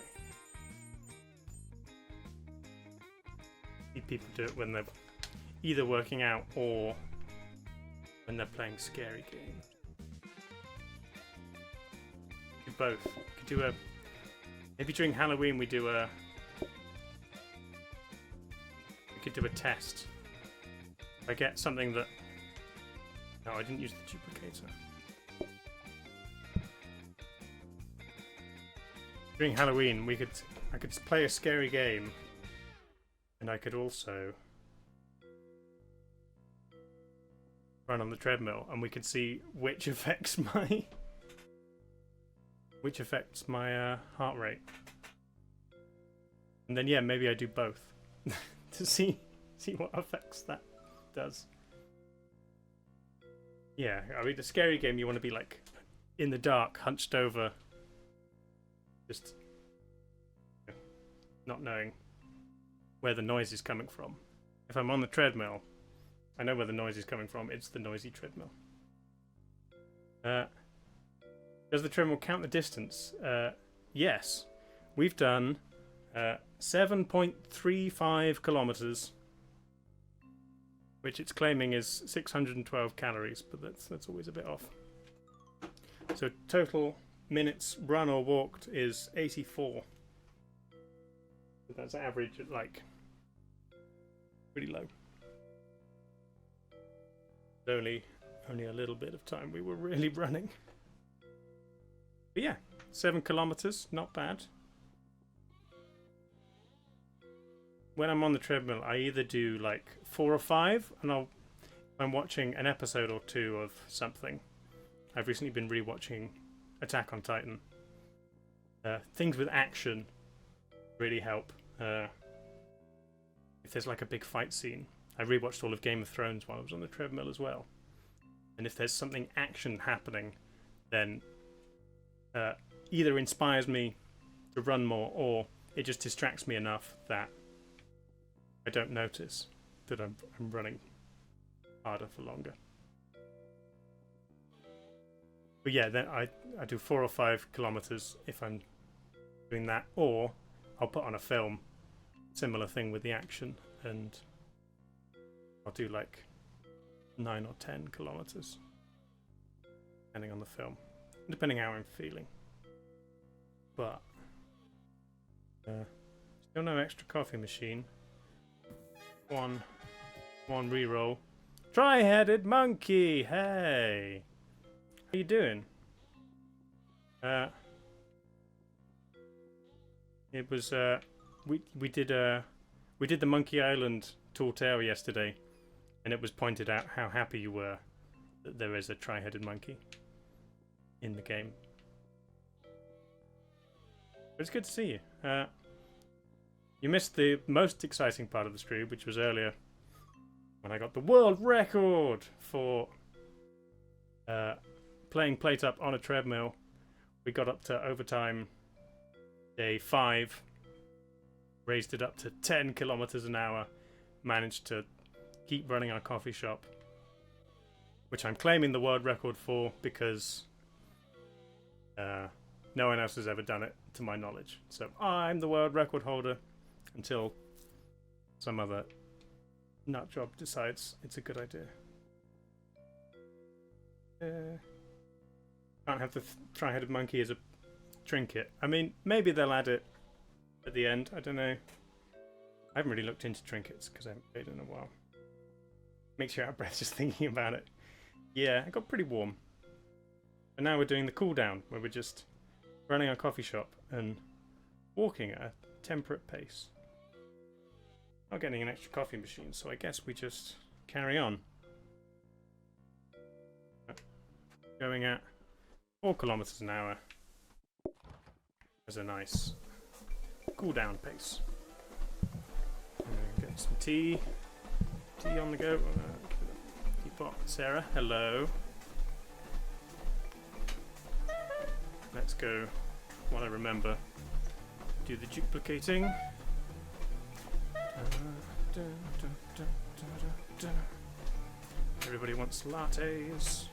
People do it when they're either working out or when they're playing scary games. Do both. Could do a maybe during Halloween we do a could do a test. If I get something that... No, I didn't use the duplicator. During Halloween, I could play a scary game, and I could also run on the treadmill, and we could see which affects my heart rate. And then yeah, maybe I do both to see what effects that does. Yeah, I mean, the scary game, you want to be like in the dark, hunched over, just not knowing where the noise is coming from. If I'm on the treadmill, I know where the noise is coming from. It's the noisy treadmill. Does the treadmill count the distance? Yes. We've done 7.35 kilometers, which it's claiming is 612 calories, but that's always a bit off. So total minutes run or walked is 84. That's average at like pretty low. Only a little bit of time we were really running. But yeah, 7 kilometers, not bad. When I'm on the treadmill, I either do like 4 or 5, and I'm watching an episode or 2 of something. I've recently been rewatching Attack on Titan. Things with action really help. If there's like a big fight scene, I rewatched all of Game of Thrones while I was on the treadmill as well. And if there's something action happening, then either inspires me to run more, or it just distracts me enough that I don't notice that I'm running harder for longer. But yeah, then I do 4 or 5 kilometers if I'm doing that, or I'll put on a film, similar thing with the action, and I'll do like 9 or 10 kilometers, depending on the film, depending how I'm feeling. But still no extra coffee machine. One reroll. Tri-headed monkey. Hey, how you doing? It was we did the Monkey Island tall tale yesterday, and it was pointed out how happy you were that there is a tri-headed monkey in the game. But it's good to see you. You missed the most exciting part of the stream, which was earlier when I got the world record for playing PlateUp on a treadmill. We got up to overtime day 5, raised it up to 10 kilometers an hour, managed to keep running our coffee shop, which I'm claiming the world record for because no one else has ever done it to my knowledge. So I'm the world record holder until some other nut job decides it's a good idea. Can't have the tri-headed monkey as a trinket. I mean, maybe they'll add it at the end. I don't know. I haven't really looked into trinkets because I haven't played in a while. Makes you out of breath just thinking about it. Yeah, it got pretty warm. And now we're doing the cool down, where we're just running our coffee shop and walking at a temperate pace. Not getting an extra coffee machine, so I guess we just carry on. Going at 4 kilometers an hour as a nice cool down pace. Get some tea. Tea on the go. Teapot. Sarah, hello. Let's go, while I remember, do the duplicating. Everybody wants lattes.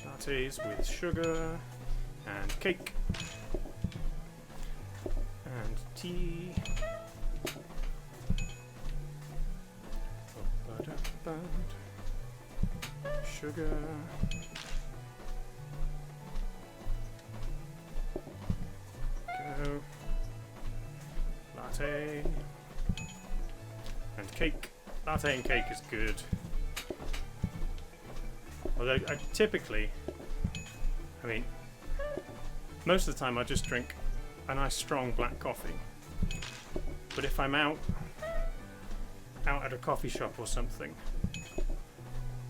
Lattes with sugar and cake and tea. Sugar. cake. Latte and cake is good. Although I typically, I mean, most of the time I just drink a nice strong black coffee. But if I'm out at a coffee shop or something,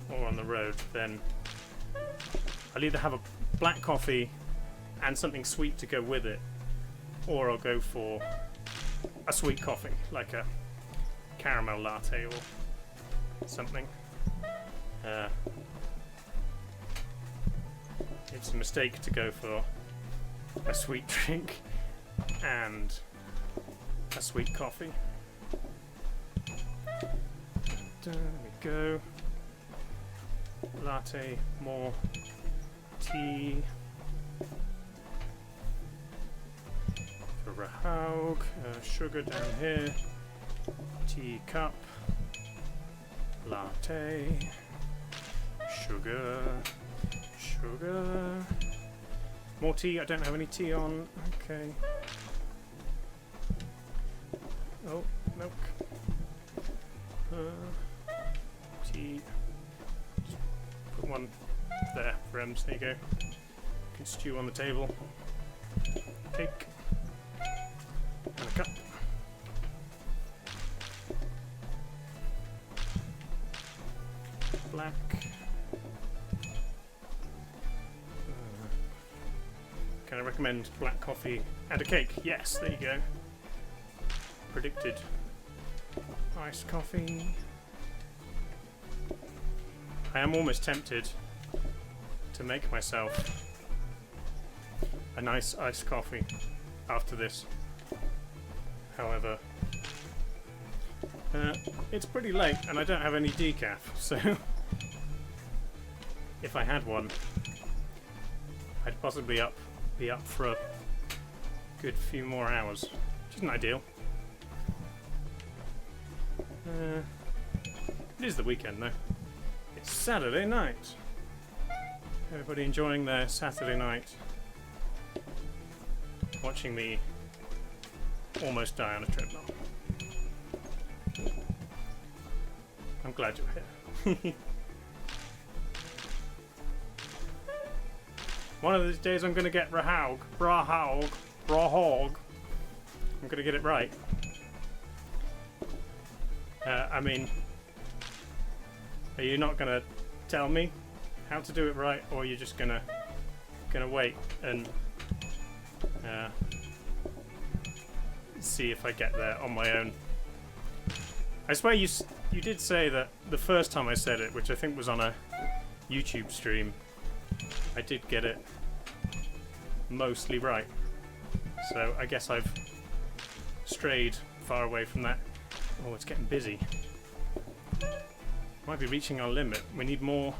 or on the road, then I'll either have a black coffee and something sweet to go with it, or I'll go for a sweet coffee, like a caramel latte or something. It's a mistake to go for a sweet drink and a sweet coffee. There we go. Latte, more tea. For Rahaug, sugar down here. Teacup. Latte. Sugar. Sugar. More tea. I don't have any tea on. Okay. Oh, milk. Tea. Just put one there for Ems. There you go. You can stew on the table. Cake. And a cup. Black. Can I recommend black coffee and a cake? Yes, there you go. Predicted. Iced coffee. I am almost tempted to make myself a nice iced coffee after this. However, it's pretty late and I don't have any decaf, so if I had one, I'd possibly be up for a good few more hours, which isn't ideal. It is the weekend though. It's Saturday night. Everybody enjoying their Saturday night, watching me almost die on a treadmill. I'm glad you're here. One of these days I'm going to get Rahaug. I'm going to get it right. I mean, are you not going to tell me how to do it right, or are you just gonna wait and see if I get there on my own? I swear you did say that the first time I said it, which I think was on a YouTube stream, I did get it mostly right. So I guess I've strayed far away from that. Oh, it's getting busy. Might be reaching our limit. We need more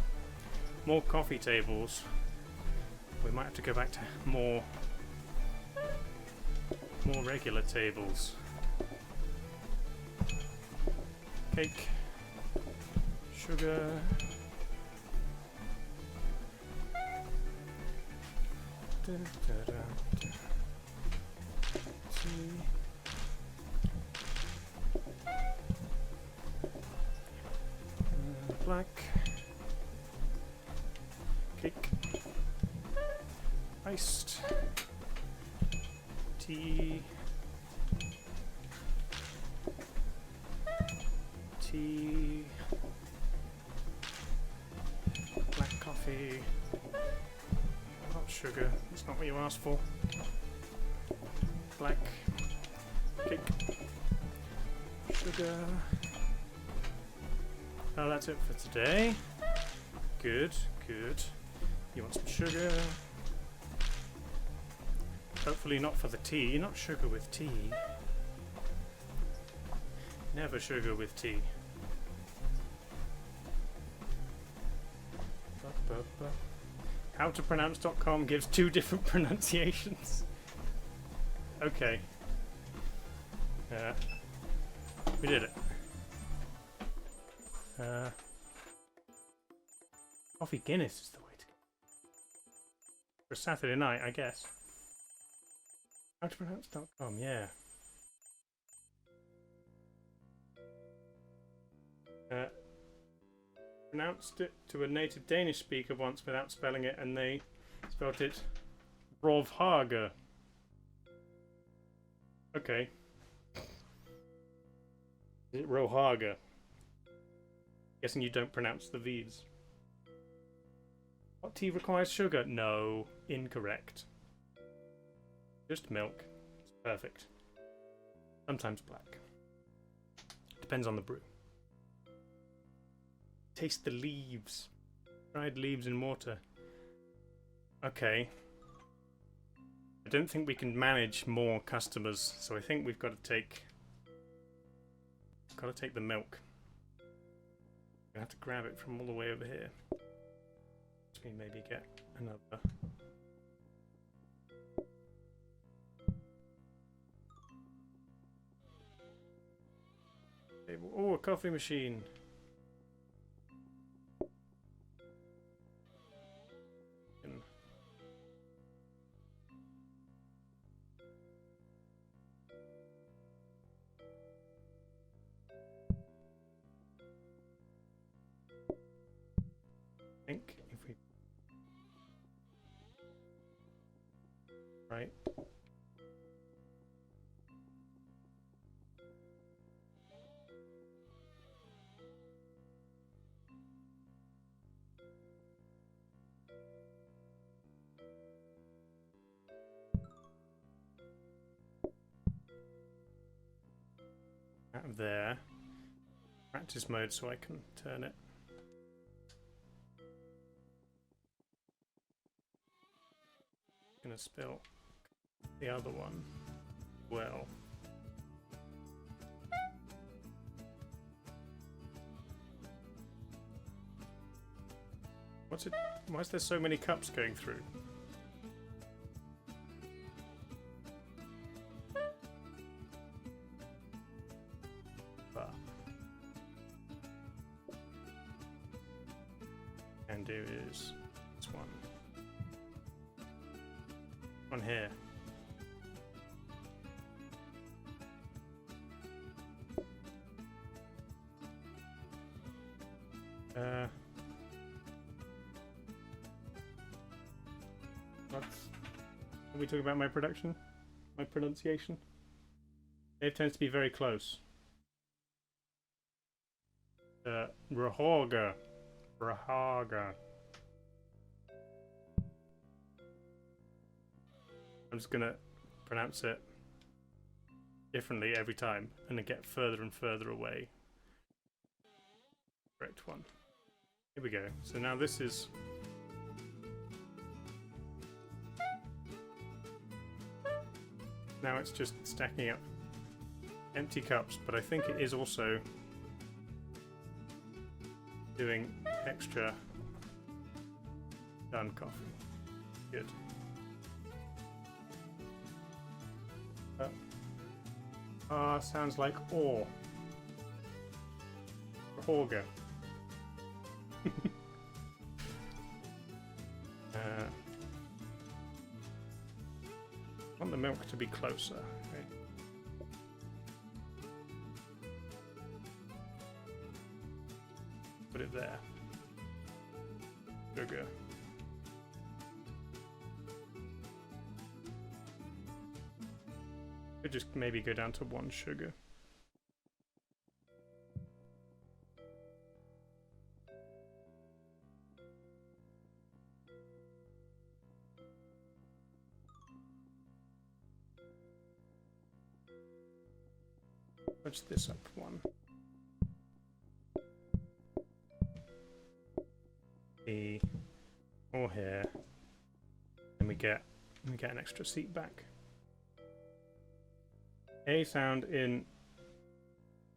coffee tables. We might have to go back to more regular tables. Cake, sugar, tea. Black. Cake. Iced. Tea. Tea. Black coffee. Not sugar. That's not what you asked for. Black. Cake. Sugar. Oh, that's it for today. Good, good. You want some sugar? Hopefully not for the tea. Not sugar with tea. Never sugar with tea. Howtopronounce.com gives 2 different pronunciations. Okay. We did it. Coffee Guinness is the way to go. For Saturday night, I guess. Howtopronounce.com, yeah. Pronounced it to a native Danish speaker once without spelling it, and they spelt it Rovhager. Okay. Is it Rohaga? Guessing you don't pronounce the V's. Hot tea requires sugar? No, incorrect. Just milk. It's perfect. Sometimes black. Depends on the brew. Taste the leaves. Dried leaves in water. Okay. I don't think we can manage more customers, so I think we've got to take the milk. I have to grab it from all the way over here. Let me maybe get another. Oh, a coffee machine. I think if we right. Out of there. Practice mode so I can turn it. Gonna spill the other one. Well. What's it? Why is there so many cups going through? And do is this one. On here. Are we talking about my production? My pronunciation? It tends to be very close. Rahaga. Rahaga. I'm just gonna pronounce it differently every time and then get further and further away. Correct one. Here we go. So now this is now it's just stacking up empty cups, but I think it is also doing extra done coffee. Good. Sounds like ore. Horga. I want the milk to be closer. Okay. Put it there. Sugar. Could just maybe go down to 1 sugar. Push this up 1. The or here, and we get an extra seat back. A sound in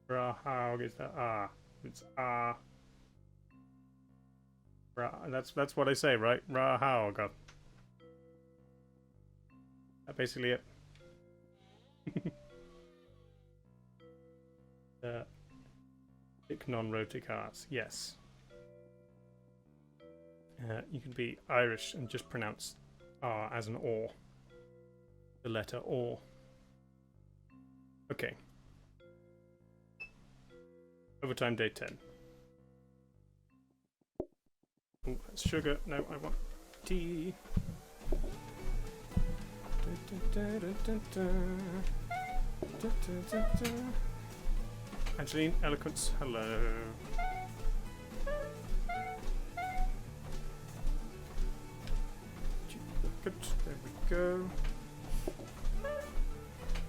Rahag is the ah. It's ah. That's what I say, right? Rahag. That's basically it. Non-rhotic arts, yes. You can be Irish and just pronounce R as an or. The letter or. Okay. Overtime day 10. Oh, that's sugar. No, I want tea. Angeline, Eloquence, hello. Good, there we go.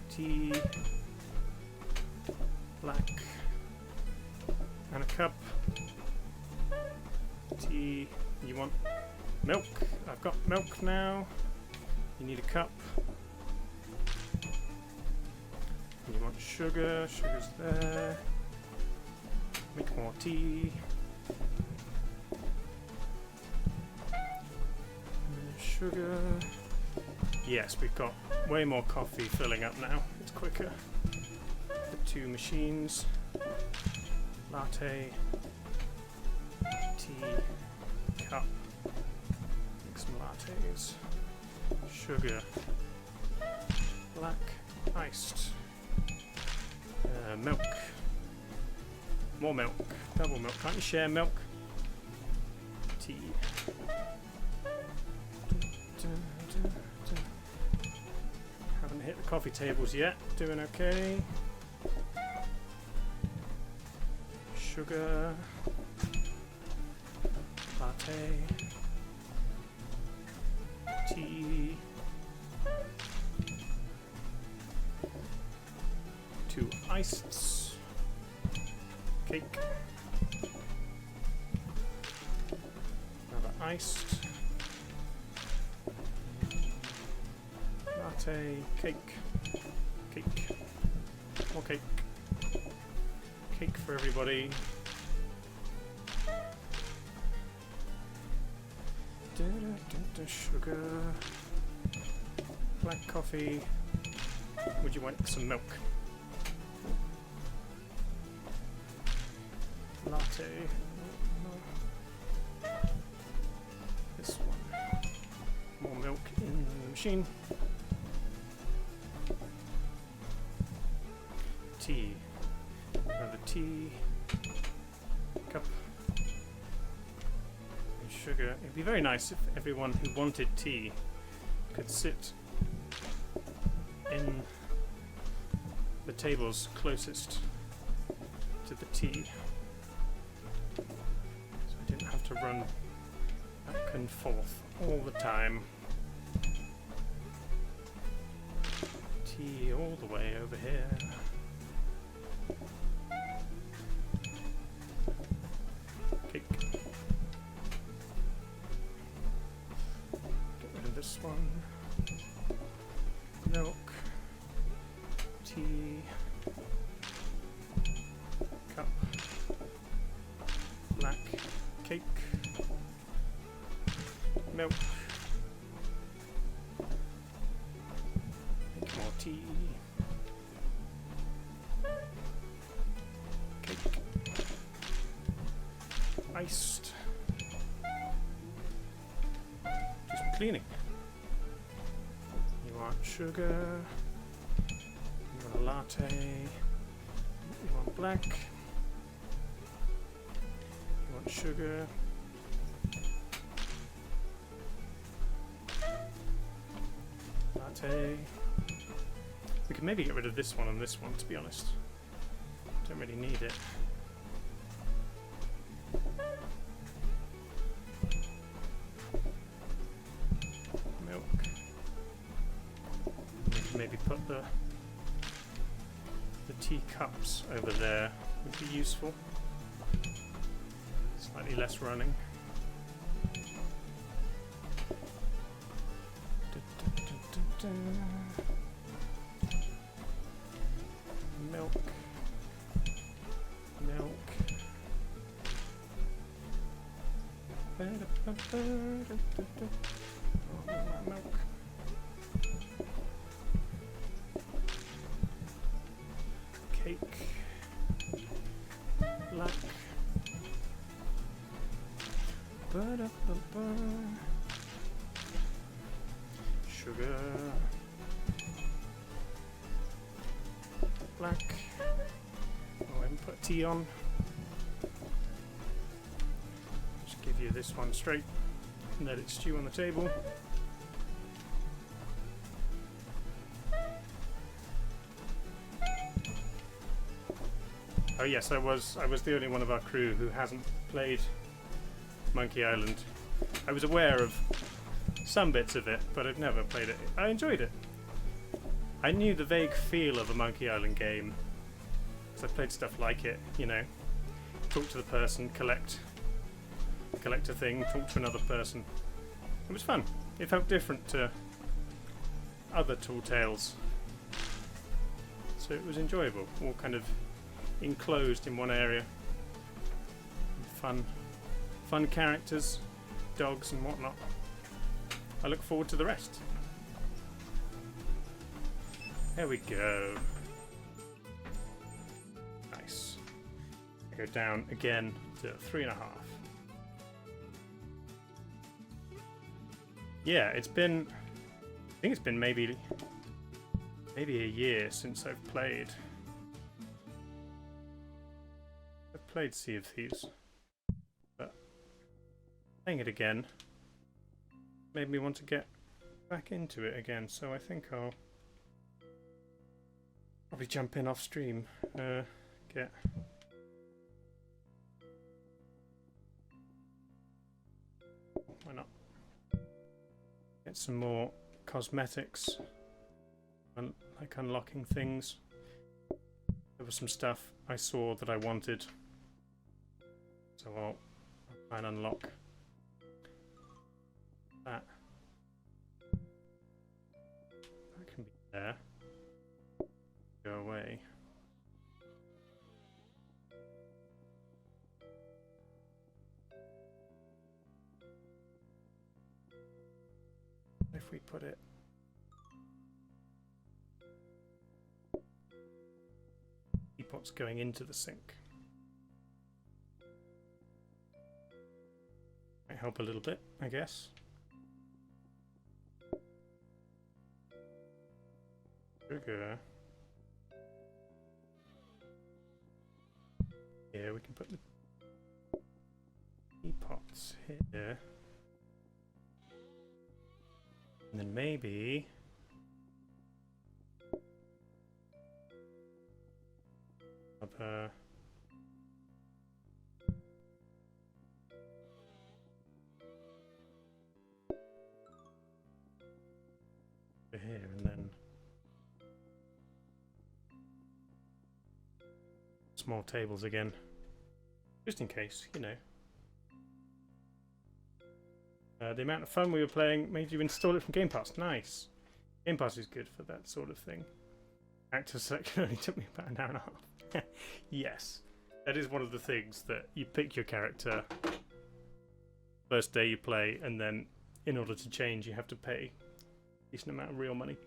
Tea, black, and a cup. Tea, you want milk? I've got milk now. You need a cup. You want sugar, sugar's there. Make more tea. Sugar. Yes, we've got way more coffee filling up now. It's quicker. The two machines. Latte. Tea. Cup. Make some lattes. Sugar. Black. Iced. Milk. More milk. Double milk. Can't you share milk? Tea. Haven't hit the coffee tables yet. Doing okay. Sugar. Latte. Tea. Two iceds. Cake. Another iced. Latte. Cake. Cake. More cake. Cake for everybody. Sugar. Black coffee. Would you like some milk? Latte. This one. More milk in the machine. Tea. Another tea. Cup. And sugar. It'd be very nice if everyone who wanted tea could sit in the tables closest to the tea. So I didn't have to run back and forth all the time. Tea all the way over here. Cake. Get rid of this one. Milk. Tea. Cup. Black. Cake. Milk. Make more tea. Cake. Iced. Just cleaning. You want sugar. You want a latte. You want black. You want sugar. Latte. We could maybe get rid of this one and this one, to be honest. Don't really need it. Milk. Maybe put the teacups over there would be useful. Slightly less running. Milk. Milk. Oh, milk. Cake. Black. Ba-da-ba-ba. Sugar. Black. Oh, I haven't put tea on. Just give do this one straight and let it stew on the table. Oh yes, I was the only one of our crew who hasn't played Monkey Island. I was aware of some bits of it, but I'd never played it. I enjoyed it. I knew the vague feel of a Monkey Island game, so I played stuff like it, you know. Talk to the person, collect a thing, talk to another person. It was fun. It felt different to other Tall Tales. So it was enjoyable, all kind of enclosed in one area. Fun characters, dogs and whatnot. I look forward to the rest. There we go. Nice. I go down again to 3.5. Yeah, I think it's been maybe a year since I've played Sea of Thieves, but playing it again made me want to get back into it again, so I think I'll probably jump in off stream, get why not get some more cosmetics and like unlocking things. There was some stuff I saw that I wanted, so I'll try and unlock that. That can be there. Go away. If we put it teapot's going into the sink. Might help a little bit, I guess. Sugar. Yeah, we can put the teapots here. And then maybe other over here, and then small tables again, just in case, you know. The amount of fun we were playing made you install it from Game Pass. Nice. Game Pass is good for that sort of thing. Actor selection only took me about an hour and a half. Yes, that is one of the things, that you pick your character first day you play, and then in order to change you have to pay a decent amount of real money.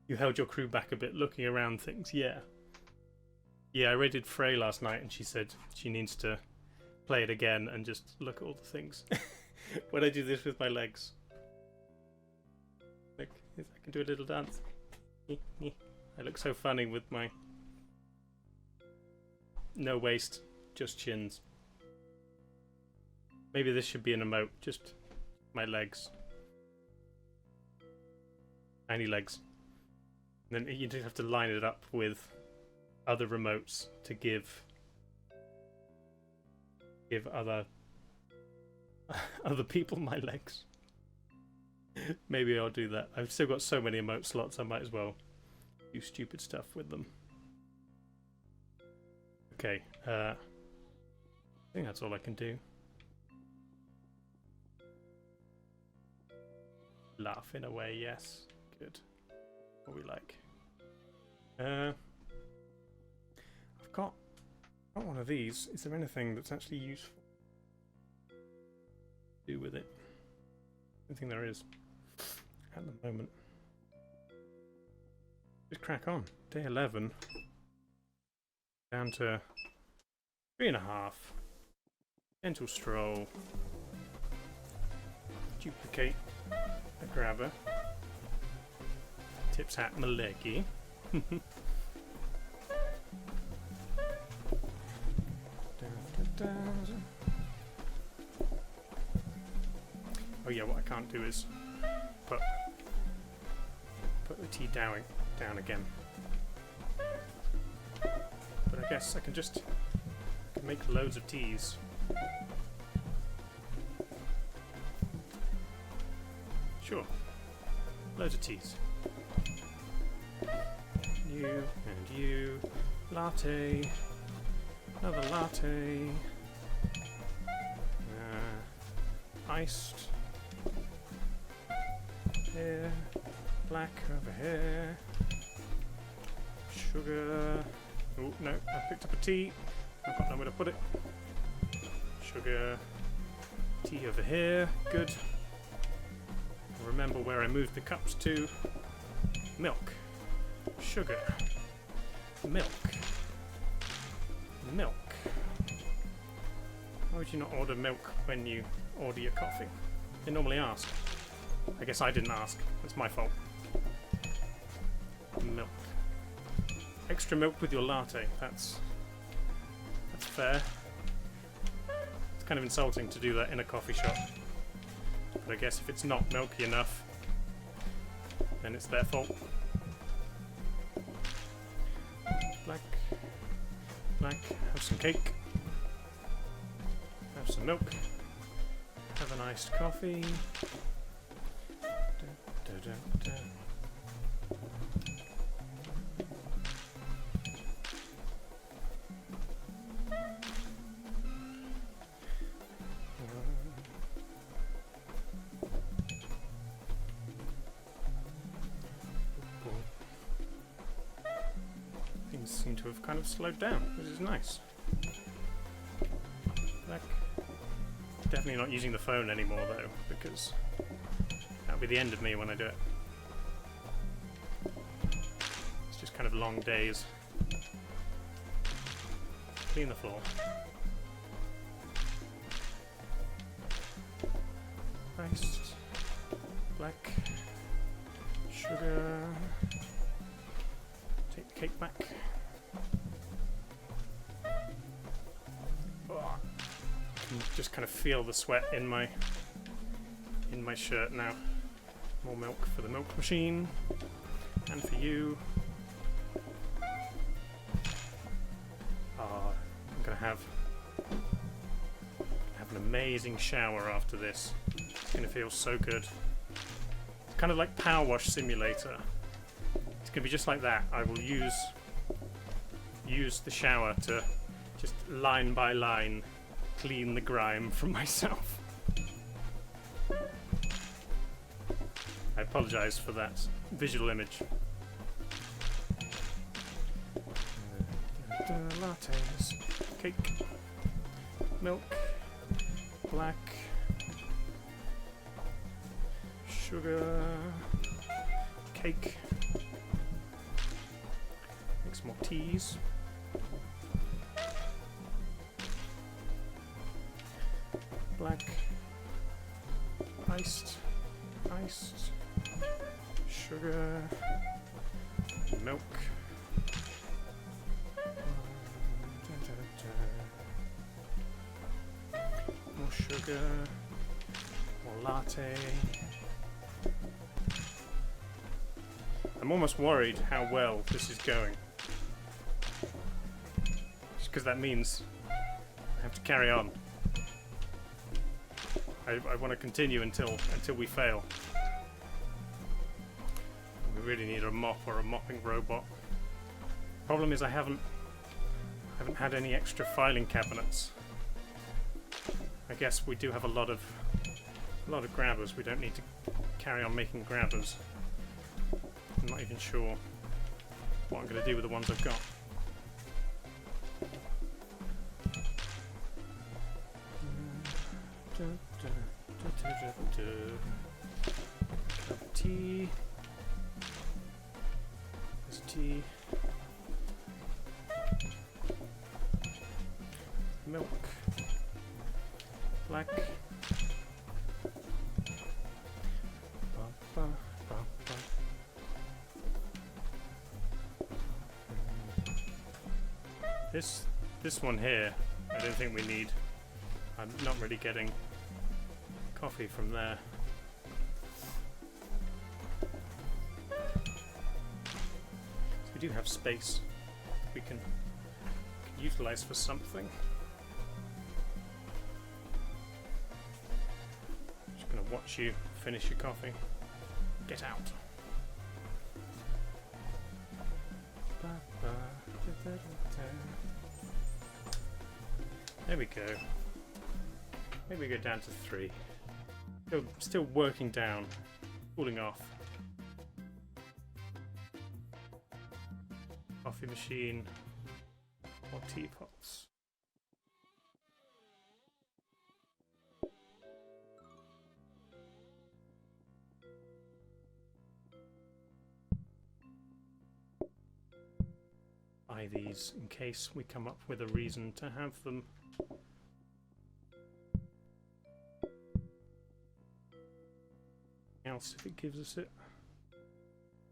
You held your crew back a bit looking around things. Yeah, I raided Frey last night and she said she needs to play it again and just look at all the things. When I do this with my legs, look, if I can do a little dance. I look so funny with my no waist, just chins. Maybe this should be an emote, just my legs, tiny legs. And then you just have to line it up with other remotes to give other people my legs. Maybe I'll do that. I've still got so many emote slots, I might as well do stupid stuff with them. Okay, I think that's all I can do. Laughing away, yes. Good. What we like. I've got one of these. Is there anything that's actually useful to do with it? I don't think there is at the moment. Just crack on. Day 11. Down to 3.5. Gentle stroll. Duplicate a grabber. Tips hat my leggy. Oh yeah, what I can't do is put the tea down again. But I guess I can just make loads of teas. Sure. Loads of teas. You and you. Latte. Another latte. Iced. Here. Black over here. Sugar. Oh, no, I picked up a tea. I've got nowhere to put it. Sugar. Tea over here. Good. Remember where I moved the cups to. Milk. Sugar. Milk. Milk. Why would you not order milk when you order your coffee? They normally ask. I guess I didn't ask. That's my fault. Milk. Extra milk with your latte. That's fair. It's kind of insulting to do that in a coffee shop. But I guess if it's not milky enough, then it's their fault. Black. Black. Have some cake. Have some milk. Have an iced coffee. Things seem to have kind of slowed down, which is nice. Black. Definitely not using the phone anymore though, because that'll be the end of me when I do it. It's just kind of long days. Clean the floor. Iced. Black. Sugar. Take the cake back. Oh. I can just kind of feel the sweat in my shirt now. More milk for the milk machine, and for you. Oh, I'm gonna have an amazing shower after this. It's gonna feel so good. It's kind of like Power Wash Simulator. It's gonna be just like that. I will use the shower to just line by line clean the grime from myself. I apologise for that visual image. Lattes, cake, milk, black, sugar, cake, make some more teas. Black, iced, sugar, milk, more sugar, more latte. I'm almost worried how well this is going. Just because that means I have to carry on. I want to continue until we fail. We really need a mop or a mopping robot. Problem is I haven't had any extra filing cabinets. I guess we do have a lot of grabbers. We don't need to carry on making grabbers. I'm not even sure what I'm going to do with the ones I've got. Cup of tea. There's tea. Milk. Black. This one here I don't think we need. I'm not really getting coffee from there. So we do have space we can utilize for something. Just gonna watch you finish your coffee. Get out. There we go. Maybe go down to 3. Still working down, cooling off. Coffee machine or teapots. Buy these in case we come up with a reason to have them. Else if it gives us it.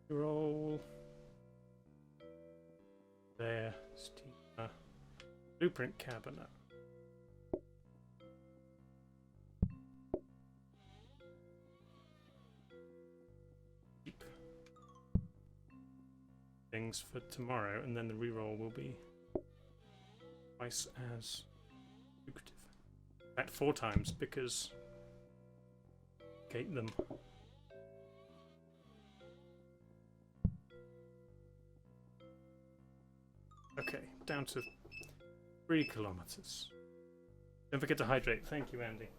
Roll. There. Steamer. Blueprint cabinet. Keep things for tomorrow, and then the reroll will be twice as lucrative. In fact, 4 times because gate them. Okay, down to 3 kilometers. Don't forget to hydrate. Thank you, Andy.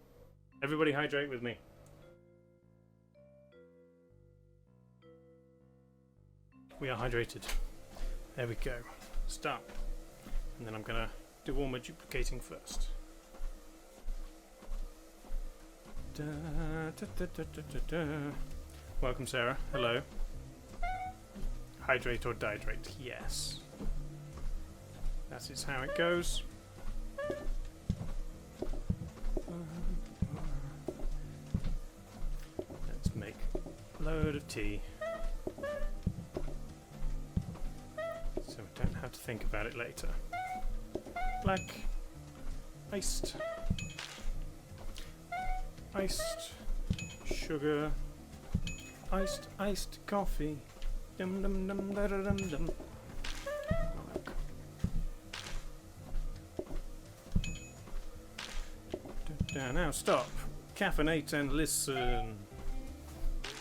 Everybody hydrate with me. We are hydrated. There we go. Start. And then I'm going to do all my duplicating first. Da, da, da, da, da, da. Welcome, Sarah. Hello. Hydrate or dihydrate? Yes. That is how it goes. Let's make a load of tea. So we don't have to think about it later. Black. Iced. Iced. Sugar. Iced coffee. Dum dum dum da da dum dum. Now stop, caffeinate and listen.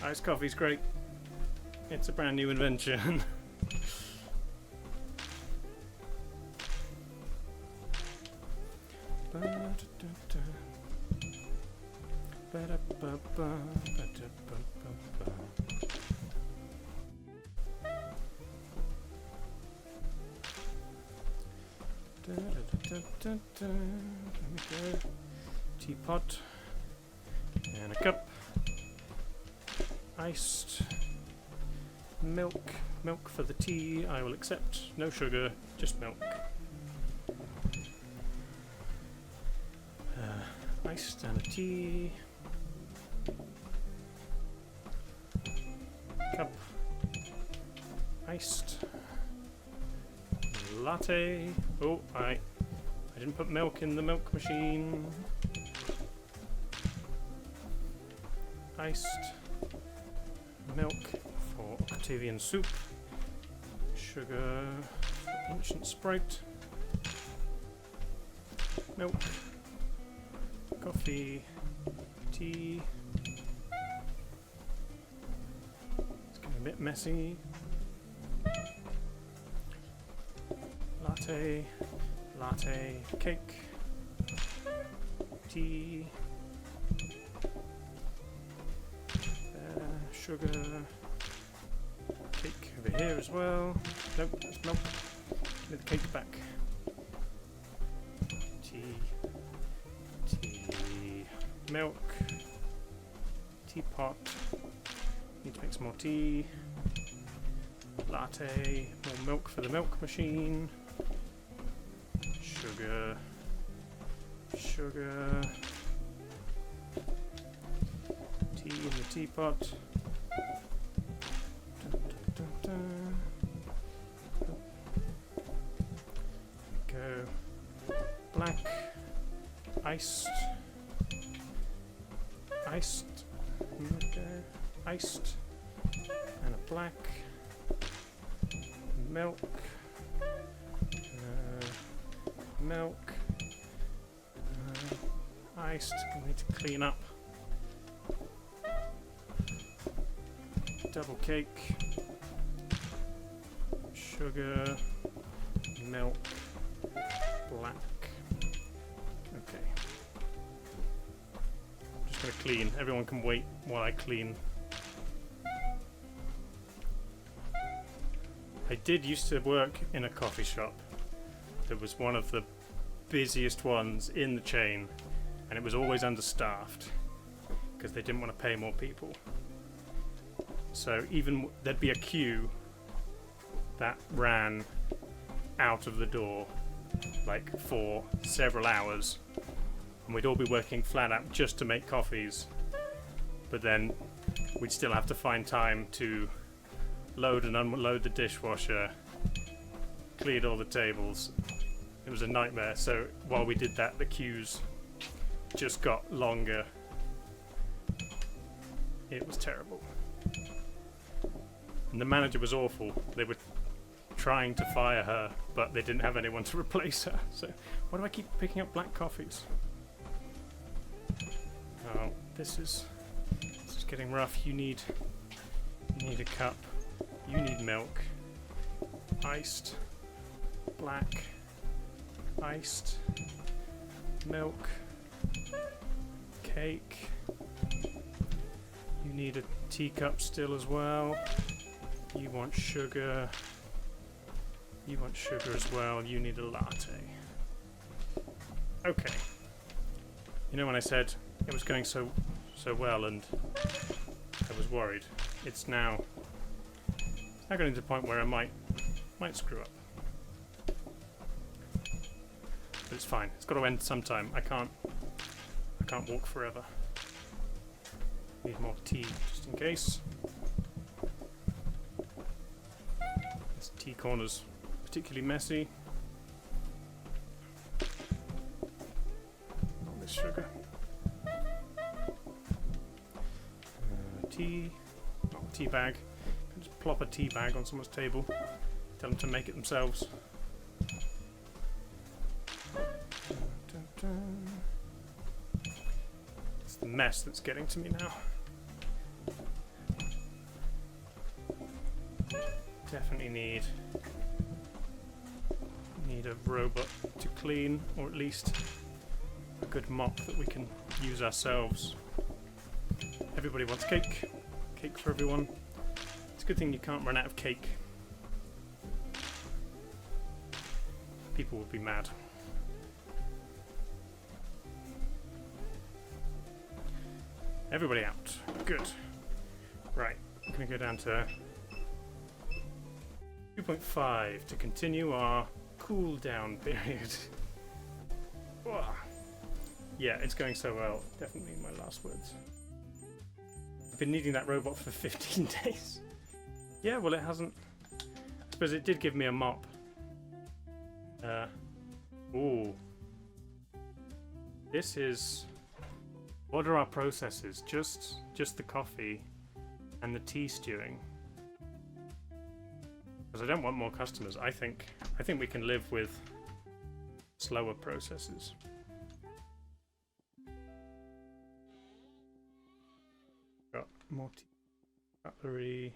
Iced coffee's great. It's a brand new invention. There we go. Teapot and a cup. Iced milk. Milk for the tea. I will accept. No sugar, just milk. Iced and a tea. Cup. Iced. Latte. Oh, I didn't put milk in the milk machine. Iced milk for Octavian soup. Sugar for Ancient Sprite. Milk. Coffee. Tea. It's getting a bit messy. Latte. Latte. Cake. Tea. Sugar. Cake over here as well. Nope, that's milk. Give me the cake back. Tea. Tea. Milk. Teapot. Need to make some more tea. Latte. More milk for the milk machine. Sugar. Sugar. Tea in the teapot. Go black. iced. Iced. Iced. And a black. Milk. Milk. Iced. We need to clean up. Double cake. Sugar. Milk. Black. Okay. Just gonna clean. Everyone can wait while I clean. I did used to work in a coffee shop that was one of the busiest ones in the chain, and it was always understaffed because they didn't want to pay more people. So even there'd be a queue that ran out of the door like for several hours, and we'd all be working flat out just to make coffees, but then we'd still have to find time to load and unload the dishwasher, cleared all the tables. It was a nightmare. So while we did that, the queues just got longer. It was terrible. And the manager was awful. They were trying to fire her, but they didn't have anyone to replace her. So why do I keep picking up black coffees? Oh, this is getting rough. You need a cup. You need milk. Iced. Black. Iced. Milk. Cake. You need a teacup still as well. You want sugar. You want sugar as well. You need a latte. Okay. You know when I said it was going so well and I was worried? It's now getting to the point where I might screw up. But it's fine. It's got to end sometime. I can't walk forever. Need more tea just in case. This tea corner's particularly messy. Not this sugar. Tea. Not a tea bag. Just plop a tea bag on someone's table. Tell them to make it themselves. Dun, dun. It's the mess that's getting to me now. Definitely need a robot to clean, or at least a good mop that we can use ourselves. Everybody wants cake. Cake for everyone. It's a good thing you can't run out of cake. People would be mad. Everybody out. Good. Right. I'm going to go down to 2.5 to continue our cool down period. Yeah, it's going so well. Definitely my last words. I've been needing that robot for 15 days. Yeah, well, it hasn't. I suppose it did give me a mop. Ooh. This is. What are our processes? Just the coffee and the tea stewing. Because I don't want more customers. I think we can live with slower processes. Got more tea, cutlery.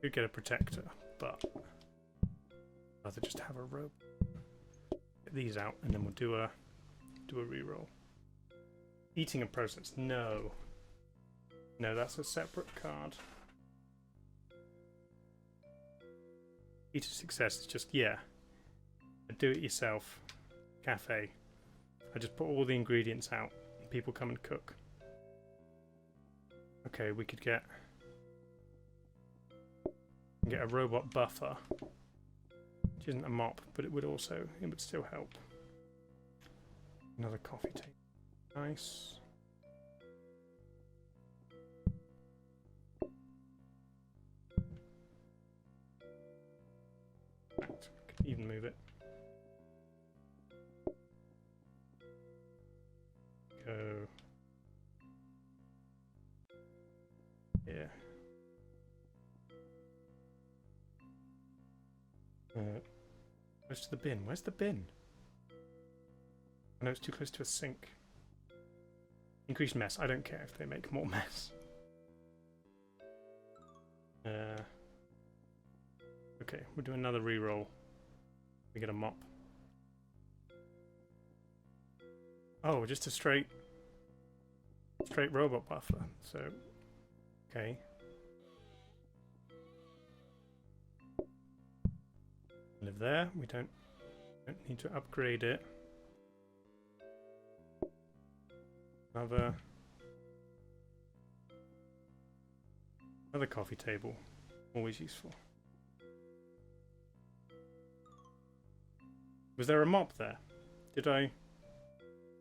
Could get a protector, but I'd rather just have a rope. Get these out, and then we'll do a reroll. Eating a process? No, that's a separate card. Key to success is just, a do-it-yourself cafe. I just put all the ingredients out and people come and cook. Okay, we could get a robot buffer, which isn't a mop, but it would still help. Another coffee table. Nice. Right, can even move it. Close to the bin. Where's the bin? I know it's too close to a sink. Increased mess. I don't care if they make more mess. Okay, we'll do another reroll. We get a mop. Oh, just a straight robot buffer. So, okay. Live there. We don't need to upgrade it. Another coffee table. Always useful. Was there a mop there? Did I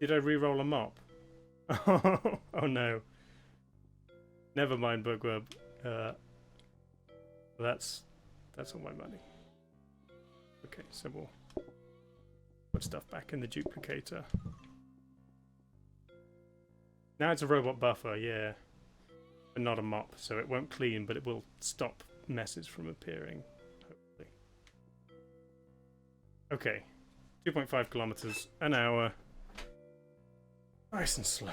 re-roll a mop? Oh no. Never mind, Bookworm. That's all my money. Okay, so we'll put stuff back in the duplicator. Now it's a robot buffer, yeah. And not a mop, so it won't clean, but it will stop messes from appearing, hopefully. Okay. 2.5 kilometers an hour. Nice and slow.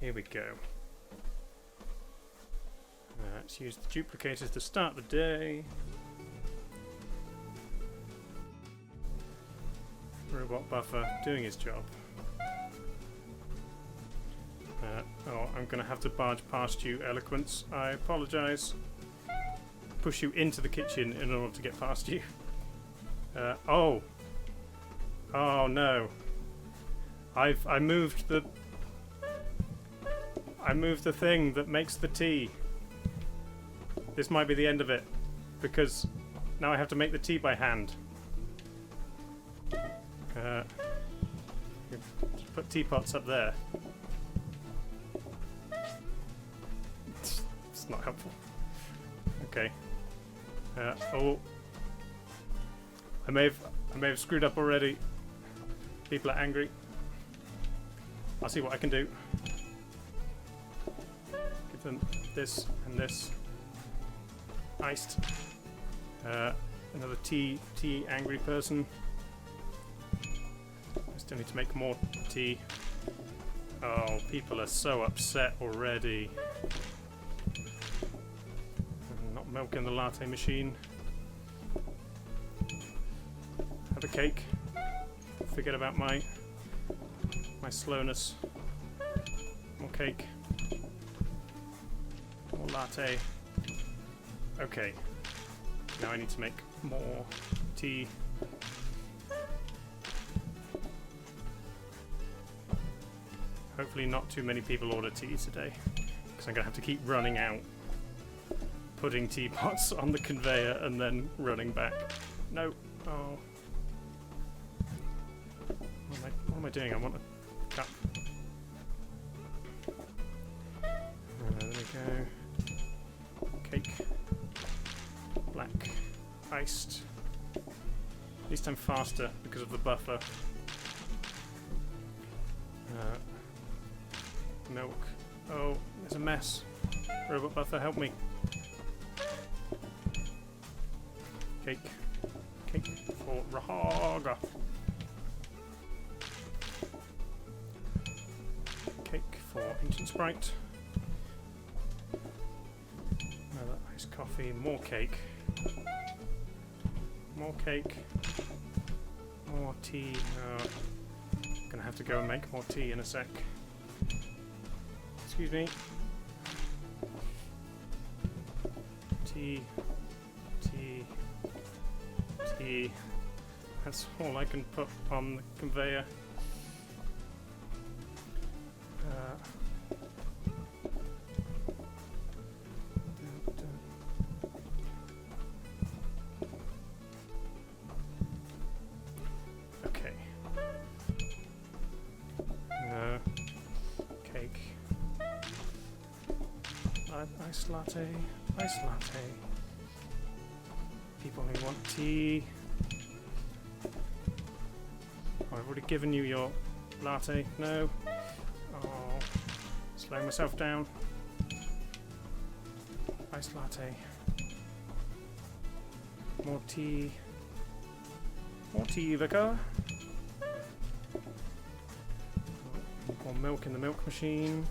Here we go. Let's use the duplicators to start the day. Robot buffer doing his job. Oh, I'm going to have to barge past you, Eloquence. I apologise. Push you into the kitchen in order to get past you. Oh no. I moved the thing that makes the tea. This might be the end of it, because now I have to make the tea by hand. Just put teapots up there. It's not helpful. Okay. Oh. I may have screwed up already. People are angry. I'll see what I can do. Give them this and this. Iced. Another tea angry person. I still need to make more tea. Oh, people are so upset already. I'm not milking the latte machine. Have a cake. Forget about my slowness. More cake. More latte. Okay. Now I need to make more tea. Hopefully not too many people order tea today, because I'm going to have to keep running out, putting teapots on the conveyor and then running back. No. Oh. What am I doing? I want a cup. There we go. Cake. Black. Iced. At least I'm faster because of the buffer. Milk. Oh, there's a mess. Robot buffer, help me. Cake. Cake for Rahaga. Cake for Ancient Sprite. Another iced coffee. More cake. More cake. More tea. Gonna have to go and make more tea in a sec. Excuse me. Tea. Tea. Tea. That's all I can put on the conveyor. Okay. Cake. Iced latte. Iced latte. People who want tea. Oh, I've already given you your latte. No. Oh. Slowing myself down. Iced latte. More tea. More tea, Vicar. More milk in the milk machine.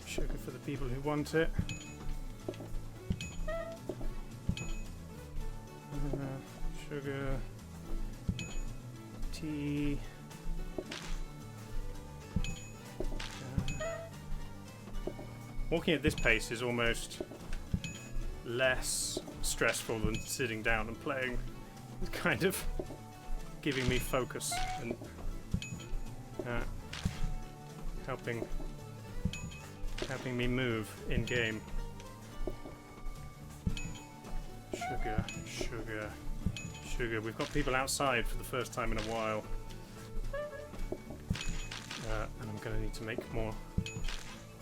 Sugar for the people who want it. Sugar. Tea. Walking at this pace is almost less stressful than sitting down and playing. It's kind of giving me focus and helping me move in game. Sugar, sugar, sugar. We've got people outside for the first time in a while. And I'm going to need to make more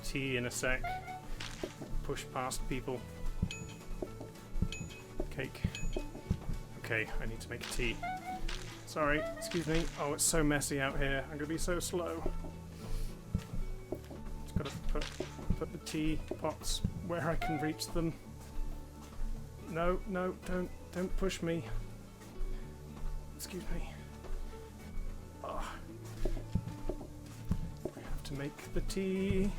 tea in a sec. Push past people. Cake. Okay, I need to make tea. Sorry, excuse me. Oh, it's so messy out here. I'm going to be so slow. Just got to put the tea pots where I can reach them. No, no, don't push me. Excuse me. Oh. I have to make the tea.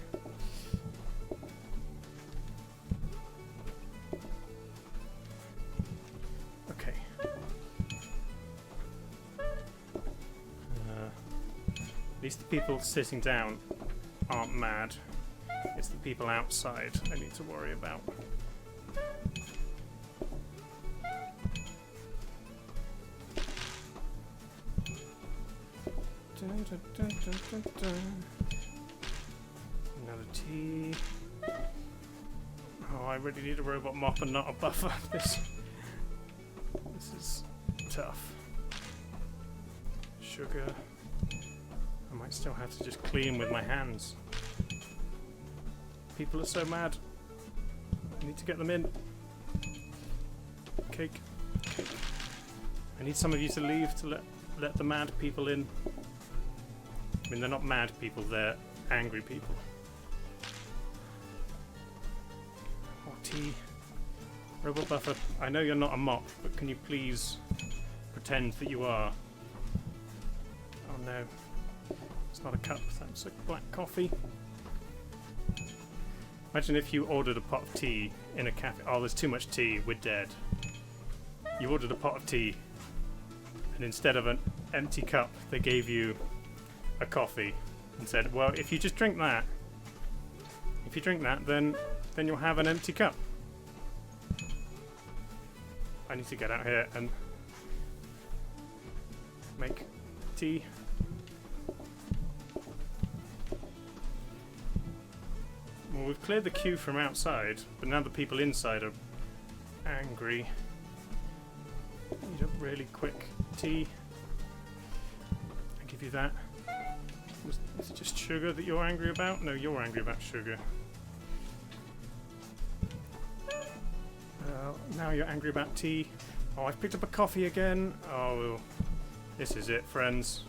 Okay. At least the people sitting down aren't mad. It's the people outside I need to worry about. Another tea. Oh, I really need a robot mop and not a buffer. This is tough. Sugar. I might still have to just clean with my hands. People are so mad. I need to get them in. Cake. Cake. I need some of you to leave to let the mad people in. I mean, they're not mad people, they're angry people. More tea. Robot buffer, I know you're not a mop, but can you please pretend that you are? Oh no. It's not a cup, that's a black coffee. Imagine if you ordered a pot of tea in a cafe. Oh, there's too much tea, we're dead. You ordered a pot of tea, and instead of an empty cup, they gave you a coffee and said, well, if you just drink that, then you'll have an empty cup. I need to get out here and make tea. Well, we've cleared the queue from outside, but now the people inside are angry. Need a really quick tea. I'll give you that. Is it just sugar that you're angry about? No, you're angry about sugar. Now you're angry about tea. Oh, I've picked up a coffee again. Oh, this is it, friends.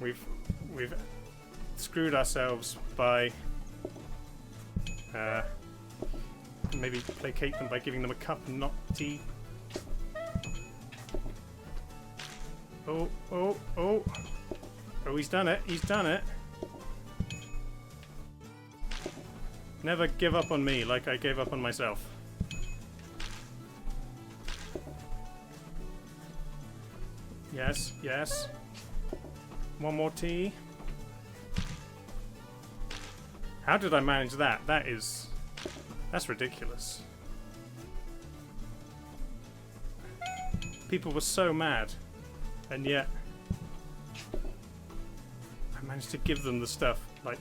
We've screwed ourselves by maybe placate them by giving them a cup and not tea. Oh, oh, oh. Oh, he's done it. He's done it. Never give up on me like I gave up on myself. Yes, yes. One more tea. How did I manage that? That's ridiculous. People were so mad, and yet I managed to give them the stuff, like,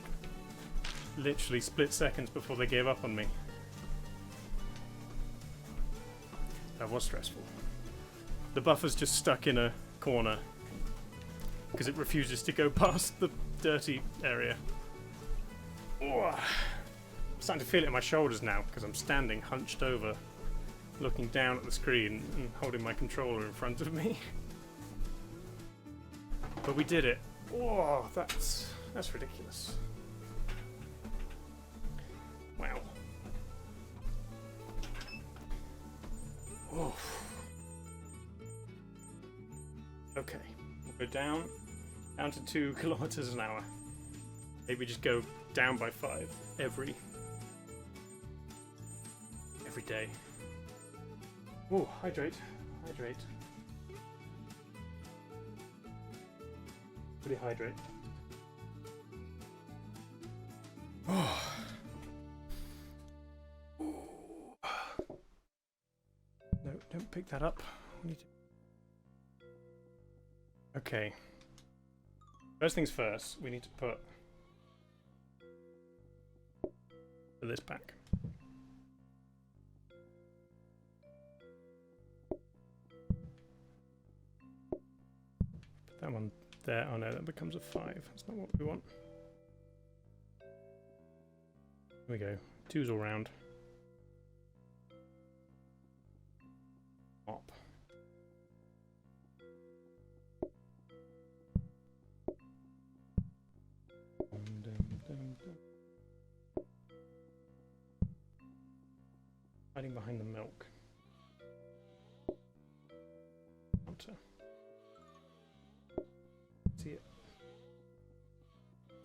literally split seconds before they gave up on me. That was stressful. The buffer's just stuck in a corner because it refuses to go past the dirty area. Oh, I'm starting to feel it in my shoulders now because I'm standing hunched over, looking down at the screen and holding my controller in front of me. But we did it. Oh, that's ridiculous. Wow. Oh. Okay, we'll go down to 2 kilometers an hour. Maybe just go down by 5 every day. Oh, hydrate. Really hydrate. Oh. No, don't pick that up. We need to... Okay. First things first, we need to put this back. Put that one there. Oh no, that becomes a 5. That's not what we want. Here we go. 2's all round. Mop. Hiding behind the milk. See it.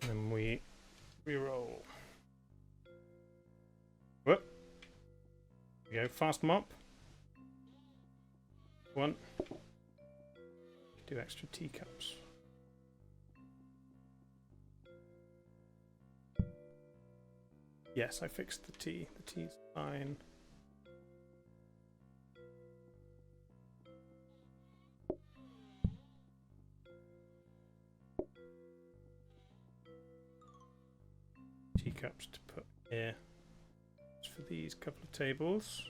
And then we re-roll. Whoop. There we go. Fast mop. 1. Do extra teacups. Yes, I fixed the tea. The tea's fine. Teacups to put here. Just for these couple of tables.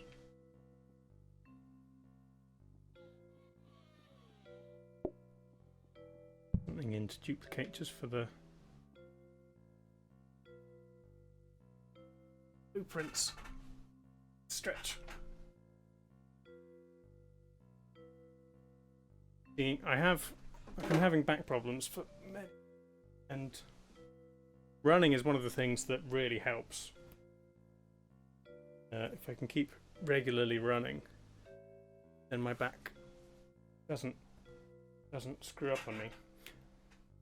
Something in to duplicate just for the blueprints. Stretch. See, I've been having back problems for many, and running is one of the things that really helps. If I can keep regularly running, then my back doesn't screw up on me.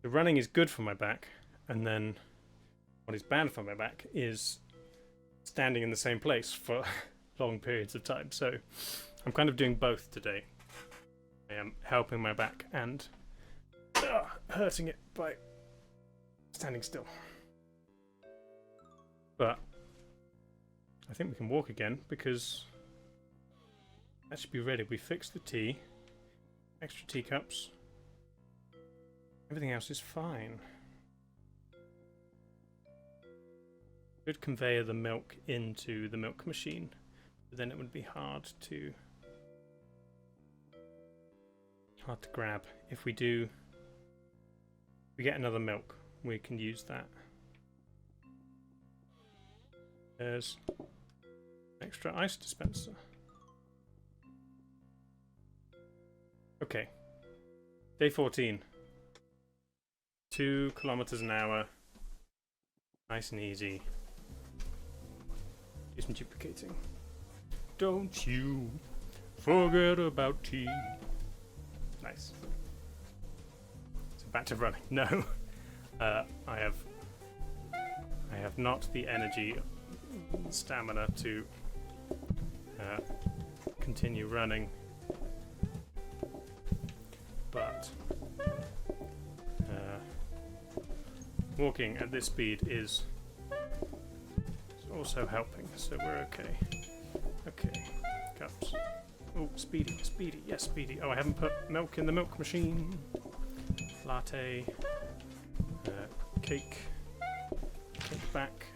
The running is good for my back, and then what is bad for my back is standing in the same place for long periods of time. So I'm kind of doing both today. I am helping my back and hurting it by standing still. But I think we can walk again because that should be ready. We fixed the tea, extra teacups. Everything else is fine. Could conveyor the milk into the milk machine, but then it would be hard to grab. If we get another milk, we can use that. There's extra ice dispenser. Okay. Day 14. 2 kilometers an hour. Nice and easy. Do some duplicating. Don't you forget about tea. Nice. So back to running. No. I have not the energy, stamina to continue running, but walking at this speed is also helping, so we're okay. Okay, cups. Oh, speedy, yes, speedy. Oh, I haven't put milk in the milk machine. Latte, cake back,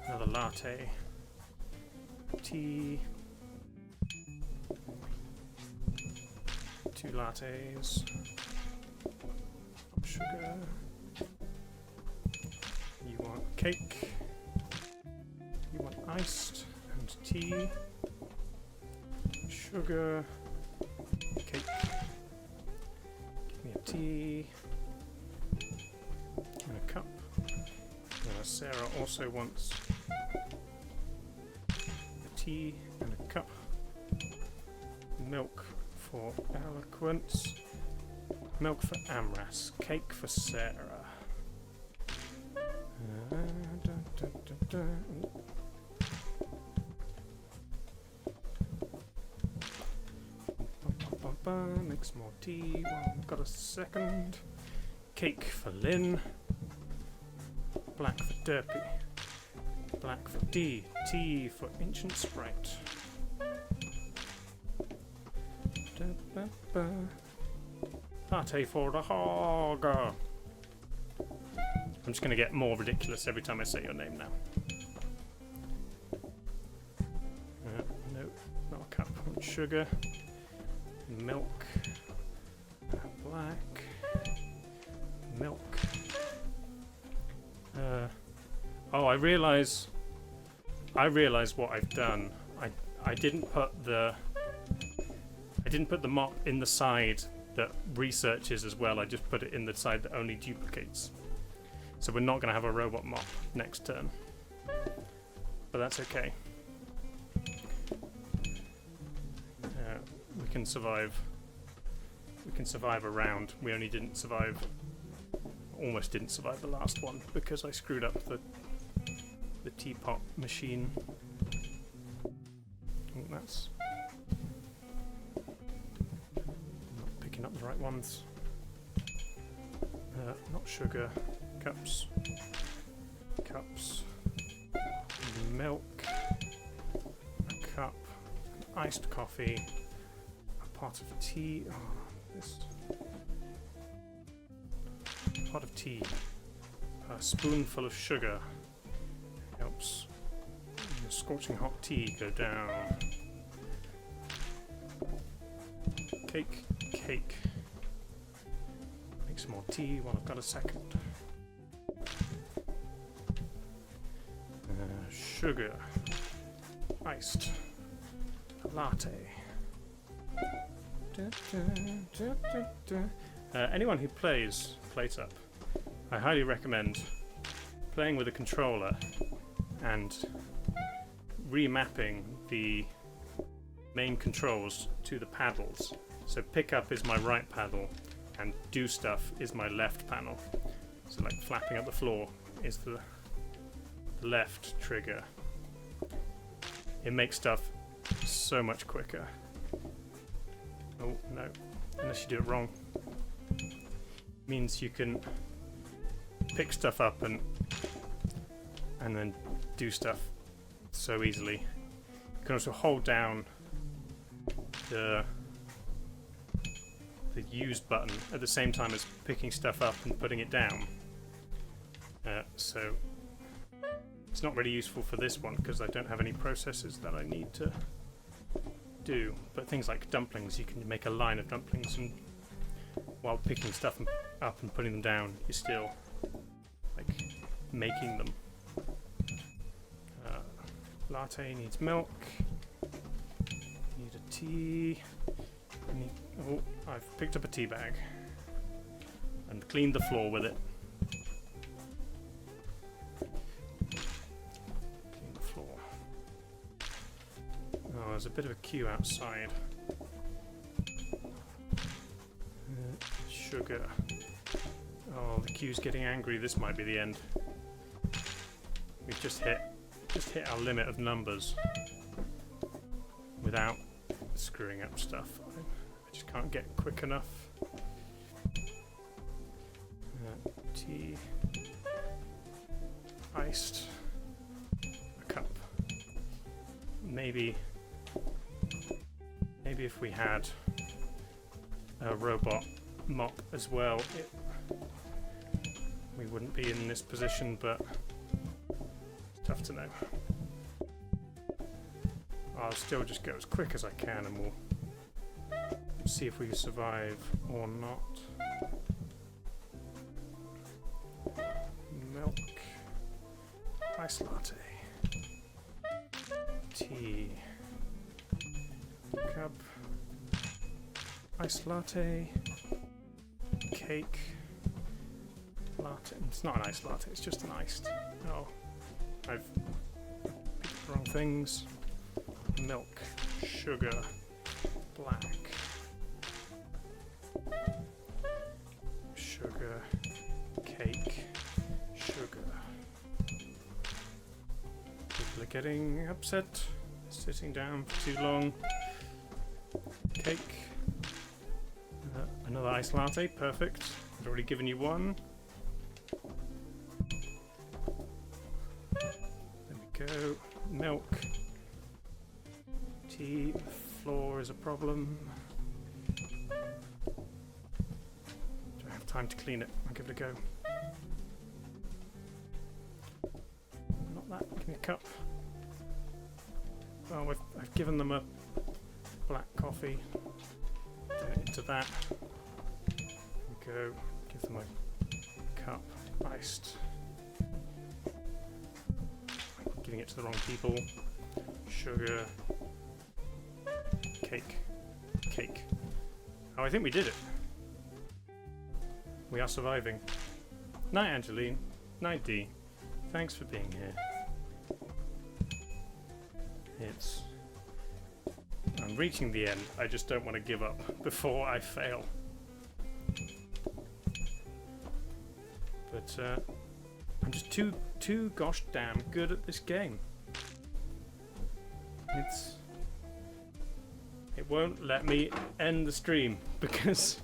another latte, tea, 2 lattes, sugar. You want cake, you want iced and tea, sugar, cake, give me a tea, and a cup. Sarah also wants a tea and a cup. Milk for eloquence. Milk for Amras. Cake for Sarah. Make some more tea. Well, got a second. Cake for Lynn. Black for Derpy. Black for D. Tea for Ancient Sprite. Latte for the hog. I'm just going to get more ridiculous every time I say your name now. No, not a cup. Sugar. Milk. Black. Milk. Oh, I realise what I've done. I didn't put the mop in the side that researches as well. I just put it in the side that only duplicates. So we're not going to have a robot mop next turn. But that's okay. We can survive. We can survive a round. We only didn't survive. Almost didn't survive the last one because I screwed up the teapot machine. Oh, that's not picking up the right ones. Not sugar. Cups. Cups. Milk. A cup. Iced coffee. A pot of tea. Oh, this pot of tea. A spoonful of sugar helps the scorching hot tea go down. Cake, cake. Make some more tea while I've got a second. Sugar. Iced. Latte. Anyone who plays PlateUp, I highly recommend playing with a controller and remapping the main controls to the paddles. So pick up is my right paddle and do stuff is my left panel. So like flapping up the floor is the left trigger. It makes stuff so much quicker. Oh no, unless you do it wrong. Means you can pick stuff up and then do stuff so easily. You can also hold down the use button at the same time as picking stuff up and putting it down. So it's not really useful for this one because I don't have any processes that I need to do. But things like dumplings, you can make a line of dumplings, and while picking stuff up and putting them down, you're still like making them. Latte needs milk. Need a tea. Oh, I've picked up a tea bag and cleaned the floor with it. Clean the floor. Oh, there's a bit of a queue outside. Sugar. Oh, the queue's getting angry. This might be the end. We've just hit our limit of numbers without screwing up stuff. I just can't get quick enough. Tea. Iced. A cup. Maybe if we had a robot mop as well, we wouldn't be in this position, but it's tough to know. I'll still just go as quick as I can and we'll see if we survive or not. Milk. Iced latte. Tea. Cup. Iced latte. Cake. Latte. It's not an iced latte, it's just an iced. Oh. I've picked the wrong things. Milk. Sugar. black. Sugar, cake, sugar. People are getting upset, sitting down for too long. Cake. Another iced latte, perfect. I've already given you one. There we go. Milk. Tea. Floor is a problem. Do I have time to clean it? I'll give it a go. Not that. Give me a cup. Oh, I've given them a black coffee. Turn it into that. There we go. Give them a cup. Iced. I'm giving it to the wrong people. Sugar. Cake. Cake. Oh, I think we did it. We are surviving. Night, Angeline. Night, Dee. Thanks for being here. I'm reaching the end. I just don't want to give up before I fail. But I'm just too gosh damn good at this game. It won't let me end the stream because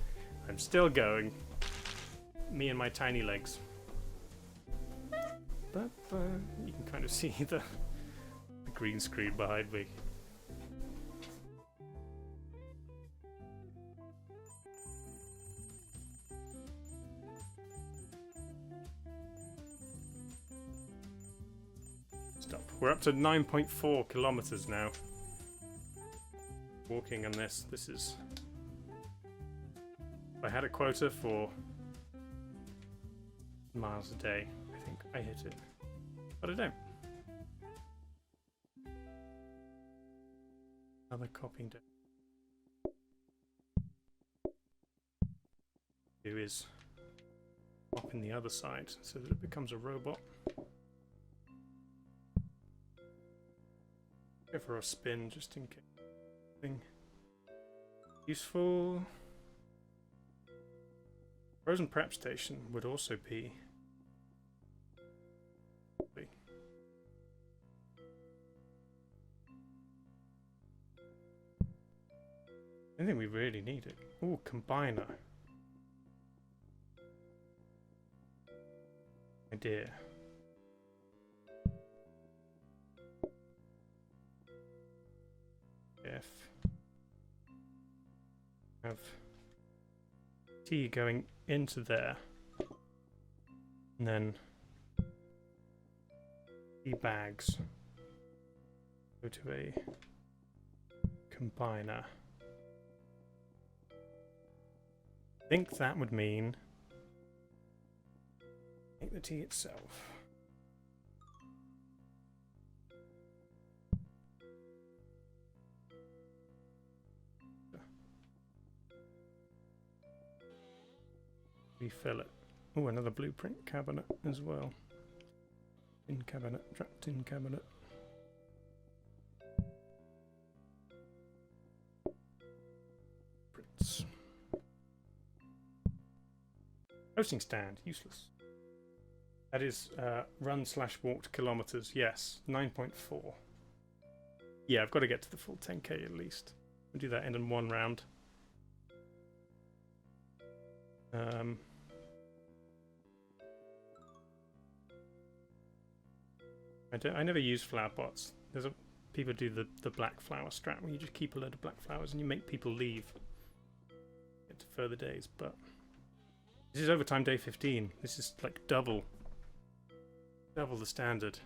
I'm still going. Me and my tiny legs. But you can kind of see the green screen behind me. Stop. We're up to 9.4 kilometers now. Walking on this. This is... If I had a quota for miles a day, I think I hit it. But I don't. Another copying down. Do is swap in the other side so that it becomes a robot. Go for a spin just in case. Useful. Frozen prep station would also be. I don't think we really need it. Ooh, combiner. Idea. If have tea going into there, and then tea bags go to a combiner. I think that would mean make the tea itself. Refill it. Oh, another blueprint cabinet as well. In cabinet, trapped in cabinet. Prints. Hosting stand, useless. That is run/walked kilometers. Yes, 9.4. Yeah, I've got to get to the full 10k at least. We'll do that in one round. I never use flower pots. People do the black flower strat where you just keep a load of black flowers and you make people leave. Get to further days, but this is overtime day 15. This is like double the standard.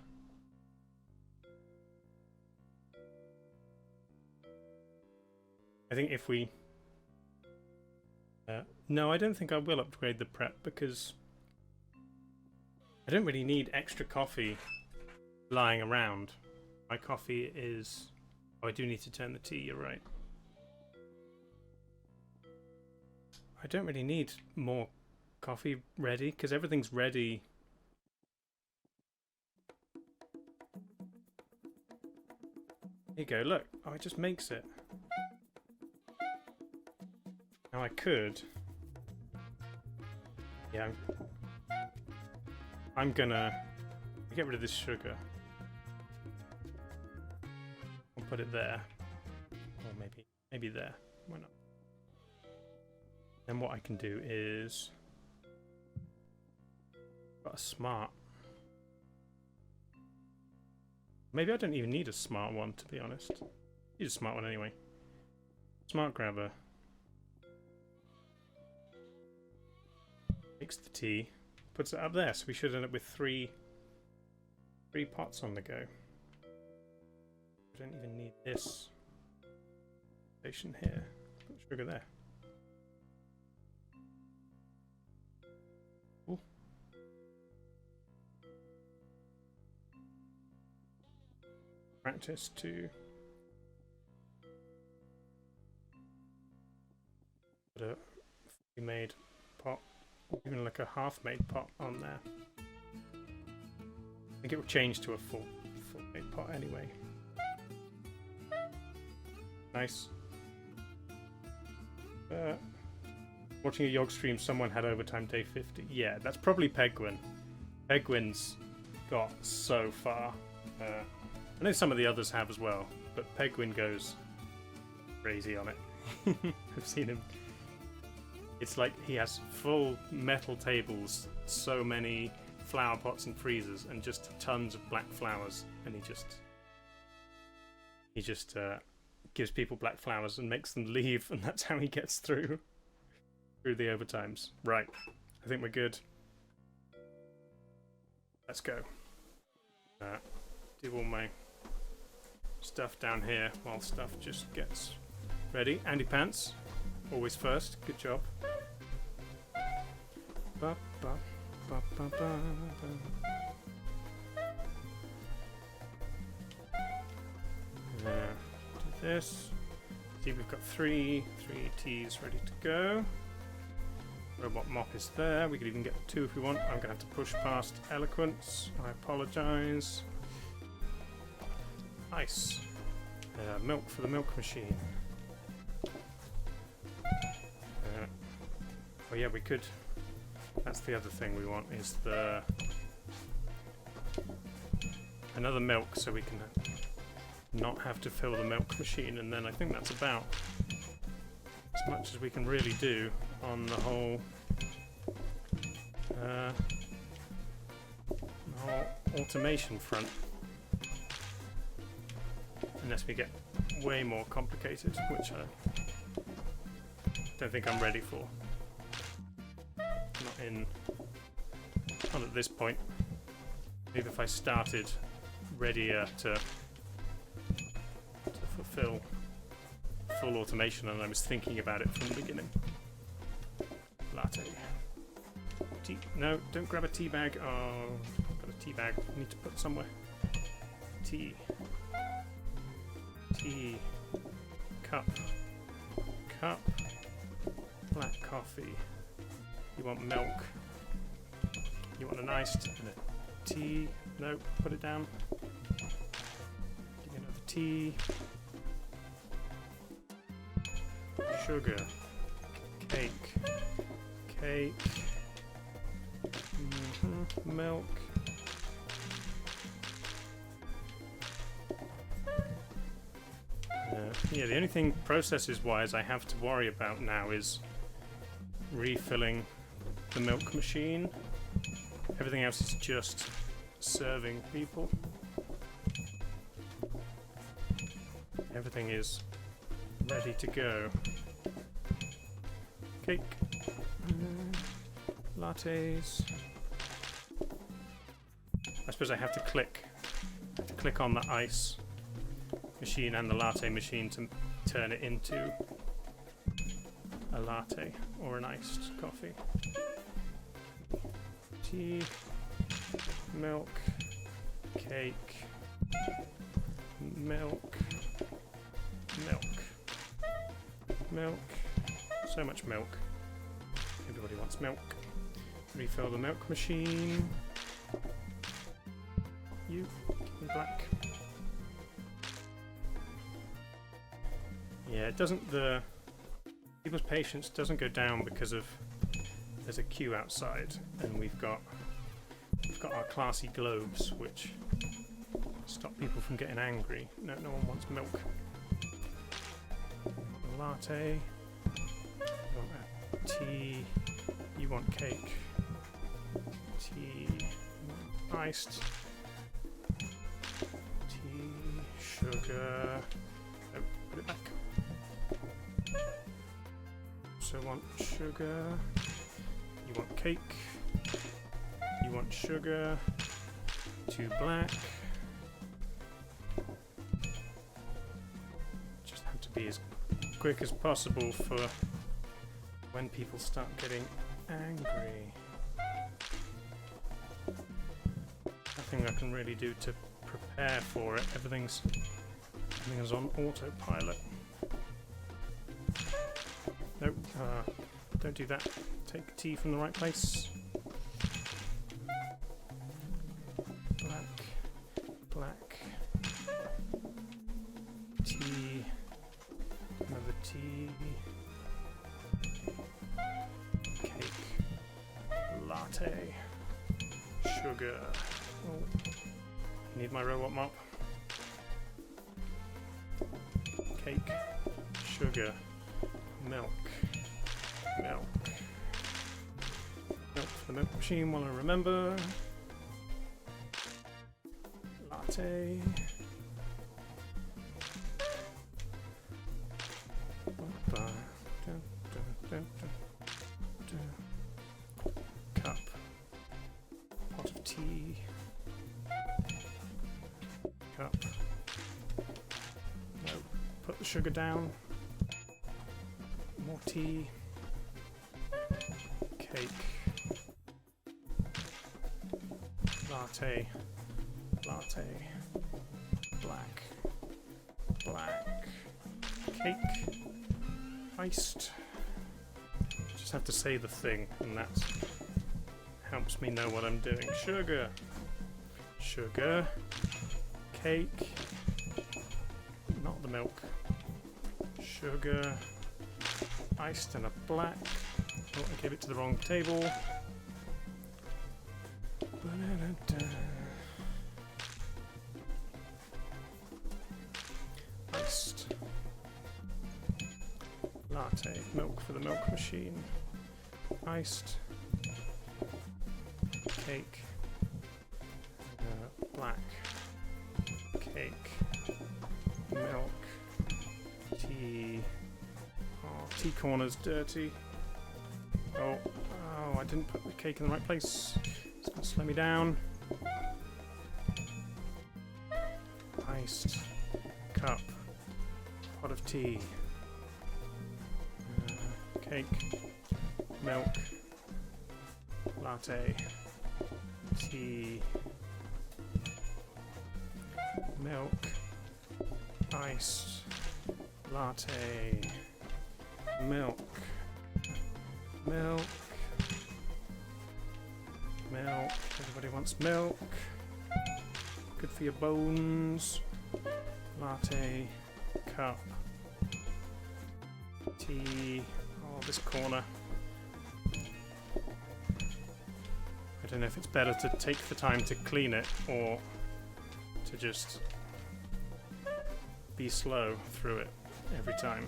I think if we no, I don't think I will upgrade the prep because I don't really need extra coffee lying around. My coffee is... Oh, I do need to turn the tea, you're right. I don't really need more coffee ready because everything's ready. Here you go, look. Oh, it just makes it. Now I could. Yeah, I'm gonna get rid of this sugar. I'll put it there, or maybe there. Why not? Then what I can do is got a smart. Maybe I don't even need a smart one, to be honest. Use a smart one anyway. Smart grabber. Makes the tea. Puts it up there, so we should end up with three pots on the go. We don't even need this station here. Put sugar there. Ooh. Practice to put a fully made pot, even like a half-made pot on there. I think it will change to a full-made pot anyway. Nice. Watching a Yogg stream, someone had overtime day 50. Yeah, that's probably Pegwin. Pegwin's got so far. I know some of the others have as well, but Pegwin goes crazy on it. I've seen him. It's like he has full metal tables, so many flower pots and freezers, and just tons of black flowers, and he just gives people black flowers and makes them leave, and that's how he gets through the overtimes. Right, I think we're good. Let's go. Do all my stuff down here while stuff just gets ready. Andy Pants, always first. Good job. Ba, ba, ba, ba, ba, ba. Do this. See, we've got three teas ready to go. Robot mop is there. We could even get 2 if we want. I'm gonna have to push past eloquence. I apologize. Nice. Milk for the milk machine. Oh yeah, we could. That's the other thing we want, is another milk, so we can not have to fill the milk machine, and then I think that's about as much as we can really do on the whole automation front. Unless we get way more complicated, which I don't think I'm ready for. Not at this point. Maybe if I started readier to fulfill full automation and I was thinking about it from the beginning. Latte. Tea. No, don't grab a tea bag. Oh, I've got a tea bag. I need to put somewhere. Tea. Tea. Cup. Cup. Black coffee. You want milk. You want an iced and a tea. No, put it down. Give me another tea. Sugar. Cake. Cake. Milk. Yeah, the only thing processes-wise I have to worry about now is refilling the milk machine. Everything else is just serving people. Everything is ready to go. Cake. Lattes. I suppose I have to click on the ice machine and the latte machine to turn it into a latte or an iced coffee. Tea, milk, cake, milk, milk, milk, so much milk. Everybody wants milk. Refill the milk machine. You, give me black. Yeah, it doesn't, the people's patience doesn't go down because of there's a queue outside, and we've got our classy globes which stop people from getting angry. No one wants milk. Latte. You want a tea. You want cake. Tea. Iced. Tea. Sugar. Oh, put it back. Also want sugar. You want cake. You want sugar. 2 black. Just have to be as quick as possible for when people start getting angry. Nothing I can really do to prepare for it. Everything's on autopilot. Nope, don't do that. Take the tea from the right place. Black. Tea. Another tea. Cake. Latte. Sugar. Oh. Need my robot mop. Cake. Sugar. Milk. Milk for the milk machine while I remember. Latte. Cup. Pot of tea. Cup. No. Put the sugar down. More tea. Cake. Latte. Latte. Black. Black. Cake. Iced. Just have to say the thing, and that helps me know what I'm doing. Sugar. Sugar. Cake. Not the milk. Sugar. Iced and a black. Oh, I gave it to the wrong table. Iced. Latte. Milk for the milk machine. Iced. Cake. Black. Cake. Milk. Tea. Oh, tea corner's dirty. Oh, I didn't put the cake in the right place. It's gonna slow me down. Iced. Cup. Pot of tea. Cake. Milk. Latte. Tea. Milk. Iced. Latte. Milk. Milk. Milk. Everybody wants milk. Good for your bones. Latte. Cup. Tea. Oh, this corner. I don't know if it's better to take the time to clean it or to just be slow through it every time.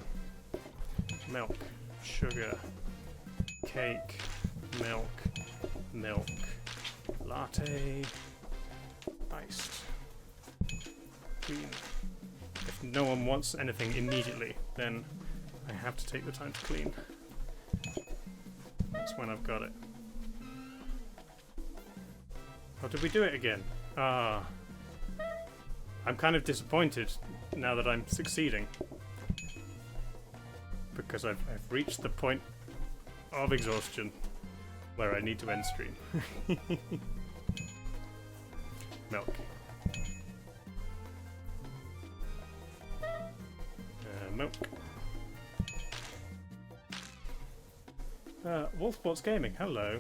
Milk. Sugar. Cake. Milk. Milk. Latte. Iced. Clean. If no one wants anything immediately, then I have to take the time to clean. That's when I've got it. Oh, did we do it again? Ah. I'm kind of disappointed now that I'm succeeding. Because I've reached the point of exhaustion where I need to end stream. Milk. Milk. Wolfsports Gaming, hello.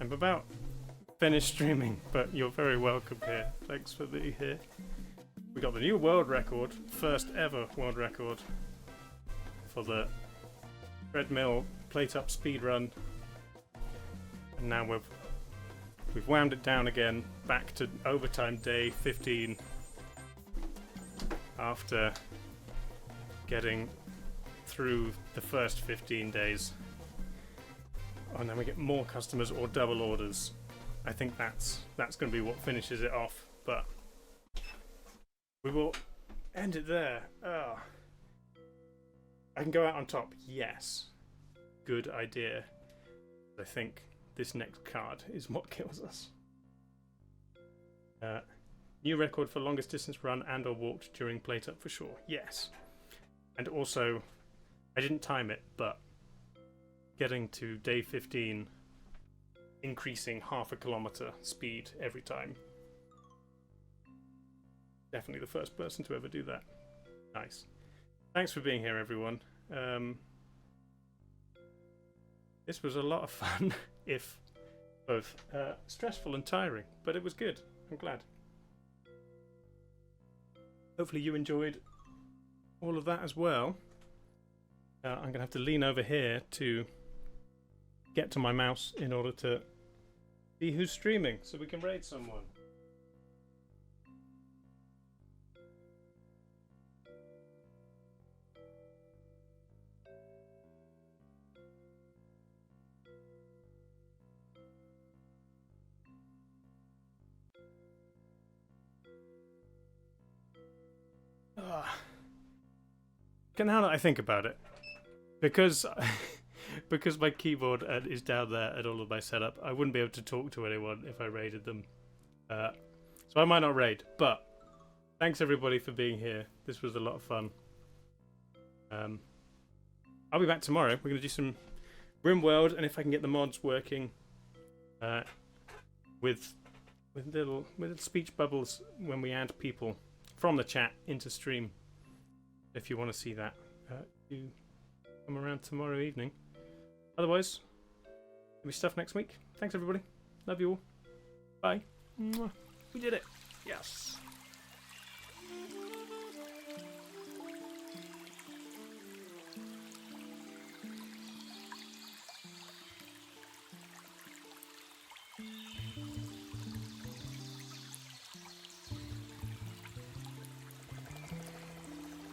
I'm about finished streaming, but you're very welcome here. Thanks for being here. We got the new world record, first ever world record for the Treadmill PlateUp speedrun, and now we've wound it down again back to overtime day 15 after getting through the first 15 days. And then we get more customers or double orders. I think that's going to be what finishes it off, but we will end it there. Oh. I can go out on top. Yes. Good idea. I think this next card is what kills us. New record for longest distance run and or walked during PlateUp for sure. Yes. And also, I didn't time it, but getting to day 15, increasing half a kilometer speed every time. Definitely the first person to ever do that. Nice. Thanks for being here, everyone. This was a lot of fun, if both stressful and tiring, but it was good. I'm glad. Hopefully you enjoyed all of that as well. I'm going to have to lean over here to get to my mouse in order to see who's streaming, so we can raid someone. Now that I think about it, because my keyboard is down there at all of my setup, I wouldn't be able to talk to anyone if I raided them. So I might not raid, but thanks everybody for being here. This was a lot of fun. I'll be back tomorrow. We're going to do some RimWorld, and if I can get the mods working with little speech bubbles when we add people from the chat into stream. If you want to see that, do come around tomorrow evening. Otherwise, there'll be stuff next week. Thanks everybody. Love you all. Bye. Mwah. We did it. Yes.